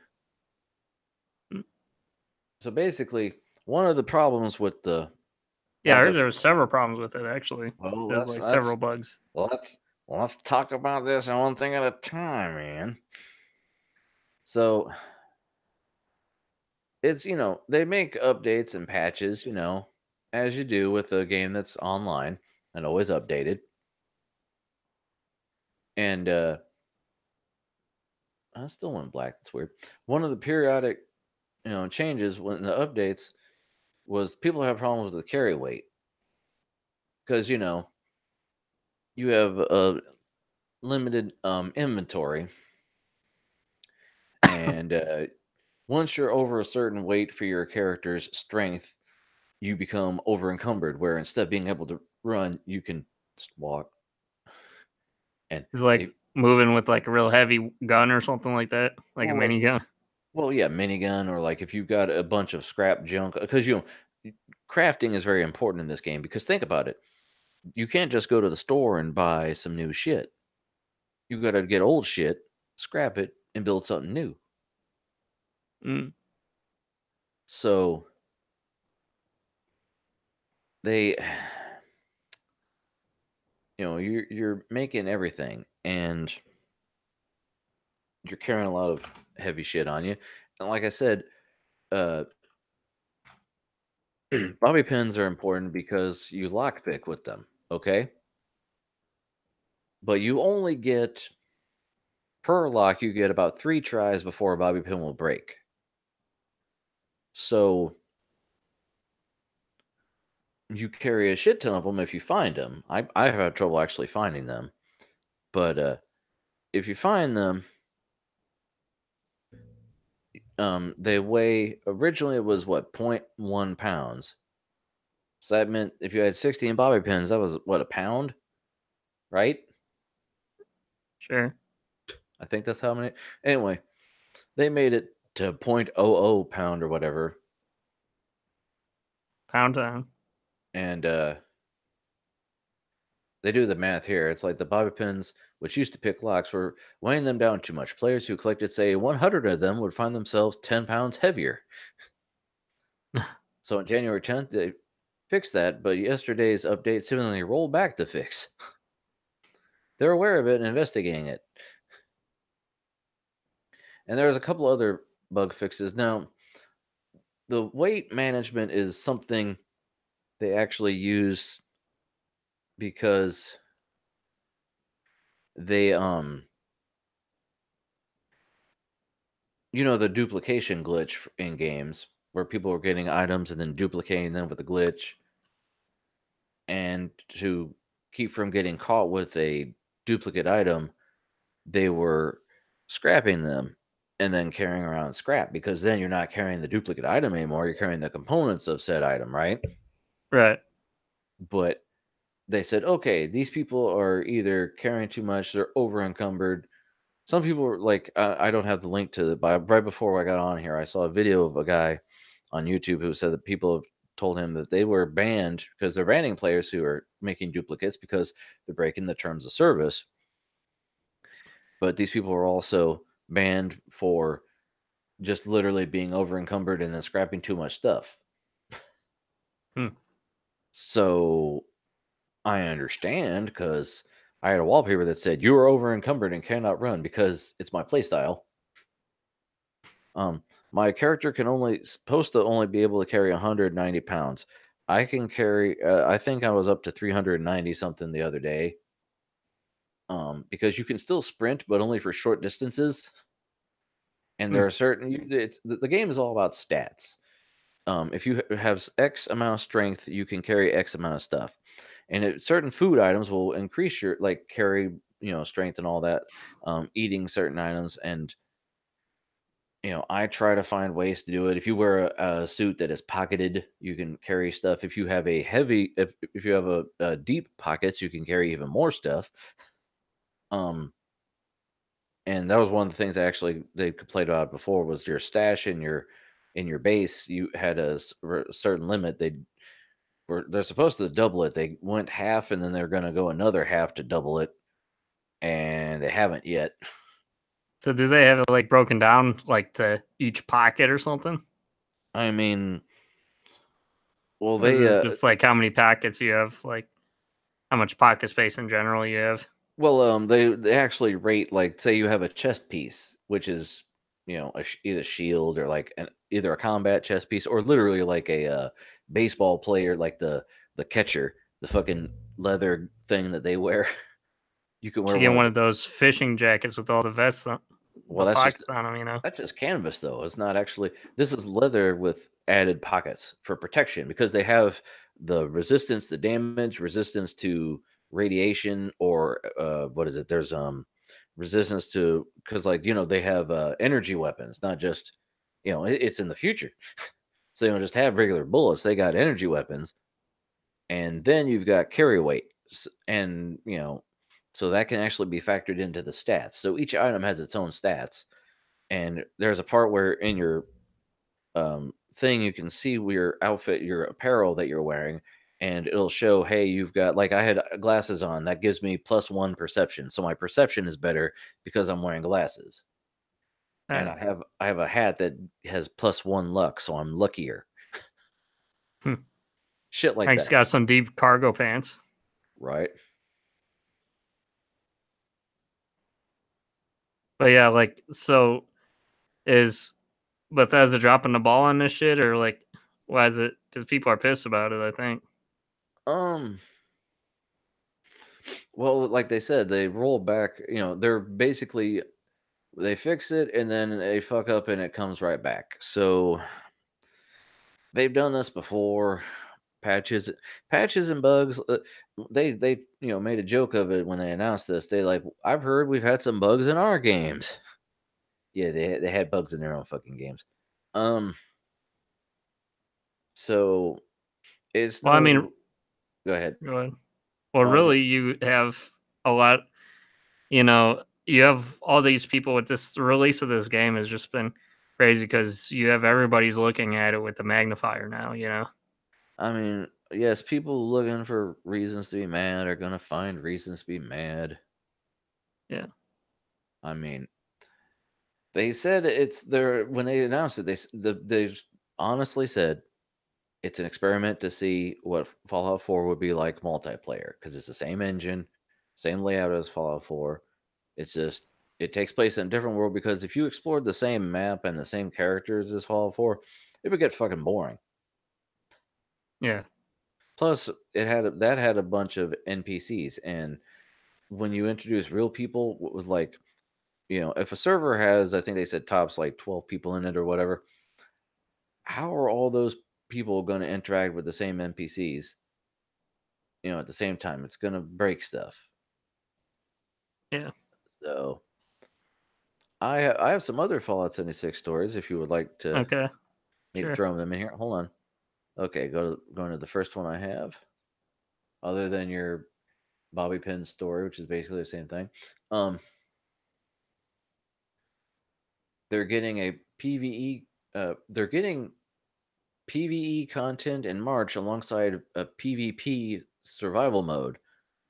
So basically, one of the problems with the Yeah, I heard there was several problems with it actually. Well, There's like several bugs. Let's talk about this and one thing at a time, man. So it's they make updates and patches, as you do with a game that's online and always updated. And I still went black. That's weird. One of the periodic, changes when the updates was people have problems with the carry weight because you have a limited inventory, and once you're over a certain weight for your character's strength, you become over encumbered. Where instead of being able to run, you can just walk. And it's like moving with like a real heavy gun or something like that, like a minigun. Well, yeah, minigun, or like if you've got a bunch of scrap junk, because crafting is very important in this game. Because think about it, you can't just go to the store and buy some new shit. You got to get old shit, scrap it, and build something new. So they, you're making everything, and you're carrying a lot of heavy shit on you. And like I said, bobby pins are important because you lockpick with them, okay? But you only get, per lock, you get about 3 tries before a bobby pin will break. So you carry a shit ton of them if you find them. I have had trouble actually finding them. But if you find them, they weigh, originally it was what, 0.1 pounds. So that meant if you had 16 bobby pins, that was what, a pound? Right? Sure. I think that's how many. Anyway, they made it to 0.00 pound or whatever. Pound time. And they do the math here. It's like the bobby pins, which used to pick locks, were weighing them down too much. Players who collected, say, 100 of them would find themselves 10 pounds heavier. So on January 10th, they fixed that, but yesterday's update seemingly rolled back the fix. They're aware of it and investigating it. And there's a couple other bug fixes. Now, the weight management is something they actually use because they the duplication glitch in games where people are getting items and then duplicating them with a glitch, and to keep from getting caught with a duplicate item, they were scrapping them and then carrying around scrap, because then you're not carrying the duplicate item anymore. You're carrying the components of said item, right? Right. But they said, okay, these people are either carrying too much, they're over encumbered. Some people were like, I don't have the link to it, but right before I got on here, I saw a video of a guy on YouTube who said that people have told him that they were banned because they're banning players who are making duplicates because they're breaking the terms of service. But these people are also banned for just literally being over encumbered and then scrapping too much stuff. So I understand, because I had a wallpaper that said you are over encumbered and cannot run because it's my playstyle. My character can supposed to only be able to carry 190 pounds. I can carry. I think I was up to 390 something the other day. Because you can still sprint, but only for short distances. And there are certain. The game is all about stats. If you have X amount of strength, you can carry X amount of stuff, and certain food items will increase your carry strength and all that. Eating certain items, and I try to find ways to do it. If you wear a suit that is pocketed, you can carry stuff. If you have if you have a deep pockets, you can carry even more stuff. And that was one of the things they complained about before, was your stash in your base. You had a certain limit. They're supposed to double it. They went half, and then they're going to go another half to double it, and they haven't yet. So do they have it like broken down like to each pocket or something? I mean, well, Or is it just like how many pockets you have, like how much pocket space in general you have? Well, they actually rate, like, say you have a chest piece, which is either shield or like either a combat chest piece, or literally like a baseball player, like the catcher, the fucking leather thing that they wear. You can wear You get one one of of those fishing jackets with all the vests on, well, the pockets on them, that's just canvas, though. It's not actually. This is leather with added pockets for protection, because they have the resistance to damage, resistance to radiation, or what is it? There's resistance to, because they have energy weapons, not just it's in the future, so they don't just have regular bullets. They got energy weapons, and then you've got carry weight, and so that can actually be factored into the stats. So each item has its own stats. And there's a part where in your thing you can see your outfit, your apparel that you're wearing, and it'll show, hey, you've got, like, I had glasses on. That gives me +1 perception, so my perception is better because I'm wearing glasses. And I have a hat that has +1 luck, so I'm luckier. Shit like Hank's that, got some deep cargo pants. right? But yeah, like, so is Bethesda dropping the ball on this shit, or like, why is it? Because people are pissed about it, I think. Well, like they said, they roll back. They're basically, they fix it and then they fuck up and it comes right back. So they've done this before. Patches and bugs. They made a joke of it when they announced this. They like, I've heard we've had some bugs in our games. Yeah, they had bugs in their own fucking games. So it's Well, I mean, go ahead. go ahead. Well, Well, really, you have a lot. You have all these people with this. The release of this game has just been crazy because you have everybody's looking at it with the magnifier now. I mean, yes, people looking for reasons to be mad are gonna find reasons to be mad. Yeah. I mean, they said it's there when they announced it. They honestly said it's an experiment to see what Fallout 4 would be like multiplayer, because it's the same engine, same layout as Fallout 4. It's just it takes place in a different world, because if you explored the same map and the same characters as Fallout 4, it would get fucking boring. Yeah. Plus, that had a bunch of NPCs, and when you introduce real people, what was like, if a server has, I think they said tops like 12 people in it or whatever, how are all those people going to interact with the same NPCs? At the same time, it's going to break stuff. Yeah. So I have some other Fallout 76 stories if you would like to. Okay. Maybe Sure. throw them in here. Hold on. Okay, going to the first one I have. Other than your bobby pin story, which is basically the same thing. They're getting a PvE. They're getting PvE content in March alongside a PvP survival mode.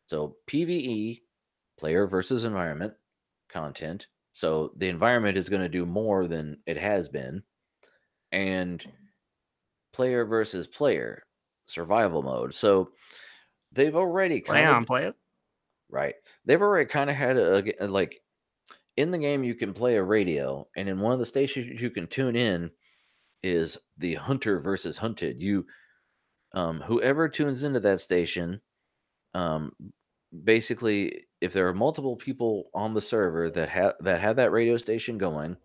So PvE, player versus environment content. So the environment is going to do more than it has been, and player versus player survival mode. So they've already Play it. Right. They've already kind of had a like in the game you can play a radio, and in one of the stations you can tune in is the hunter versus hunted. You whoever tunes into that station, um basically if there are multiple people on the server that have that radio station going,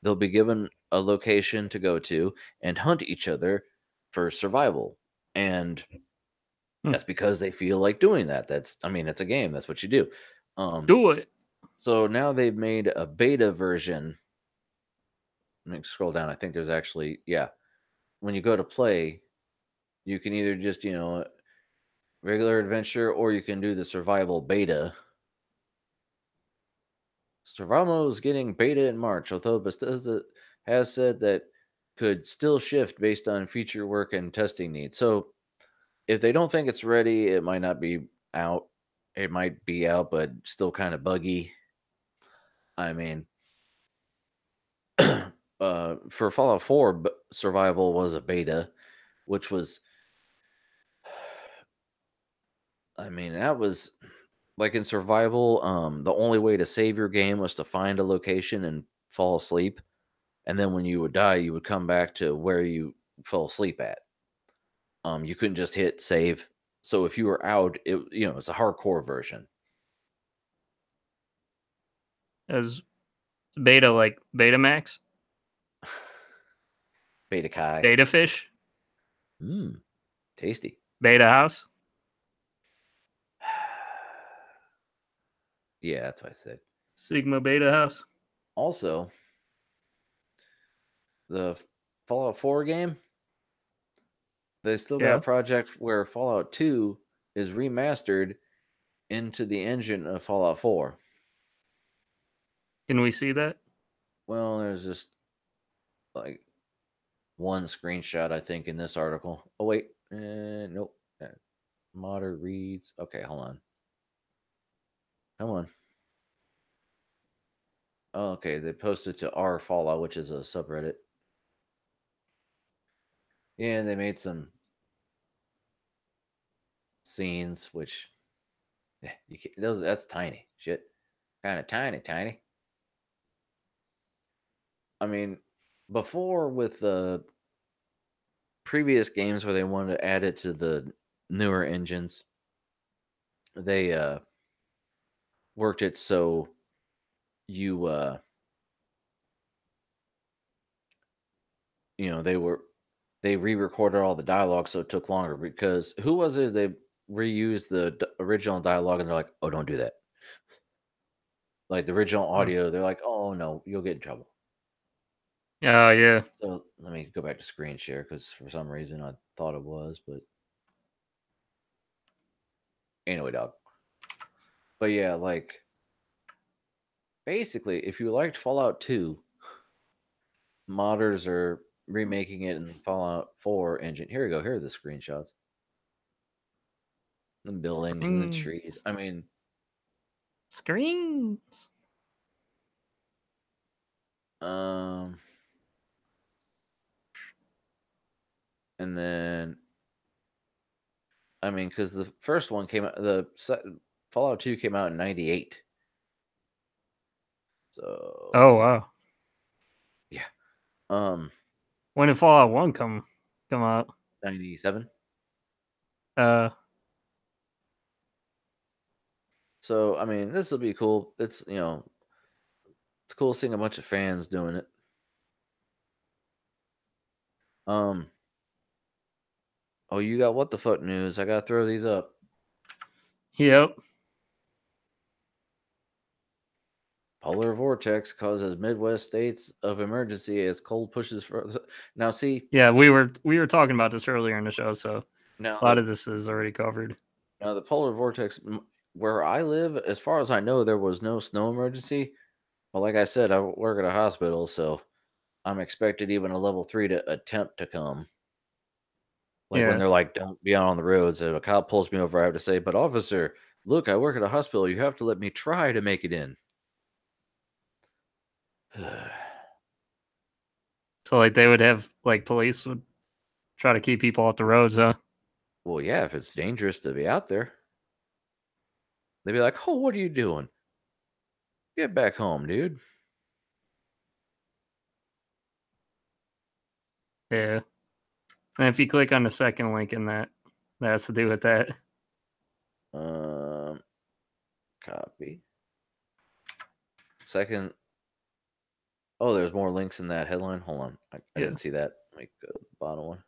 they'll be given a location to go to and hunt each other for survival. And that's because they feel like doing that. It's a game. That's what you do. Do it. So now they've made a beta version. Let me scroll down. I think there's actually, yeah. When you go to play, you can either just, regular adventure, or you can do the survival beta. Survival is getting beta in March, although Bethesda has said that could still shift based on feature work and testing needs. So if they don't think it's ready, it might not be out. It might be out, but still kind of buggy. I mean, for Fallout 4, survival was a beta, which was, that was like in survival. The only way to save your game was to find a location and fall asleep, and then when you would die, you would come back to where you fell asleep at. You couldn't just hit save. So if you were out, it's a hardcore version. As beta, like Betamax, Beta Kai, Beta Fish, tasty. Beta House. Yeah, that's what I said. Sigma Beta House. Also, the Fallout 4 game, they still got a project where Fallout 2 is remastered into the engine of Fallout 4. Can we see that? Well, there's just like one screenshot, I think, in this article. Oh, wait. Nope. Modder reads. Okay, hold on. Come on. Oh, okay, they posted to our Fallout, which is a subreddit. Yeah, they made some scenes, which you can't, that's tiny shit, kind of tiny. I mean, before with the previous games where they wanted to add it to the newer engines, they worked it so you they re-recorded all the dialogue, so it took longer. Because who was it? They reused the original dialogue, and they're like, "Oh, don't do that." Like the original audio, they're like, "Oh no, you'll get in trouble." Oh yeah. So let me go back to screen share because for some reason I thought it was, but anyway, dog. But yeah, like basically, if you liked Fallout 2, modders are remaking it in the Fallout 4 engine. Here we go. Here are the screenshots. The buildings and the trees. I mean, screens. And then, because the first one came out, Fallout 2 came out in '98. So. Oh wow. Yeah. When did Fallout 1 come out? 97. So this will be cool. It's it's cool seeing a bunch of fans doing it. Oh, you got what the fuck news? I gotta throw these up. Yep. Polar vortex causes Midwest states of emergency as cold pushes further. Now, see. Yeah, we were talking about this earlier in the show, so now a lot of this is already covered. Now, the polar vortex, where I live, as far as I know, there was no snow emergency. But like I said, I work at a hospital, so I'm expected even a level 3 to attempt to come. Like when they're like, don't be out on the roads. If a cop pulls me over, I have to say, but officer, look, I work at a hospital. You have to let me try to make it in. So like they would have like police would try to keep people off the roads, huh? Well, yeah, if it's dangerous to be out there. They'd be like, oh, what are you doing? Get back home, dude. Yeah. And if you click on the second link in that has to do with that. Copy. Second. Oh, there's more links in that headline. Hold on. I didn't see that. Let me go to the bottom one.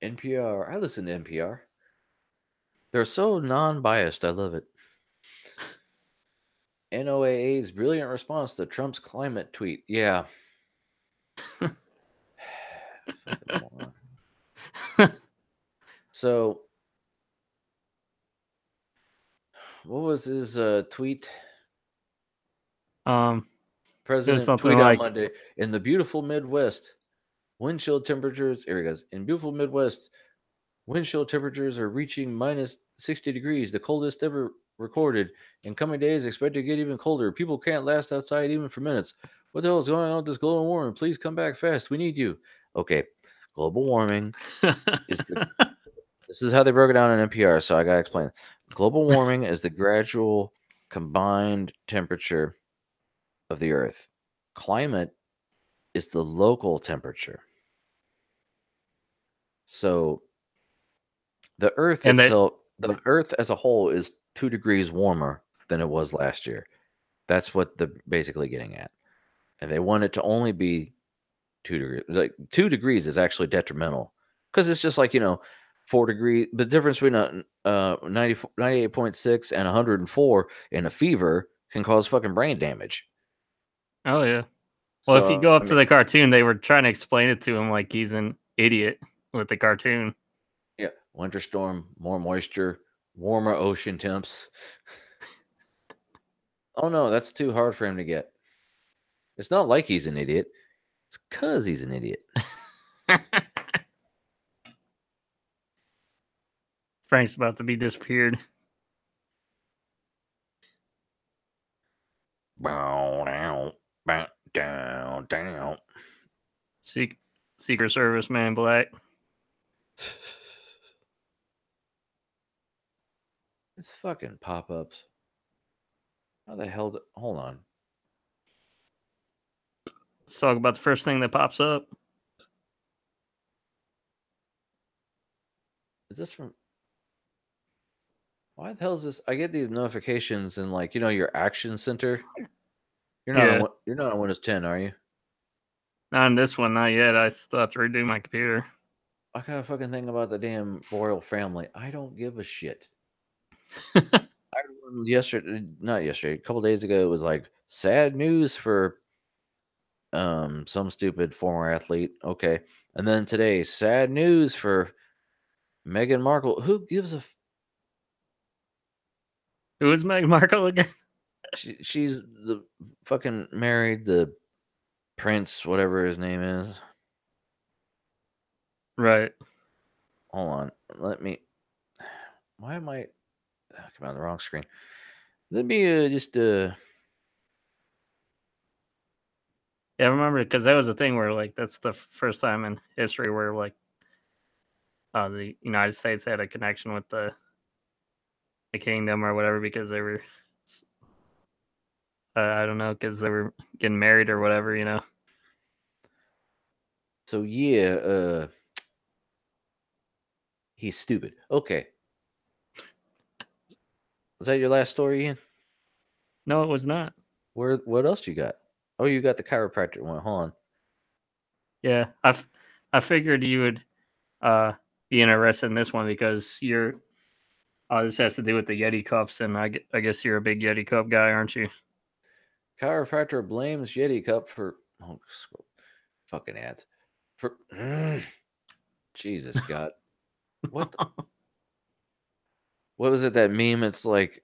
NPR. I listen to NPR. They're so non-biased. I love it. NOAA's brilliant response to Trump's climate tweet. Yeah. So, what was his tweet? President tweet on Monday. In the beautiful Midwest, wind chill temperatures. Here he goes. In beautiful Midwest, wind chill temperatures are reaching minus 60 degrees, the coldest ever recorded. In coming days, expect to get even colder. People can't last outside even for minutes. What the hell is going on with this global warming? Please come back fast. We need you. Okay, global warming is the. This is how they broke it down in NPR, so I gotta explain. Global warming is the gradual combined temperature of the Earth. Climate is the local temperature. So the Earth itself, the Earth as a whole is 2 degrees warmer than it was last year. That's what they're basically getting at. And they want it to only be 2 degrees. Like 2 degrees is actually detrimental because it's just like, 4 degrees. The difference between 98.6 and 104 in a fever can cause fucking brain damage. Oh, yeah. Well, if you go up to the cartoon, they were trying to explain it to him like he's an idiot with the cartoon. Yeah. Winter storm, more moisture, warmer ocean temps. Oh, no, that's too hard for him to get. It's not like he's an idiot. It's because he's an idiot. Frank's about to be disappeared. Down. Secret Service Man Black. It's fucking pop-ups. How the hell? Hold on. Let's talk about the first thing that pops up. Is this from? Why the hell is this? I get these notifications in your Action Center. You're not on Windows 10, are you? Not on this one, not yet. I still have to redo my computer. I got a fucking thing about the damn royal family. I don't give a shit. Not yesterday, a couple days ago, it was like sad news for some stupid former athlete. Okay. And then today, sad news for Meghan Markle. Who gives a Who is Meghan Markle again? She's the fucking married the prince, whatever his name is. Right. Hold on. Why am I come on the wrong screen? Let me just Yeah, I remember because that was a thing where that's the first time in history where the United States had a connection with the kingdom or whatever because they were I don't know, because they were getting married or whatever. So yeah, he's stupid. Okay. Was that your last story, Ian? No, it was not. What else you got? Oh, you got the chiropractor one. Hold on. Yeah, I figured you would be interested in this one because you're This has to do with the Yeti cups, and I guess you're a big Yeti cup guy, aren't you? Chiropractor blames Yeti cup for fucking ads. For Jesus God. What what was it, that meme? It's like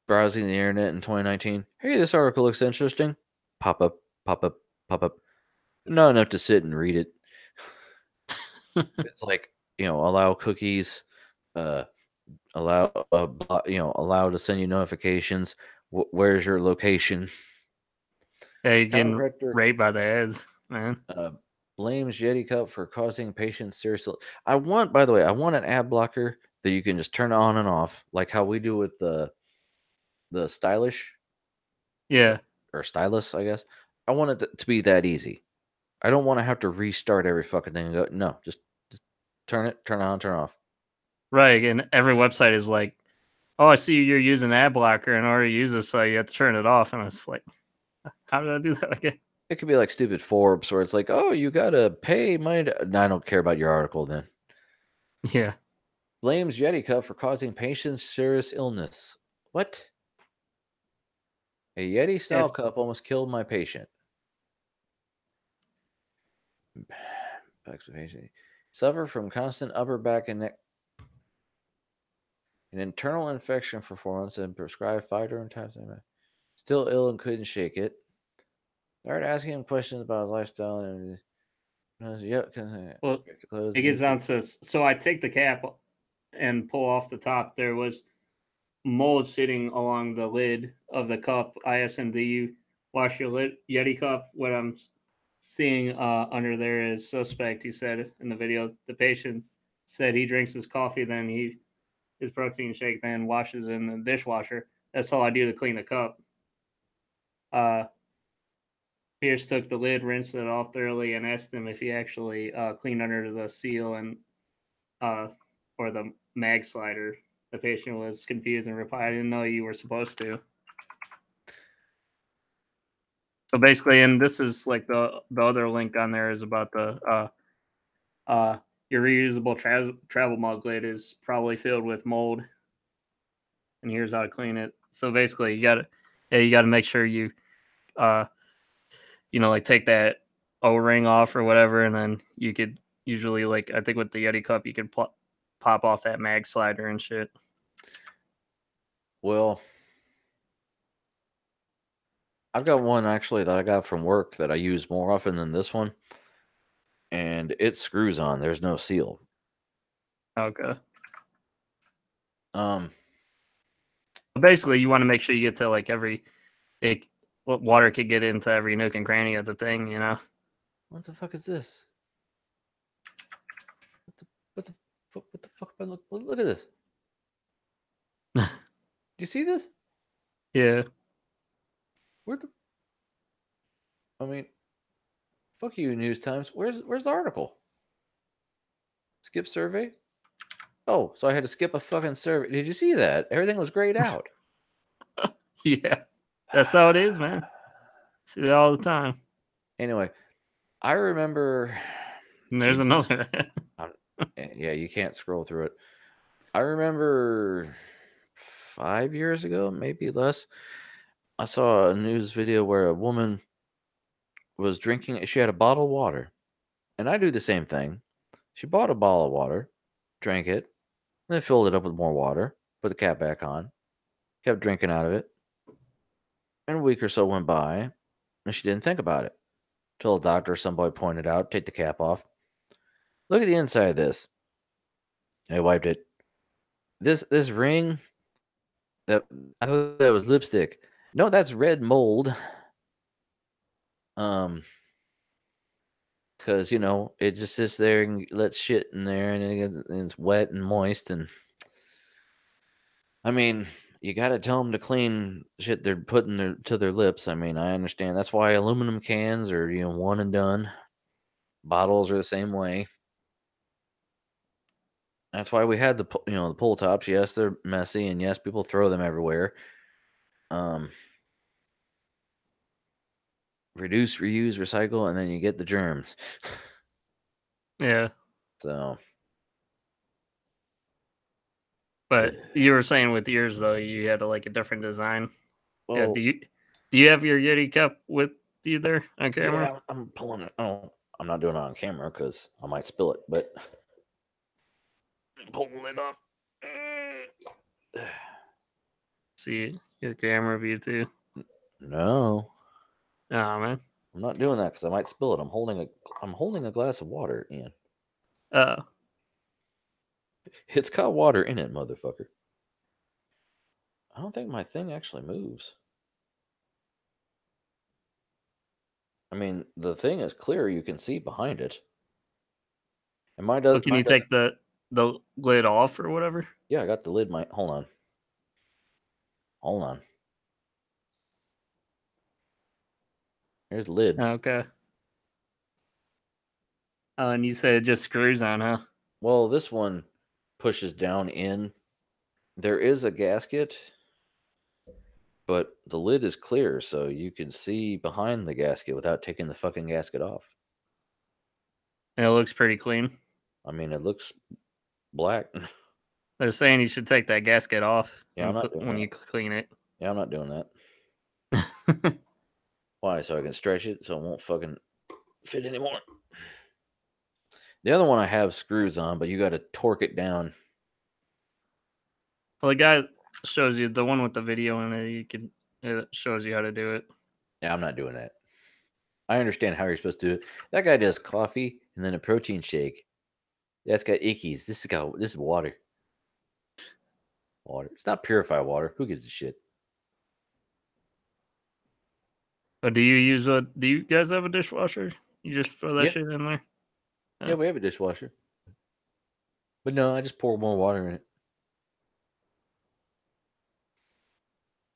browsing the internet in 2019. Hey, this article looks interesting. Pop up, pop up, pop up. Not enough to sit and read it. It's like, allow cookies, allow allow to send you notifications. Where's your location? Yeah, you're getting raped by the ads, man. Blames Yeti Cup for causing patients serious. I want an ad blocker that you can just turn on and off, like how we do with the stylish. Yeah. Or stylus, I guess. I want it to be that easy. I don't want to have to restart every fucking thing and go. No, just turn on, turn off. Right, and every website is like, "Oh, I see you're using ad blocker and already use this, so you have to turn it off." And it's like, how did I do that again? It could be like stupid Forbes where it's like, "Oh, you gotta pay money." No, I don't care about your article then. Yeah. Blames Yeti Cup for causing patients serious illness. What? A Yeti style cup almost killed my patient. Suffer from constant upper back and neck. An internal infection for 4 months and prescribed 5 different times. Still ill and couldn't shake it. Started asking him questions about his lifestyle and well, it gets down to, so I take the cap and pull off the top. There was mold sitting along the lid of the cup. I asked him, "Do you wash your Yeti cup?" What I'm seeing under there is suspect. He said in the video. The patient said he drinks his coffee, then his protein shake, then washes in the dishwasher. That's all I do to clean the cup. Pierce took the lid, rinsed it off thoroughly, and asked him if he actually cleaned under the seal and or the mag slider. The patient was confused and replied, "I didn't know you were supposed to." So basically, and this is like the other link on there is about the your reusable travel mug lid is probably filled with mold, and here's how to clean it. So basically, you gotta make sure you like take that O-ring off or whatever, and then you could usually, like, I think with the Yeti cup, you could pop off that mag slider and shit. Well, I've got one actually that I got from work that I use more often than this one, and it screws on. There's no seal. Okay. Basically, you want to make sure you get to like water could get into every nook and cranny of the thing, you know. What the fuck is this? What the fuck? Look at this. Do you see this? Yeah. I mean, fuck you, News Times. Where's the article? Skip survey? Oh, so I had to skip a fucking survey. Did you see that? Everything was grayed out. Yeah. That's how it is, man. See it all the time. Anyway, I remember. And there's another. Yeah, you can't scroll through it. I remember 5 years ago, maybe less, I saw a news video where a woman was drinking. She had a bottle of water. And I do the same thing. She bought a bottle of water, drank it, then filled it up with more water, put the cap back on, kept drinking out of it. And a week or so went by, and she didn't think about it. Till a doctor or somebody pointed out, take the cap off. Look at the inside of this. I wiped it. This ring, that I thought that was lipstick. No, that's red mold. Because it just sits there and lets shit in there, and it's wet and moist. And I mean, you got to tell them to clean shit they're putting to their lips. I mean, I understand. That's why aluminum cans are one and done. Bottles are the same way. That's why we had the pull tops. Yes, they're messy, and yes, people throw them everywhere. Reduce, reuse, recycle, and then you get the germs. Yeah. So But you were saying with yours though, you had a different design. Well, Yeah. Do you have your Yeti cup with you there on camera? yeah, I'm pulling it. Oh, I'm not doing it on camera because I might spill it, but I'm pulling it off. See your camera view too. No, Oh man. I'm not doing that because I might spill it. I'm holding a glass of water, Ian. It's got water in it, motherfucker. I don't think my thing actually moves. I mean, the thing is clear. You can see behind it. And mine does. Well, can you take the lid off or whatever? Yeah, I got the lid. Hold on. Hold on. Here's the lid. Okay. Oh, and you said it just screws on, huh? Well, this one pushes down in. There is a gasket, but the lid is clear, so you can see behind the gasket without taking the fucking gasket off. And it looks pretty clean. I mean, it looks black. They're saying you should take that gasket off when you clean it. Yeah, I'm not doing that. Why? So I can stretch it so it won't fucking fit anymore. The other one I have screws on, but you got to torque it down. Well, the guy shows you the one with the video in it. It shows you how to do it. Yeah, I'm not doing that. I understand how you're supposed to do it. That guy does coffee and then a protein shake. That's got ickies. This is water. Water. It's not purified water. Who gives a shit? But do you guys have a dishwasher? You just throw that shit in there? Yeah, we have a dishwasher. But no, I just pour more water in it.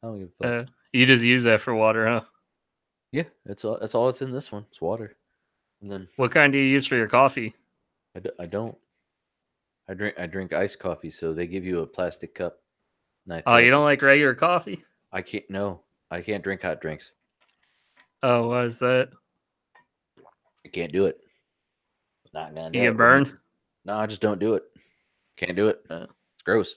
I don't give a fuck. You just use that for water, huh? Yeah, that's all it's in this one. It's water. And then what kind do you use for your coffee? I don't. I drink iced coffee, so they give you a plastic cup. Oh, you don't like regular coffee? I can't. No, I can't drink hot drinks. Oh, why is that? I can't do it. Not gonna do it. You get burned? No, I just don't do it. Can't do it. It's gross.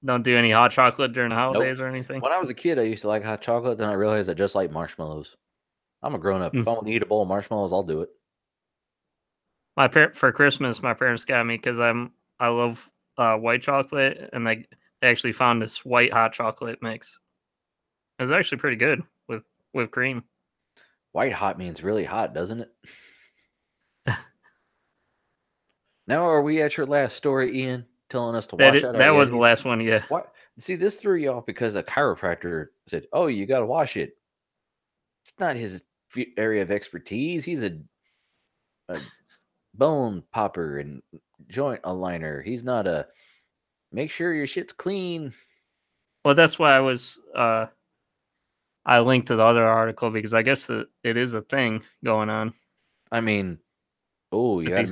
Don't do any hot chocolate during the holidays or anything? When I was a kid, I used to like hot chocolate. Then I realized I just like marshmallows. I'm a grown up. If I want to eat a bowl of marshmallows, I'll do it. For Christmas, my parents got me because I love white chocolate, and they actually found this white hot chocolate mix. It was actually pretty good with cream. White hot means really hot, doesn't it? Now, are we at your last story, Ian? Telling us to wash out our That was Yetis? the last one, yeah. What? See, this threw you off because a chiropractor said, "Oh, you got to wash it." It's not his area of expertise. He's a bone popper and joint aligner. He's not a make sure your shit's clean. Well, that's why I linked to the other article because I guess it is a thing going on. I mean, you got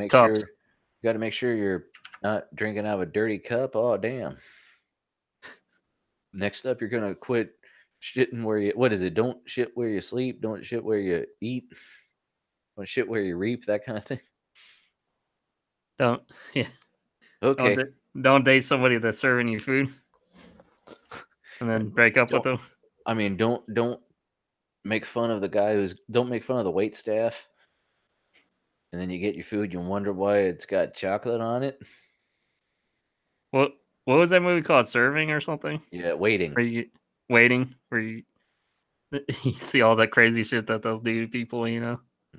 to make sure you're not drinking out of a dirty cup. Oh, damn. Next up, you're gonna quit shitting where you. What is it? Don't shit where you sleep. Don't shit where you eat. Don't shit where you reap. That kind of thing. Okay. Don't date somebody that's serving you food, and then break up with them. I mean, don't make fun of the guy don't make fun of the wait staff, and then you get your food, you wonder why it's got chocolate on it. What was that movie called? Serving or something? Yeah, Waiting. Where you see all that crazy shit that they'll do to people,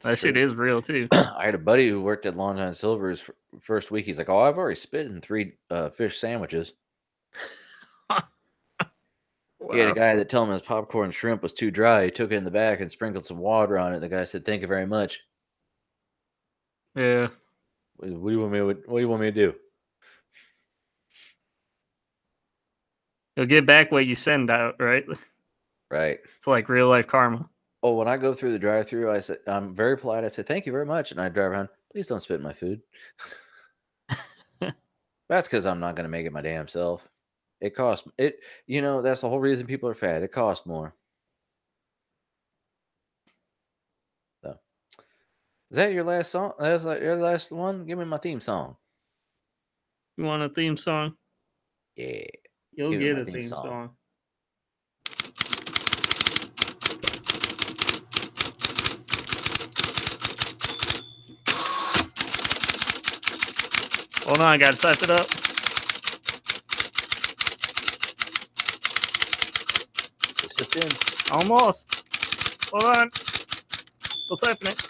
that shit is real too. I had a buddy who worked at Long John Silver's first week. He's like, "Oh, I've already spit in 3 fish sandwiches." Wow. He had a guy that told him his popcorn shrimp was too dry. He took it in the back and sprinkled some water on it. The guy said, "Thank you very much." Yeah. What do you want me to do? You'll get back what you send out, right? Right. It's like real life karma. Oh, when I go through the drive-through, I said, I'm very polite. I said, "Thank you very much," and I drive around. Please don't spit in my food. That's because I'm not going to make it my damn self. It costs it. That's the whole reason people are fat. It costs more. So, is that your last song? That's like your last one. Give me my theme song. You want a theme song? Yeah. You'll Give me get my a theme theme song. song. Hold on, I gotta type it up. It's just in. Almost. Hold on. Still typing it.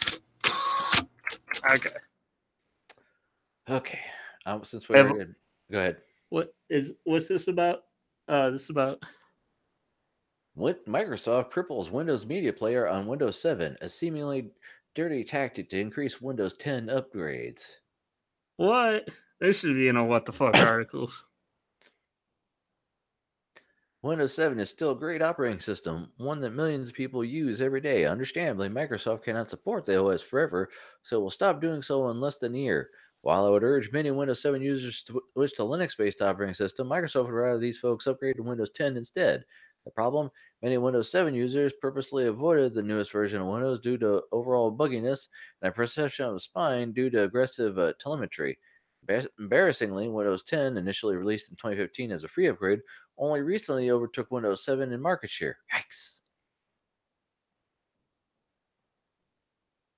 Okay. Okay. Since we're good, go ahead. What's this about? This is about What Microsoft cripples Windows Media Player on Windows 7, a seemingly dirty tactic to increase Windows 10 upgrades. what? This should be in a what the fuck articles. Windows 7 is still a great operating system, one that millions of people use every day. Understandably, Microsoft cannot support the OS forever, so it will stop doing so in less than a year. While I would urge many Windows 7 users to switch to Linux-based operating system, Microsoft would rather these folks upgrade to Windows 10 instead. The problem? Many Windows 7 users purposely avoided the newest version of Windows due to overall bugginess and a perception of spying due to aggressive telemetry. Embarrassingly, Windows 10, initially released in 2015 as a free upgrade, only recently overtook Windows 7 in market share. Yikes.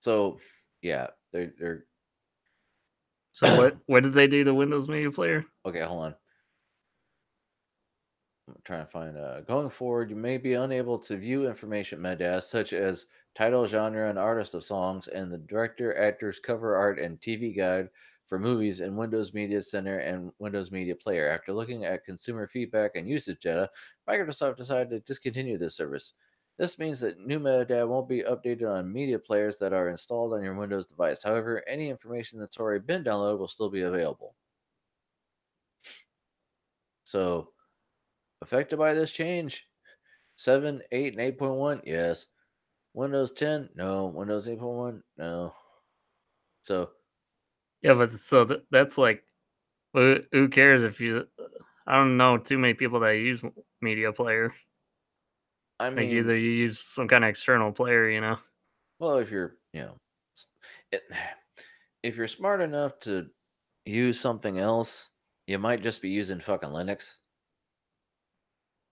So, yeah, they're So what did they do to Windows Media Player? okay, hold on. I'm trying to find going forward, you may be unable to view information metadata such as title, genre, and artist of songs, and the director, actors, cover art, and TV guide for movies in Windows Media Center and Windows Media Player. After looking at consumer feedback and usage data, Microsoft decided to discontinue this service. This means that new metadata won't be updated on media players that are installed on your Windows device. However, any information that's already been downloaded will still be available. So, affected by this change? 7, 8, and 8.1? Yes. Windows 10? No. Windows 8.1? No. So, Yeah, but that's like, who cares if you? I don't know too many people that use Media Player. I Like mean, either you use some kind of external player, you know. well, if you're, it, if you're smart enough to use something else, you might just be using fucking Linux.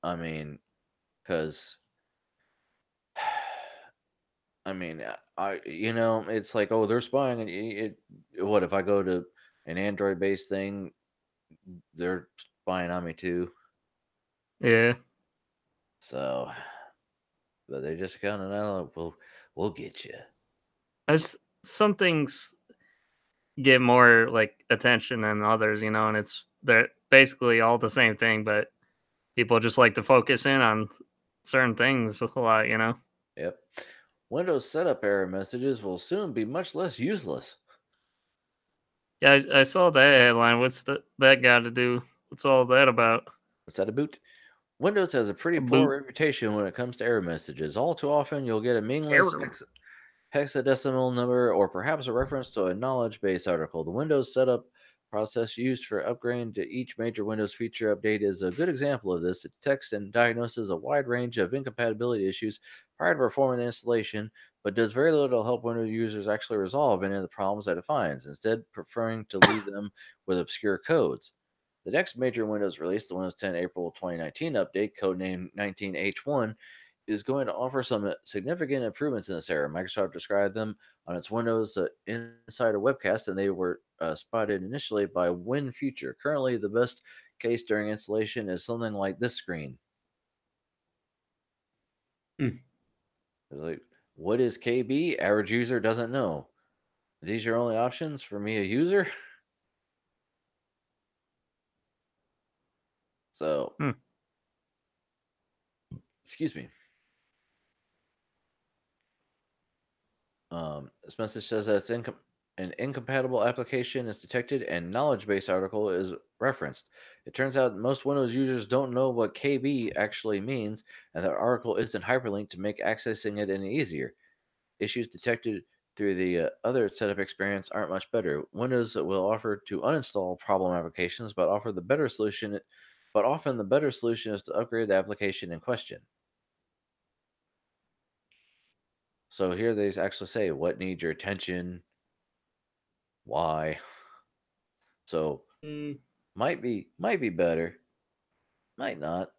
I mean, because I mean, it's like, oh, they're spying, and what if I go to an Android-based thing? They're spying on me too. Yeah, So, but they just kind of know we'll get you. some things get more like attention than others, you know, and they're basically all the same thing, but people just like to focus in on certain things a lot, you know. Yep. Windows setup error messages will soon be much less useless. Yeah, I saw that headline. That got to do? What's all that about? What's that a boot? Windows has a pretty A poor boot reputation when it comes to error messages. All too often, you'll get a meaningless error. hexadecimal number or perhaps a reference to a knowledge base article. The Windows setup process used for upgrading to each major Windows feature update is a good example of this. It detects and diagnoses a wide range of incompatibility issues prior to performing the installation, but does very little to help Windows users actually resolve any of the problems that it finds, instead preferring to leave them with obscure codes. The next major Windows release, the Windows 10 April 2019 update, codenamed 19H1, is going to offer some significant improvements in this area. Microsoft described them on its Windows Insider webcast, and they were spotted initially by WinFuture. Currently, the best case during installation is something like this screen. Hmm. It's like, what is KB? Average user doesn't know. Are these your only options for me, a user? So, excuse me. This message says that an incompatible application is detected and knowledge base article is referenced. It turns out most Windows users don't know what KB actually means, and that article isn't hyperlinked to make accessing it any easier. Issues detected through the other setup experience aren't much better. Windows will offer to uninstall problem applications, but often the better solution is to upgrade the application in question. So here they actually say what needs your attention, why. So might be better. Might not.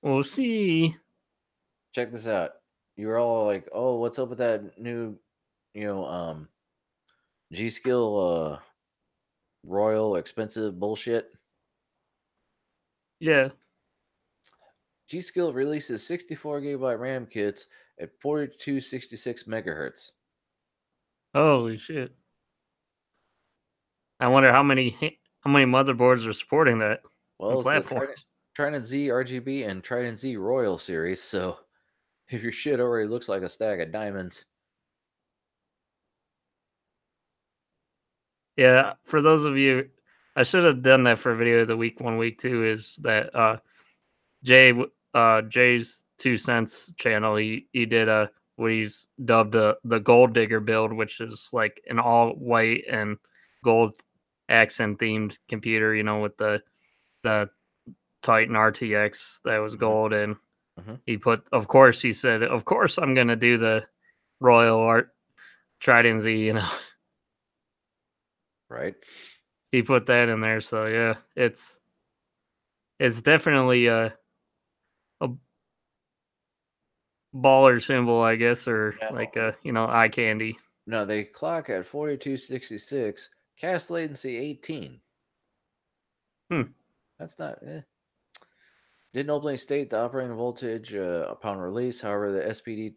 We'll see. Check this out. You were all like, "Oh, what's up with that new, G Skill Royal expensive bullshit?" Yeah. G Skill releases 64 gigabyte RAM kits at 4266 megahertz. Holy shit. I wonder how many motherboards are supporting that Well, it's the platform. Trident Z RGB and Trident Z Royal series, so if your shit already looks like a stack of diamonds. Yeah, for those of you, I should have done that for video of the week 1, week 2. Is that Jay's 2 cents channel? He did what he's dubbed the Gold Digger build, which is like an all white and gold accent themed computer. You know, with the Titan RTX that was gold, and he put, of course, he said, of course, I'm gonna do the Royal Art Trident Z. You know, Right. he put that in there. So yeah, it's definitely a baller symbol, I guess, or like eye candy. No, they clock at 4266, cast latency 18. That's not. Didn't openly state the operating voltage upon release. However, the SPD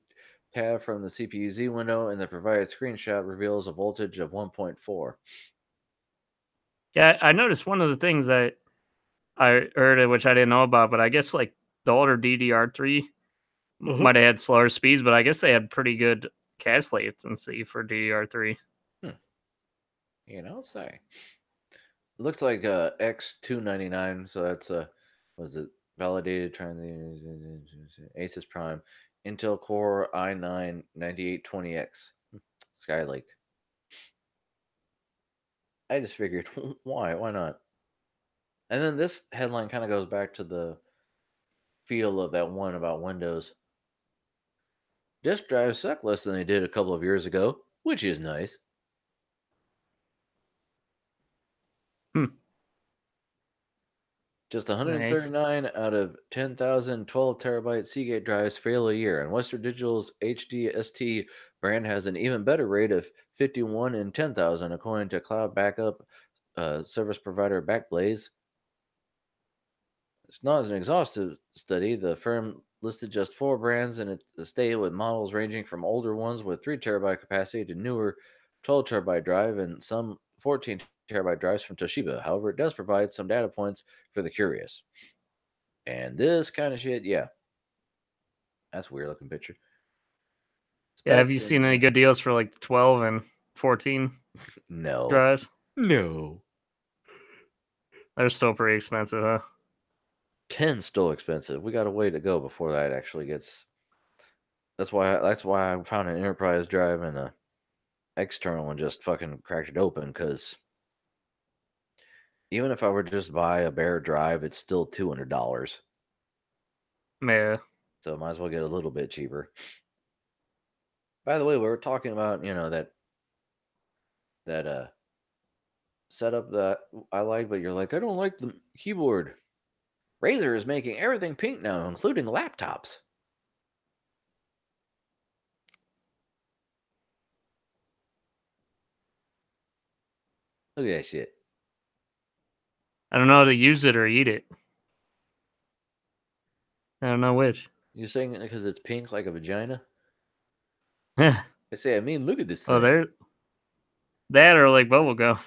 tab from the CPU Z window in the provided screenshot reveals a voltage of 1.4. Yeah, I noticed one of the things that I heard, which I didn't know about, but I guess like the older DDR3 might have had slower speeds, but I guess they had pretty good cast latency for DDR3. Say. It looks like X299, so that's was it validated trying the Asus Prime Intel Core i9 9820X Skylake. I just figured, why not? And then this headline kind of goes back to the feel of that one about Windows. Disk drives suck less than they did a couple of years ago, which is nice. Just 139 out of 10,000 12 terabyte Seagate drives fail a year, and Western Digital's HDST brand has an even better rate of 51 in 10,000, according to cloud backup service provider Backblaze. It's not an exhaustive study. The firm listed just 4 brands in its estate, with models ranging from older ones with 3 terabyte capacity to newer 12 terabyte drive and some 14 terabyte drives from Toshiba. However, it does provide some data points for the curious. And this kind of shit, yeah. That's a weird looking picture. Yeah, have you seen any good deals for like 12 and 14 No. drives? No. They're still pretty expensive, huh? 10's still expensive. We got a way to go before that actually gets. That's why I found an enterprise drive and a external and just fucking cracked it open, because even if I were to just buy a bare drive, it's still $200. Yeah. So might as well get a little bit cheaper. By the way, we were talking about, that setup that I like, but you're like, I don't like the keyboard. Razer is making everything pink now, including laptops. Look at that shit. I don't know how to use it or eat it. I don't know which. You saying it because it's pink like a vagina? Yeah. I say, look at this thing. Oh, there. That or like bubblegum.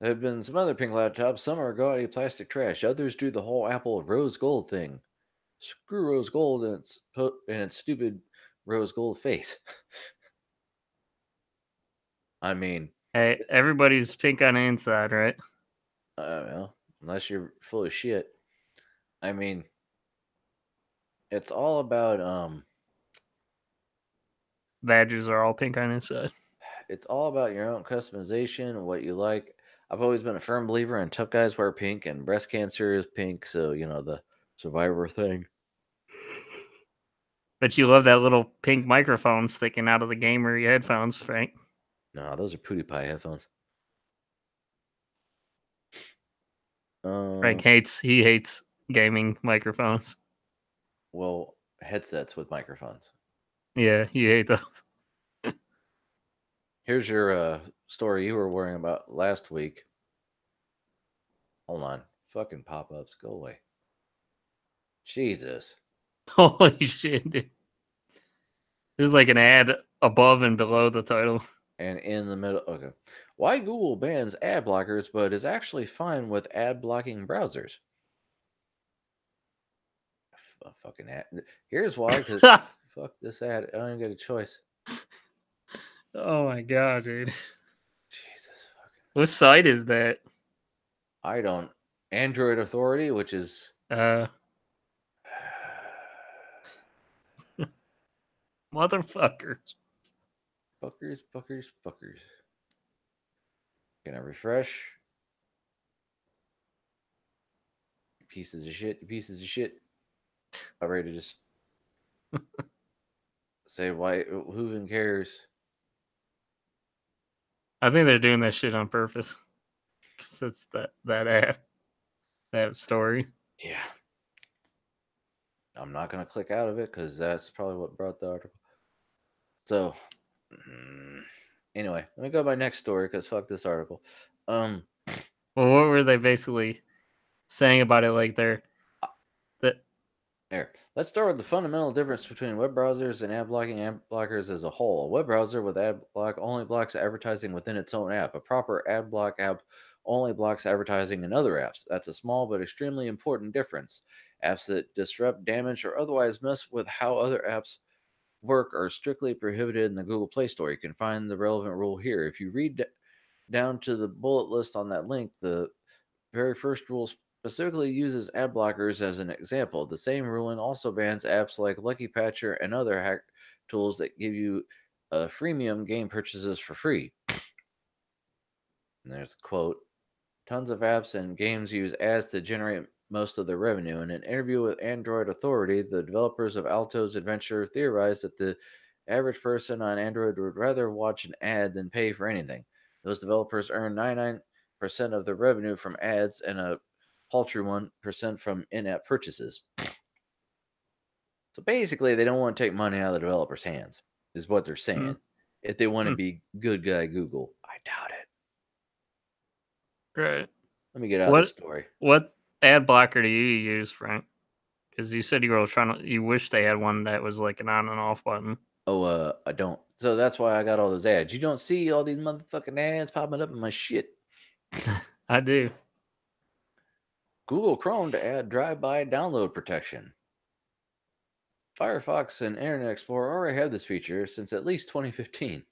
There have been some other pink laptops. Some are gaudy plastic trash. Others do the whole Apple rose gold thing. Screw rose gold and its stupid rose gold face. I mean, Hey, everybody's pink on the inside, right? well, unless you're full of shit. I mean, it's all about Badges are all pink on the inside. It's all about your own customization, what you like. I've always been a firm believer in tough guys wear pink, and breast cancer is pink, so the survivor thing. But you love that little pink microphone sticking out of the gamer headphones, Frank. No, those are Pootie Pie headphones. Frank he hates gaming microphones. Well, headsets with microphones. Yeah, you hate those. Here's your story you were worrying about last week. Hold on. Fucking pop-ups. Go away. Jesus. Holy shit, dude. There's like an ad above and below the title. And in the middle. Okay. Why Google bans ad blockers but is actually fine with ad blocking browsers? Fucking ad. Here's why, because fuck this ad. I don't even get a choice. Oh my god, dude. Jesus fucking. What site is that? I don't. Android Authority, which is. Motherfuckers. Fuckers. Can I refresh? You pieces of shit. I'm ready to just say why. Who even cares? I think they're doing that shit on purpose. Because it's that ad. That story. Yeah. I'm not going to click out of it because that's probably what brought the article. So, anyway, let me go to my next story because fuck this article. Well, what were they basically saying about it? Like they're that. There. Let's start with the fundamental difference between web browsers and ad blockers as a whole. A web browser with ad block only blocks advertising within its own app. A proper ad block app only blocks advertising in other apps. That's a small but extremely important difference. Apps that disrupt, damage, or otherwise mess with how other apps work are strictly prohibited in the Google Play Store. You can find the relevant rule here. If you read down to the bullet list on that link, the very first rule specifically uses ad blockers as an example. The same ruling also bans apps like Lucky Patcher and other hack tools that give you freemium game purchases for free. And there's a quote. Tons of apps and games use ads to generate most of their revenue. In an interview with Android Authority, the developers of Alto's Adventure theorized that the average person on Android would rather watch an ad than pay for anything. Those developers earn 99% of their revenue from ads and a paltry 1% from in-app purchases. So basically, they don't want to take money out of the developers' hands, is what they're saying. If they want to be good guy Google, I doubt it. Right. Let me get out of this story. What ad blocker do you use, Frank? Because you said you were you wish they had one that was like an on and off button. Oh, I don't. So that's why I got all those ads. You don't see all these motherfucking ads popping up in my shit. I do. Google Chrome to add drive-by download protection. Firefox and Internet Explorer already have this feature since at least 2015.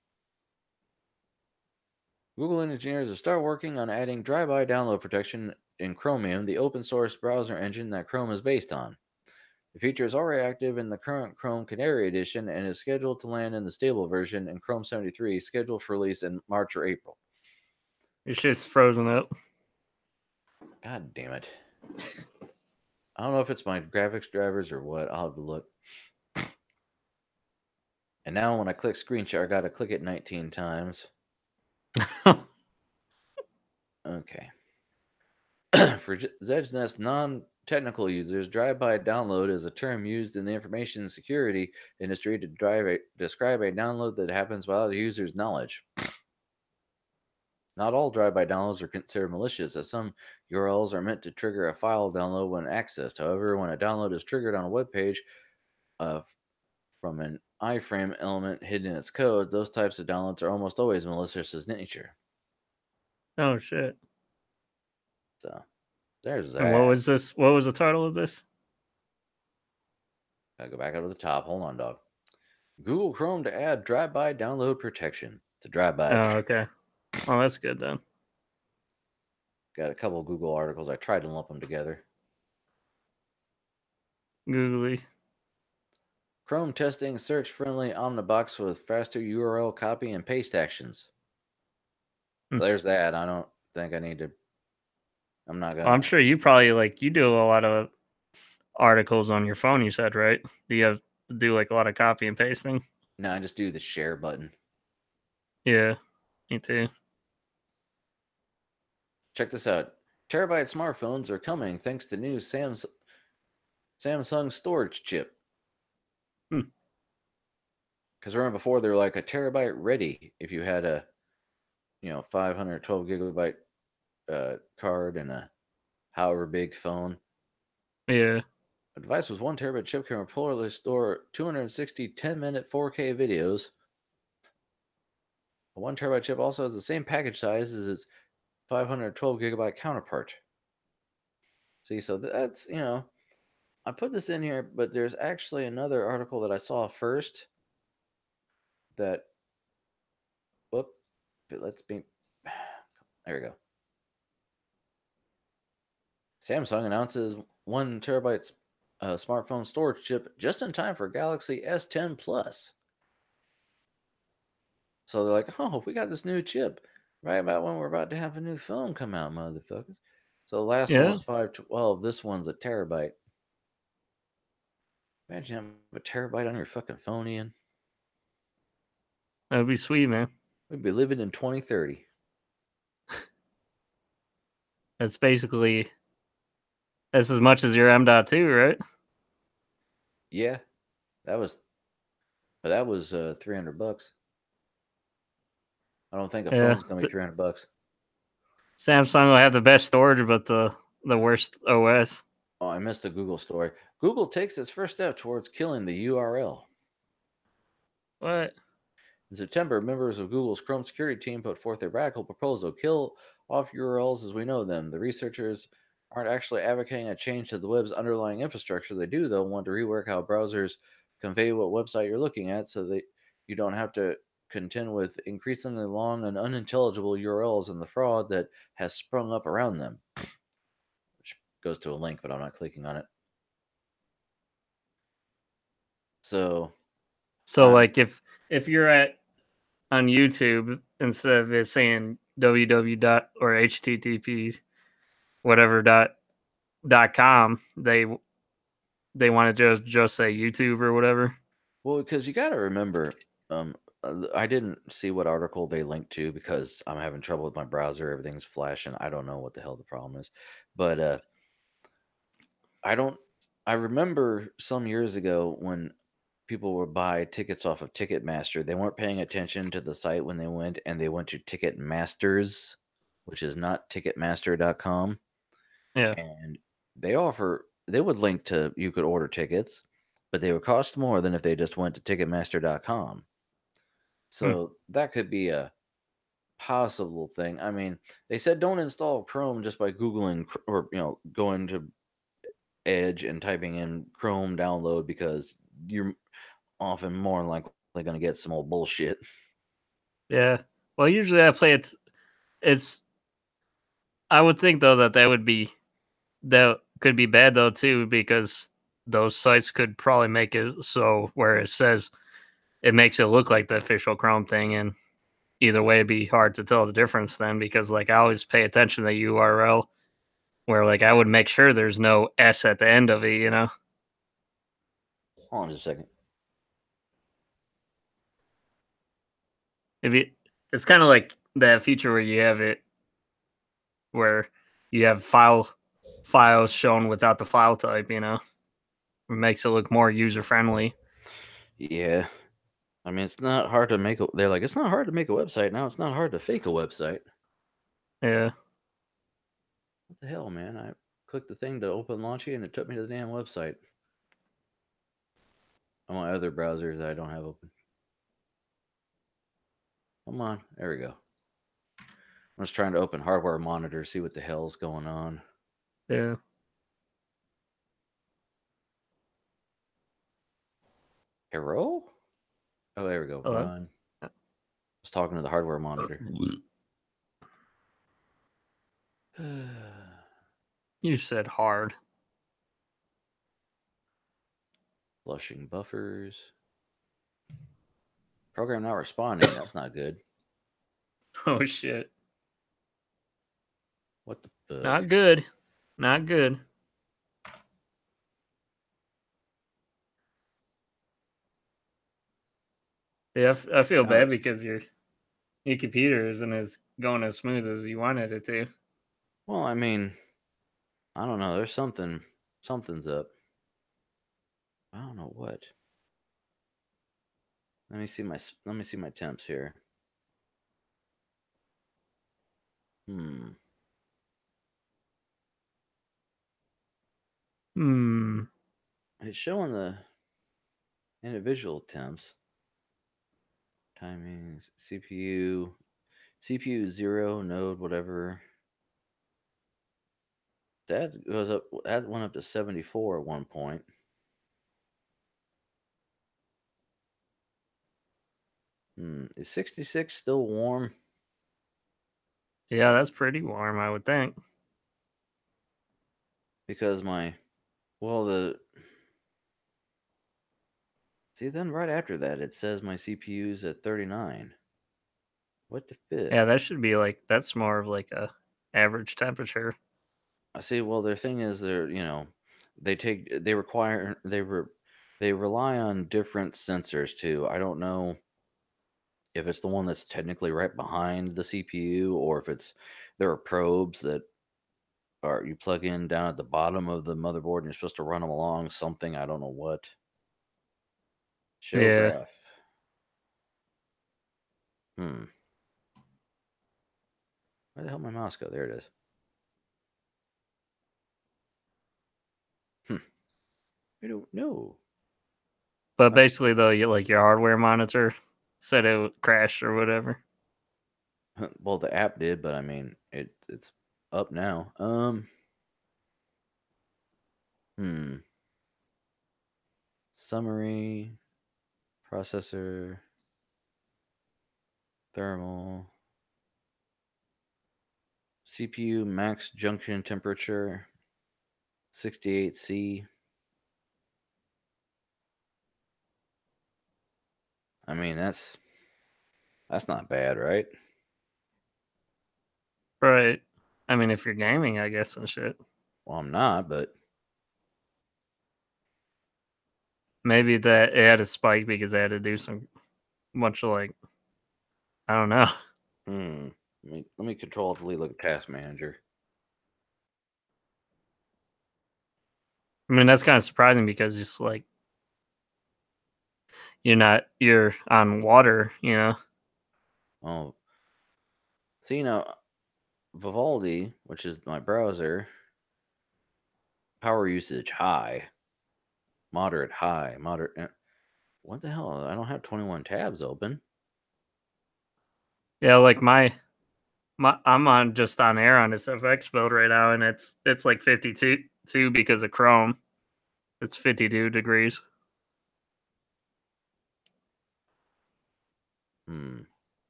Google engineers have started working on adding drive-by download protection in Chromium, the open-source browser engine that Chrome is based on. The feature is already active in the current Chrome Canary edition and is scheduled to land in the stable version in Chrome 73, scheduled for release in March or April. Your shit's frozen up. God damn it. I don't know if it's my graphics drivers or what. I'll have to look. And now when I click screenshot, I got to click it 19 times. Okay. For ZedgeNet's non-technical users, drive-by download is a term used in the information security industry to describe a download that happens without the user's knowledge. Not all drive-by downloads are considered malicious, as some URLs are meant to trigger a file download when accessed. However, when a download is triggered on a web page from an iframe element hidden in its code, those types of downloads are almost always malicious in nature. Oh shit! So there's that. And what was this? What was the title of this? Gotta go back up to the top. Hold on, dog. Google Chrome to add drive-by download protection to drive-by. Oh, okay. Oh, that's good then. Got a couple of Google articles. I tried to lump them together. Googly. Chrome testing search-friendly Omnibox with faster URL copy and paste actions. So there's that. I don't think I need to. I'm not gonna. Well, I'm sure you probably you do a lot of articles on your phone. You said, right? Do you have to do a lot of copy and pasting? No, I just do the share button. Yeah, me too. Check this out. terabyte smartphones are coming thanks to new Samsung storage chip. Because remember before they were like a terabyte ready if you had a 512 gigabyte card and a however big phone. Yeah. A device with 1 terabyte chip can reportedly store 260 10-minute 4K videos. A 1 terabyte chip also has the same package size as its 512 gigabyte counterpart. See, so that's, I put this in here, but there's actually another article that I saw first that, whoop, let's be, there we go. Samsung announces 1 terabyte smartphone storage chip just in time for Galaxy S10 Plus. So they're like, oh, we got this new chip right about when we're about to have a new phone come out, motherfuckers. So the last one was 512. This one's a terabyte. Imagine having a terabyte on your fucking phone, Ian. That'd be sweet, man. We'd be living in 2030. That's basically as much as your M.2, right? Yeah, that was $300. I don't think a phone's gonna be $300. Samsung will have the best storage, but the worst OS. Oh, I missed the Google story. Google takes its first step towards killing the URL. What? In September, members of Google's Chrome security team put forth a radical proposal: kill off URLs as we know them. The researchers aren't actually advocating a change to the web's underlying infrastructure. They do, though, want to rework how browsers convey what website you're looking at so that you don't have to contend with increasingly long and unintelligible URLs and the fraud that has sprung up around them. Which goes to a link, but I'm not clicking on it. So like if you're on YouTube, instead of it saying www or http whatever .com, they want to just say YouTube or whatever. Well, because you got to remember, I didn't see what article they linked to because I'm having trouble with my browser. Everything's flashing. I don't know what the hell the problem is, but I remember some years ago when people would buy tickets off of Ticketmaster. They weren't paying attention to the site when they went, and they went to Ticketmasters, which is not Ticketmaster.com. Yeah. And they would link to you could order tickets, but they would cost more than if they just went to Ticketmaster.com. So that could be a possible thing. I mean, they said don't install Chrome just by Googling or going to Edge and typing in Chrome download because you're often more than likely going to get some old bullshit. Yeah. Well, usually I play it. It's. I would think though that could be bad though too, because those sites could probably make it so where it says it makes it look like the official Chrome thing, and either way it'd be hard to tell the difference then, because like I always pay attention to the URL where like I would make sure there's no S at the end of it, Hold on just a second. It's kind of like that feature where you have it where you have files shown without the file type, it makes it look more user friendly. Yeah. I mean, it's not hard to make they're like, it's not hard to make a website now. It's not hard to fake a website. Yeah. What the hell, man? I clicked the thing to open Launchy and it took me to the damn website. On my other browsers that I don't have open. Come on. There we go. I'm just trying to open Hardware Monitor, see what the hell's going on. Yeah. Hero? Oh, there we go. Hello? Run. I was talking to the Hardware Monitor. You said hard. Flushing buffers. Program not responding. That's not good. Oh, shit. What the fuck? Not good. Not good. Yeah, I feel bad because your computer isn't going as smooth as you wanted it to. Well, I mean, I don't know. There's something's up. I don't know what. Let me see my temps here. It's showing the individual temps. Timings, CPU 0, node, whatever. That goes up. That went up to 74 at one point. Is 66 still warm? Yeah, that's pretty warm, I would think. Because see, then right after that, it says my CPU's at 39. What the fifth? Yeah, that should be like, that's more of like a average temperature. I see. Well, their thing is they rely on different sensors too. I don't know if it's the one that's technically right behind the CPU or if there are probes that you plug in down at the bottom of the motherboard and you're supposed to run them along something. I don't know what. Show Yeah. graph. Where the hell did my mouse go? There it is. I don't know. But basically, though, your hardware monitor said it would crash or whatever. Well, the app did, but I mean, it's up now. Summary, processor, thermal, CPU max junction temperature, 68C. I mean, that's not bad, right? Right. I mean, if you're gaming, I guess, and shit. Well, I'm not, but maybe that it had a spike because they had to do some bunch of I don't know. Let me control delete look at task manager. I mean, that's kind of surprising because just you're on water, you know. Oh, so Vivaldi, which is my browser, power usage high, moderate high, moderate. What the hell? I don't have 21 tabs open. Yeah, I'm on just on air on this FX build right now, and it's like 52 because of Chrome. It's 52 degrees.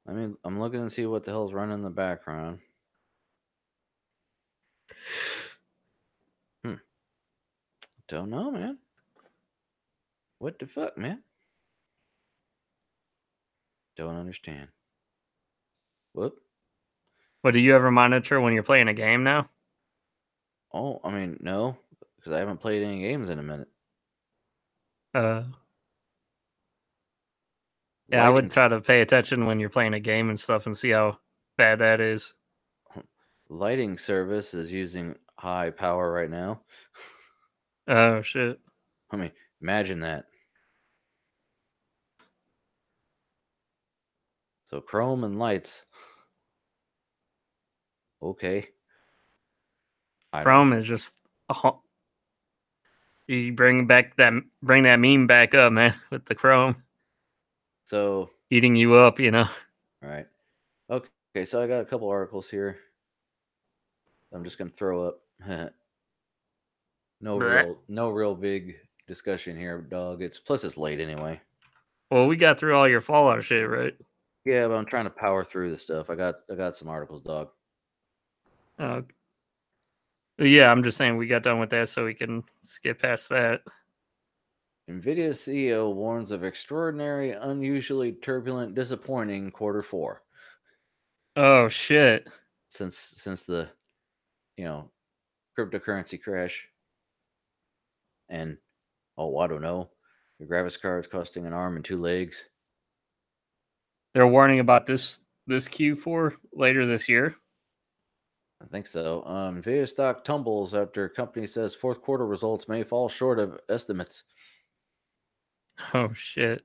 I mean, I'm looking to see what the hell's running in the background. Don't know, man. What the fuck, man? Don't understand. Whoop. What, do you ever monitor when you're playing a game now? Oh, I mean, no, because I haven't played any games in a minute. Yeah, I would try to pay attention when you're playing a game and stuff and see how bad that is. Lighting service is using high power right now. Oh, shit. I mean, imagine that. So Chrome and lights. Okay. Chrome is just you bring that meme back up, man, with the Chrome. So eating you up, you know. Right. Okay, so I got a couple articles here. I'm just gonna throw up. No real big discussion here, dog. It's late anyway. Well, we got through all your Fallout shit, right? Yeah, but I'm trying to power through the stuff. I got some articles, dog. Yeah, I'm just saying we got done with that so we can skip past that. NVIDIA CEO warns of extraordinary, unusually turbulent, disappointing Q4. Oh shit! Since the cryptocurrency crash, and I don't know, the graphics cards costing an arm and two legs. They're warning about this Q4 later this year. I think so. Nvidia stock tumbles after company says fourth quarter results may fall short of estimates. Oh shit.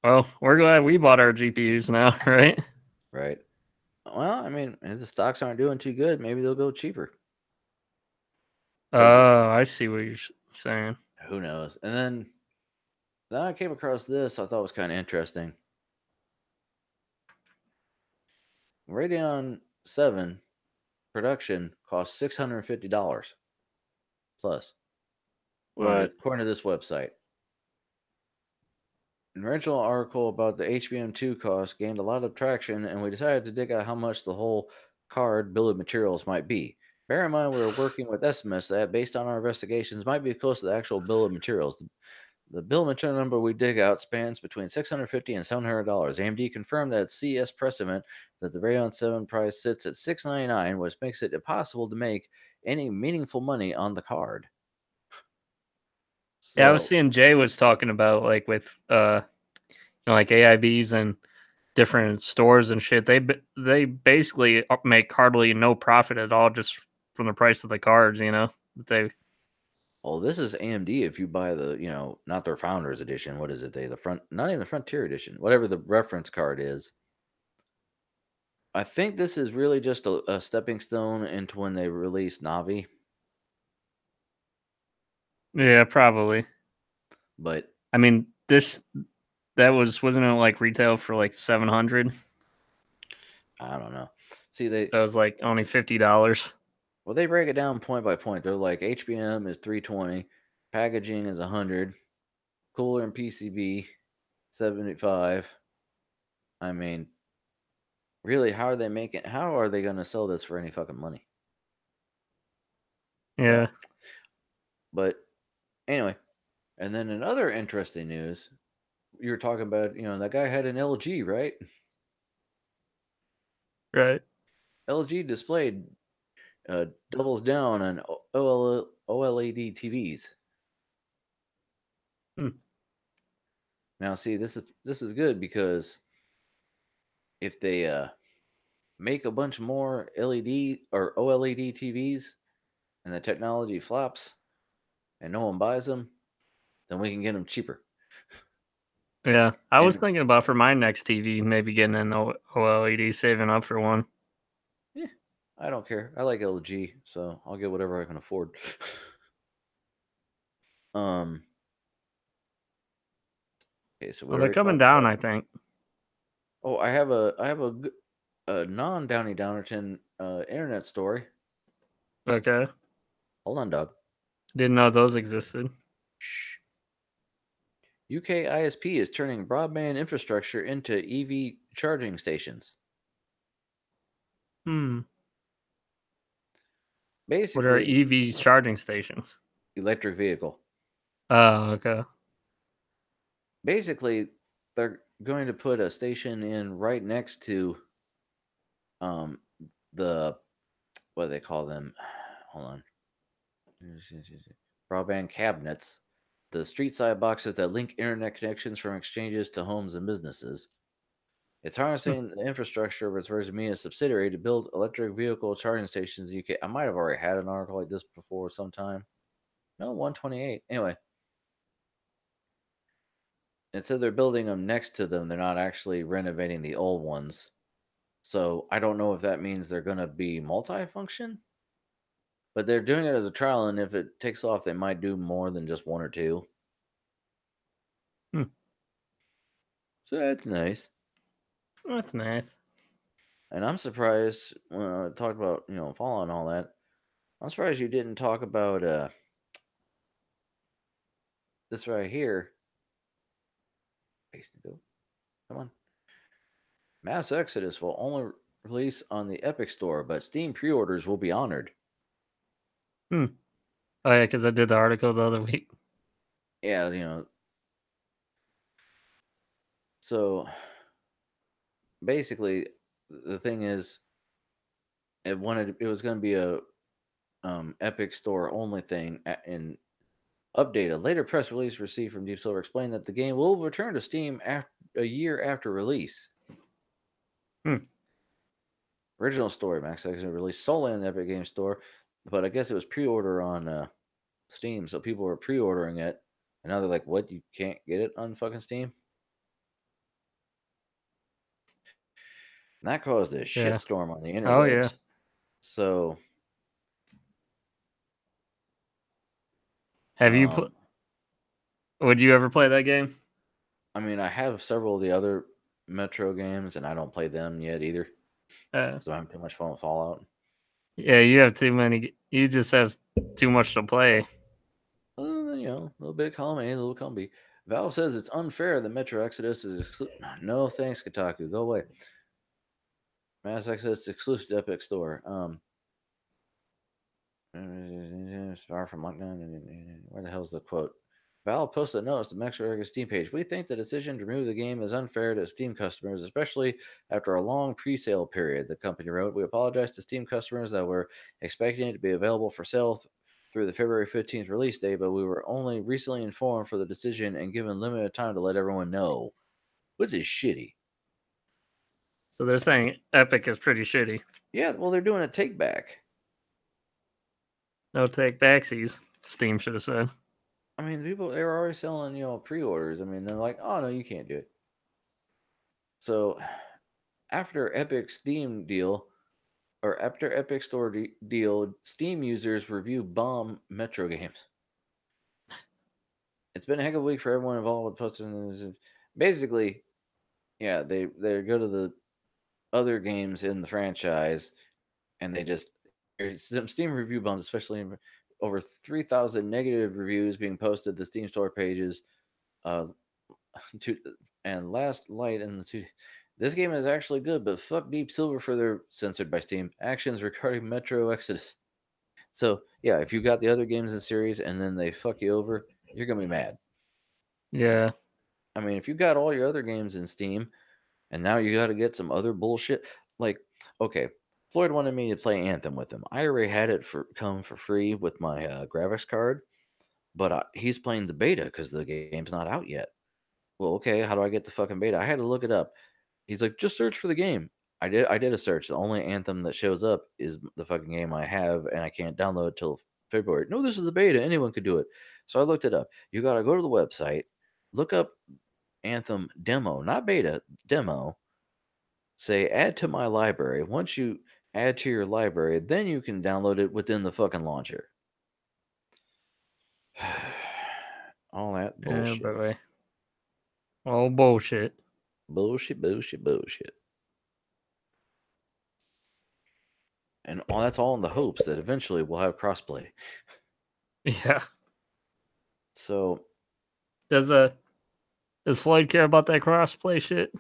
Well, we're glad we bought our GPUs now, right? Right. Well, I mean, if the stocks aren't doing too good, maybe they'll go cheaper. Oh, I see what you're saying. Who knows? And then I came across this I thought was kind of interesting. Radeon 7 production costs $650 plus. According to this website. An original article about the HBM2 cost gained a lot of traction, and we decided to dig out how much the whole card bill of materials might be. Bear in mind, we were working with estimates that, based on our investigations, might be close to the actual bill of materials. The bill of material number we dig out spans between $650 and $700. AMD confirmed that CES press event that the Radeon 7 price sits at $699, which makes it impossible to make any meaningful money on the card. Yeah, I was seeing Jay was talking about like with like AIBs and different stores and shit. They basically make hardly no profit at all just from the price of the cards. Well, this is AMD if you buy the, not their Founders Edition. What is it? Not even the Frontier Edition, whatever the reference card is. I think this is really just a stepping stone into when they release Navi. Yeah, probably. But I mean, wasn't it like retail for like 700? I don't know. See, that was like only $50. Well, they break it down point by point. They're like HBM is 320, packaging is 100, cooler and PCB 75. I mean, really, how are they going to sell this for any fucking money? Yeah. But anyway, and then in other interesting news, you were talking about, that guy had an LG, right? Right. LG displayed doubles down on OLED TVs. Now, see, this is good because if they make a bunch more LED or OLED TVs and the technology flops and no one buys them, then we can get them cheaper. Yeah, I was thinking about for my next TV, maybe getting an OLED, saving up for one. Yeah, I don't care. I like LG, so I'll get whatever I can afford. Okay, so they're coming down, I think. Oh, I have a non Downey Downerton internet story. Okay. Hold on, dog. Didn't know those existed. Shh. UK ISP is turning broadband infrastructure into EV charging stations. Basically, what are EV charging stations? Electric vehicle. Oh, okay. Basically, they're going to put a station in right next to the what do they call them? Hold on. Broadband cabinets, the street side boxes that link internet connections from exchanges to homes and businesses. It's harnessing the infrastructure of its Virgin Media subsidiary to build electric vehicle charging stations in the UK. I might have already had an article like this before sometime. No, 128. Anyway. It said they're building them next to them. They're not actually renovating the old ones. So I don't know if that means they're going to be multifunction. But they're doing it as a trial, and if it takes off, they might do more than just one or two. So that's nice. That's nice. And I'm surprised when I talked about, Fallout and all that. I'm surprised you didn't talk about this right here. Come on. Mass Exodus will only release on the Epic Store, but Steam pre-orders will be honored. Oh yeah, because I did the article the other week. Yeah, So basically, the thing is, it was going to be a Epic Store only thing. In update, a later press release received from Deep Silver explained that the game will return to Steam a year after release. Original story, Max Exodus released solely on the Epic Games Store, but I guess it was pre-order on Steam, so people were pre-ordering it, and now they're like, "What? You can't get it on fucking Steam?" And that caused a Yeah. shitstorm on the interwebs. Oh yeah. So, Have you put? Would you ever play that game? I mean, I have several of the other Metro games, and I don't play them yet either. So I'm having too much fun with Fallout. Yeah, you have too many. You just have too much to play. Well, you know, a little bit column A, a little column B. Valve says it's unfair that Metro Exodus is no thanks, Kotaku. Go away. Mass Exodus exclusive to Epic Store. Far from lockdown. Where the hell's the quote? Valve posted a notice to Metro Exodus Steam page. We think the decision to remove the game is unfair to Steam customers, especially after a long pre-sale period, the company wrote. We apologize to Steam customers that were expecting it to be available for sale through the February 15th release date, but we were only recently informed for the decision and given limited time to let everyone know. Which is shitty. So they're saying Epic is pretty shitty. Yeah, well, they're doing a take back. No take backsies. Steam should have said. I mean, people, they were already selling, pre-orders. I mean, they're like, oh, no, you can't do it. So after Epic Steam deal, or after Epic Store deal, Steam users review bomb Metro games. It's been a heck of a week for everyone involved with posting. Basically, yeah, they go to the other games in the franchise, and they just some Steam review bombs, especially over 3,000 negative reviews being posted to Steam Store pages. And last light in the two. This game is actually good, but fuck Deep Silver for their censored by Steam actions regarding Metro Exodus. So yeah, if you got the other games in the series and then they fuck you over, you're gonna be mad. Yeah. I mean, if you got all your other games in Steam and now you got to get some other bullshit, like okay, Floyd wanted me to play Anthem with him. I already had it come for free with my graphics card, but he's playing the beta because the game's not out yet. Well, okay, how do I get the fucking beta? I had to look it up. He's like, just search for the game. I did a search. The only Anthem that shows up is the fucking game I have, and I can't download it till February. No, this is the beta. Anyone could do it. So I looked it up. You gotta go to the website, look up Anthem demo, not beta, demo. Say add to my library. Once you add to your library, then you can download it within the fucking launcher. All that bullshit. Yeah, all bullshit. Bullshit. And that's all in the hopes that eventually we'll have crossplay. Yeah. So does Floyd care about that crossplay shit?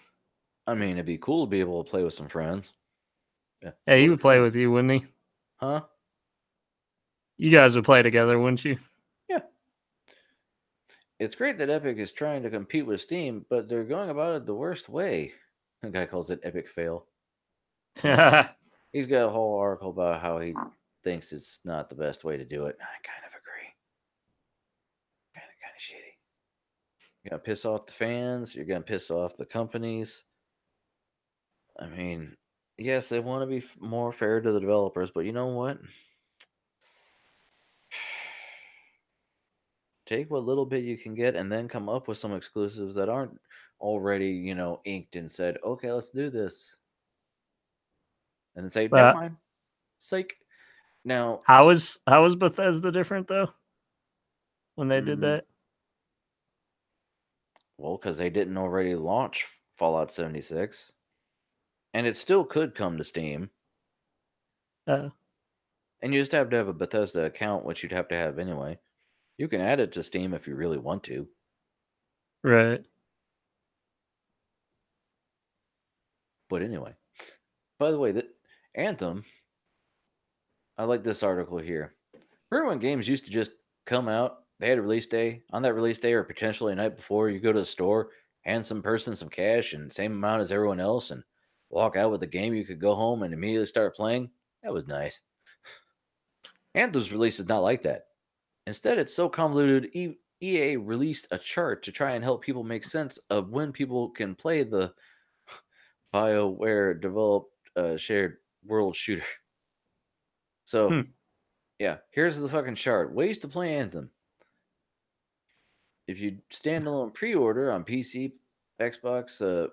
I mean, it'd be cool to be able to play with some friends. Yeah, he would play with you, wouldn't he? Huh? You guys would play together, wouldn't you? Yeah. It's great that Epic is trying to compete with Steam, but they're going about it the worst way. The guy calls it Epic fail. He's got a whole article about how he thinks it's not the best way to do it. I kind of agree. Kind of shitty. You're going to piss off the fans. You're going to piss off the companies. I mean, yes, they want to be more fair to the developers, but you know what? Take what little bit you can get and then come up with some exclusives that aren't already, inked and said, okay, let's do this. And then say, never mind. Psych. Now, how is Bethesda different though? When they did that? Well, because they didn't already launch Fallout 76. And it still could come to Steam. And you just have to have a Bethesda account, which you'd have to have anyway. You can add it to Steam if you really want to. Right. But anyway. By the way, Anthem, I like this article here. Remember when games used to just come out, they had a release day. On that release day or potentially a night before, you go to the store, hand some person some cash and same amount as everyone else and walk out with the game. You could go home and immediately start playing. That was nice. Anthem's release is not like that. Instead, it's so convoluted, EA released a chart to try and help people make sense of when people can play the BioWare developed shared world shooter. So, yeah, here's the fucking chart. Ways to play Anthem. If you standalone pre-order on PC, Xbox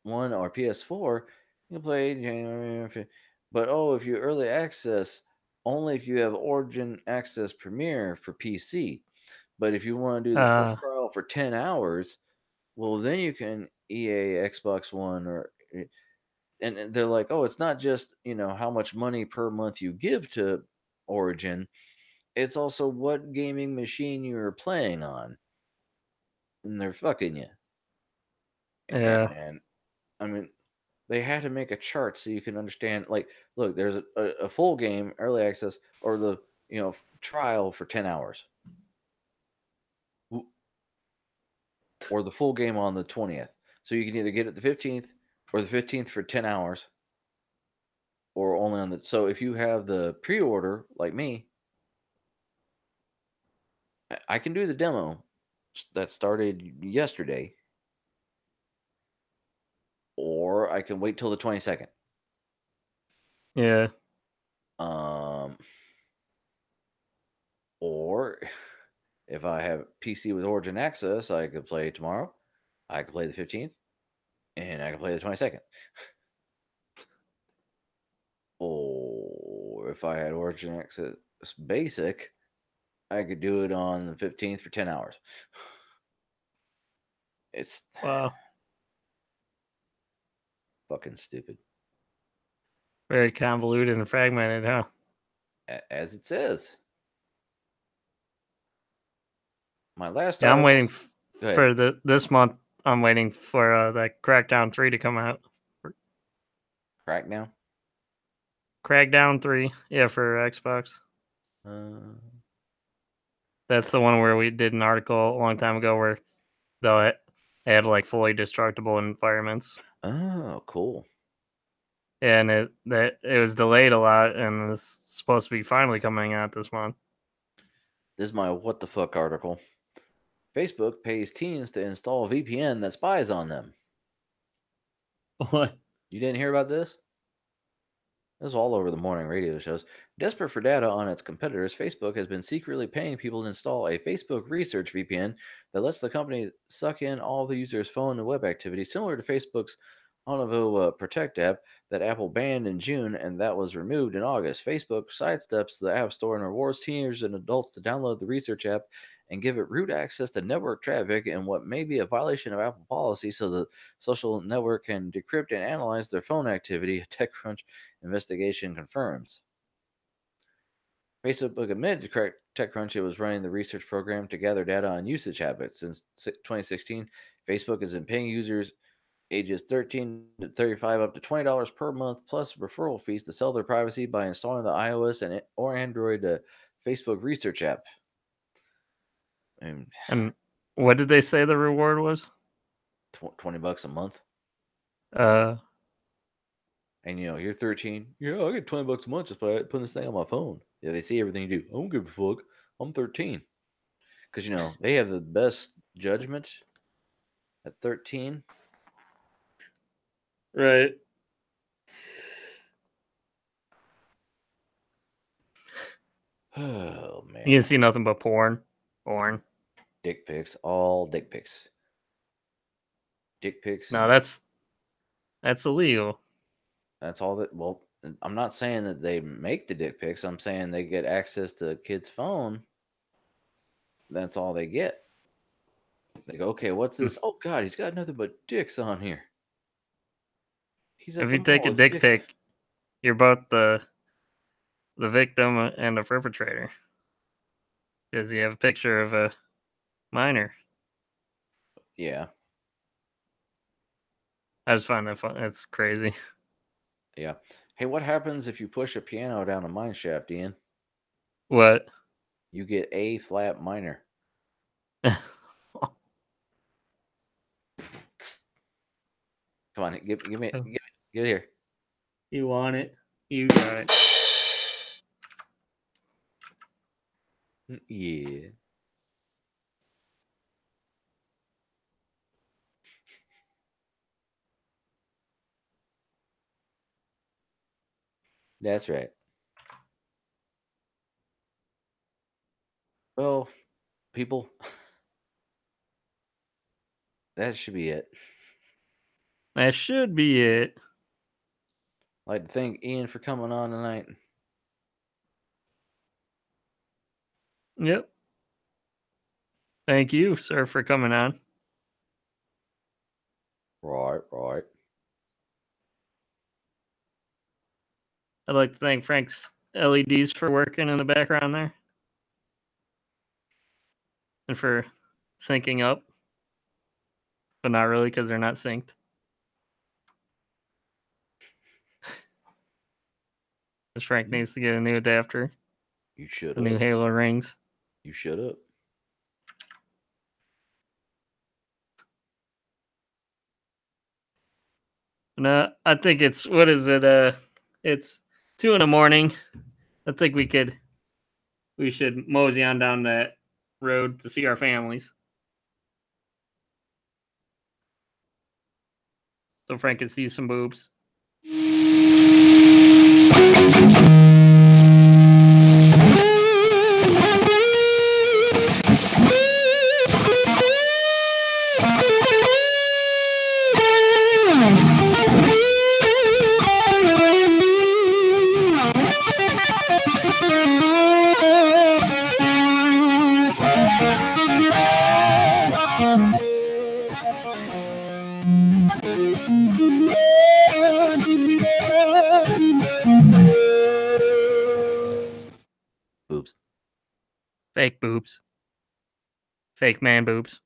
One, or PS4, you can play January. But if you early access, only if you have Origin Access Premiere for PC. But if you want to do the full trial for 10 hours, well, then you can EA Xbox One and they're like, oh, it's not just how much money per month you give to Origin, it's also what gaming machine you're playing on, and they're fucking you. Yeah. And I mean, they had to make a chart so you can understand. Like, look, there's a full game early access or the trial for 10 hours, or the full game on the 20th. So you can either get it the 15th or the 15th for 10 hours, or only on the. So if you have the pre-order like me, I can do the demo that started yesterday, or I can wait till the 22nd. Yeah. Or if I have PC with Origin Access, I could play tomorrow. I could play the 15th, and I can play the 22nd. Or if I had Origin Access Basic, I could do it on the 15th for 10 hours. It's Wow. fucking stupid. Very convoluted and fragmented, huh? As it says. My last Yeah, I'm article. waiting for this month. I'm waiting for that Crackdown 3 to come out. Crackdown? Crackdown 3, yeah, for Xbox. That's the one where we did an article a long time ago where they'll add like fully destructible environments. Oh, cool. And it was delayed a lot, and it's supposed to be finally coming out this month. This is my what the fuck article. Facebook pays teens to install VPN that spies on them. What? You didn't hear about this? This is all over the morning radio shows. Desperate for data on its competitors, Facebook has been secretly paying people to install a Facebook Research VPN that lets the company suck in all the user's phone and web activity, similar to Facebook's Onavo Protect app that Apple banned in June and that was removed in August. Facebook sidesteps the App Store and rewards teenagers and adults to download the Research app and give it root access to network traffic in what may be a violation of Apple policy so the social network can decrypt and analyze their phone activity, a TechCrunch investigation confirms. Facebook admitted to TechCrunch it was running the research program to gather data on usage habits. Since 2016, Facebook has been paying users ages 13 to 35 up to $20 per month plus referral fees to sell their privacy by installing the iOS or Android Facebook Research app. And what did they say the reward was? $20 a month. And you're 13. Yeah, I get $20 a month just by putting this thing on my phone. Yeah, they see everything you do. I don't give a fuck. I'm 13. Because they have the best judgment at 13. Right. Oh man. You can see nothing but porn. Dick pics. All dick pics. Dick pics. No, that's illegal. That's all that. Well, I'm not saying that they make the dick pics. I'm saying they get access to a kid's phone. That's all they get. They go, okay, what's this? Oh God, he's got nothing but dicks on here. If you take a dick pic, you're both the victim and the perpetrator. Because you have a picture of a minor. Yeah. I just find that fun. It's crazy. Yeah. Hey, what happens if you push a piano down a mine shaft, Ian? What? You get A flat minor. Come on, give me it. Get here. You want it? You got it. Yeah. That's right. Well, people, that should be it. That should be it. I'd like to thank Ian for coming on tonight. Yep. Thank you, sir, for coming on. Right. I'd like to thank Frank's LEDs for working in the background there. And for syncing up. But not really, because they're not synced. Because Frank needs to get a new adapter. You should New Halo rings. You should have. No, I think it's, what is it? It's 2 a.m. I think we should mosey on down that road to see our families. So Frank can see some boobs. Boobs. Fake boobs. Fake man boobs.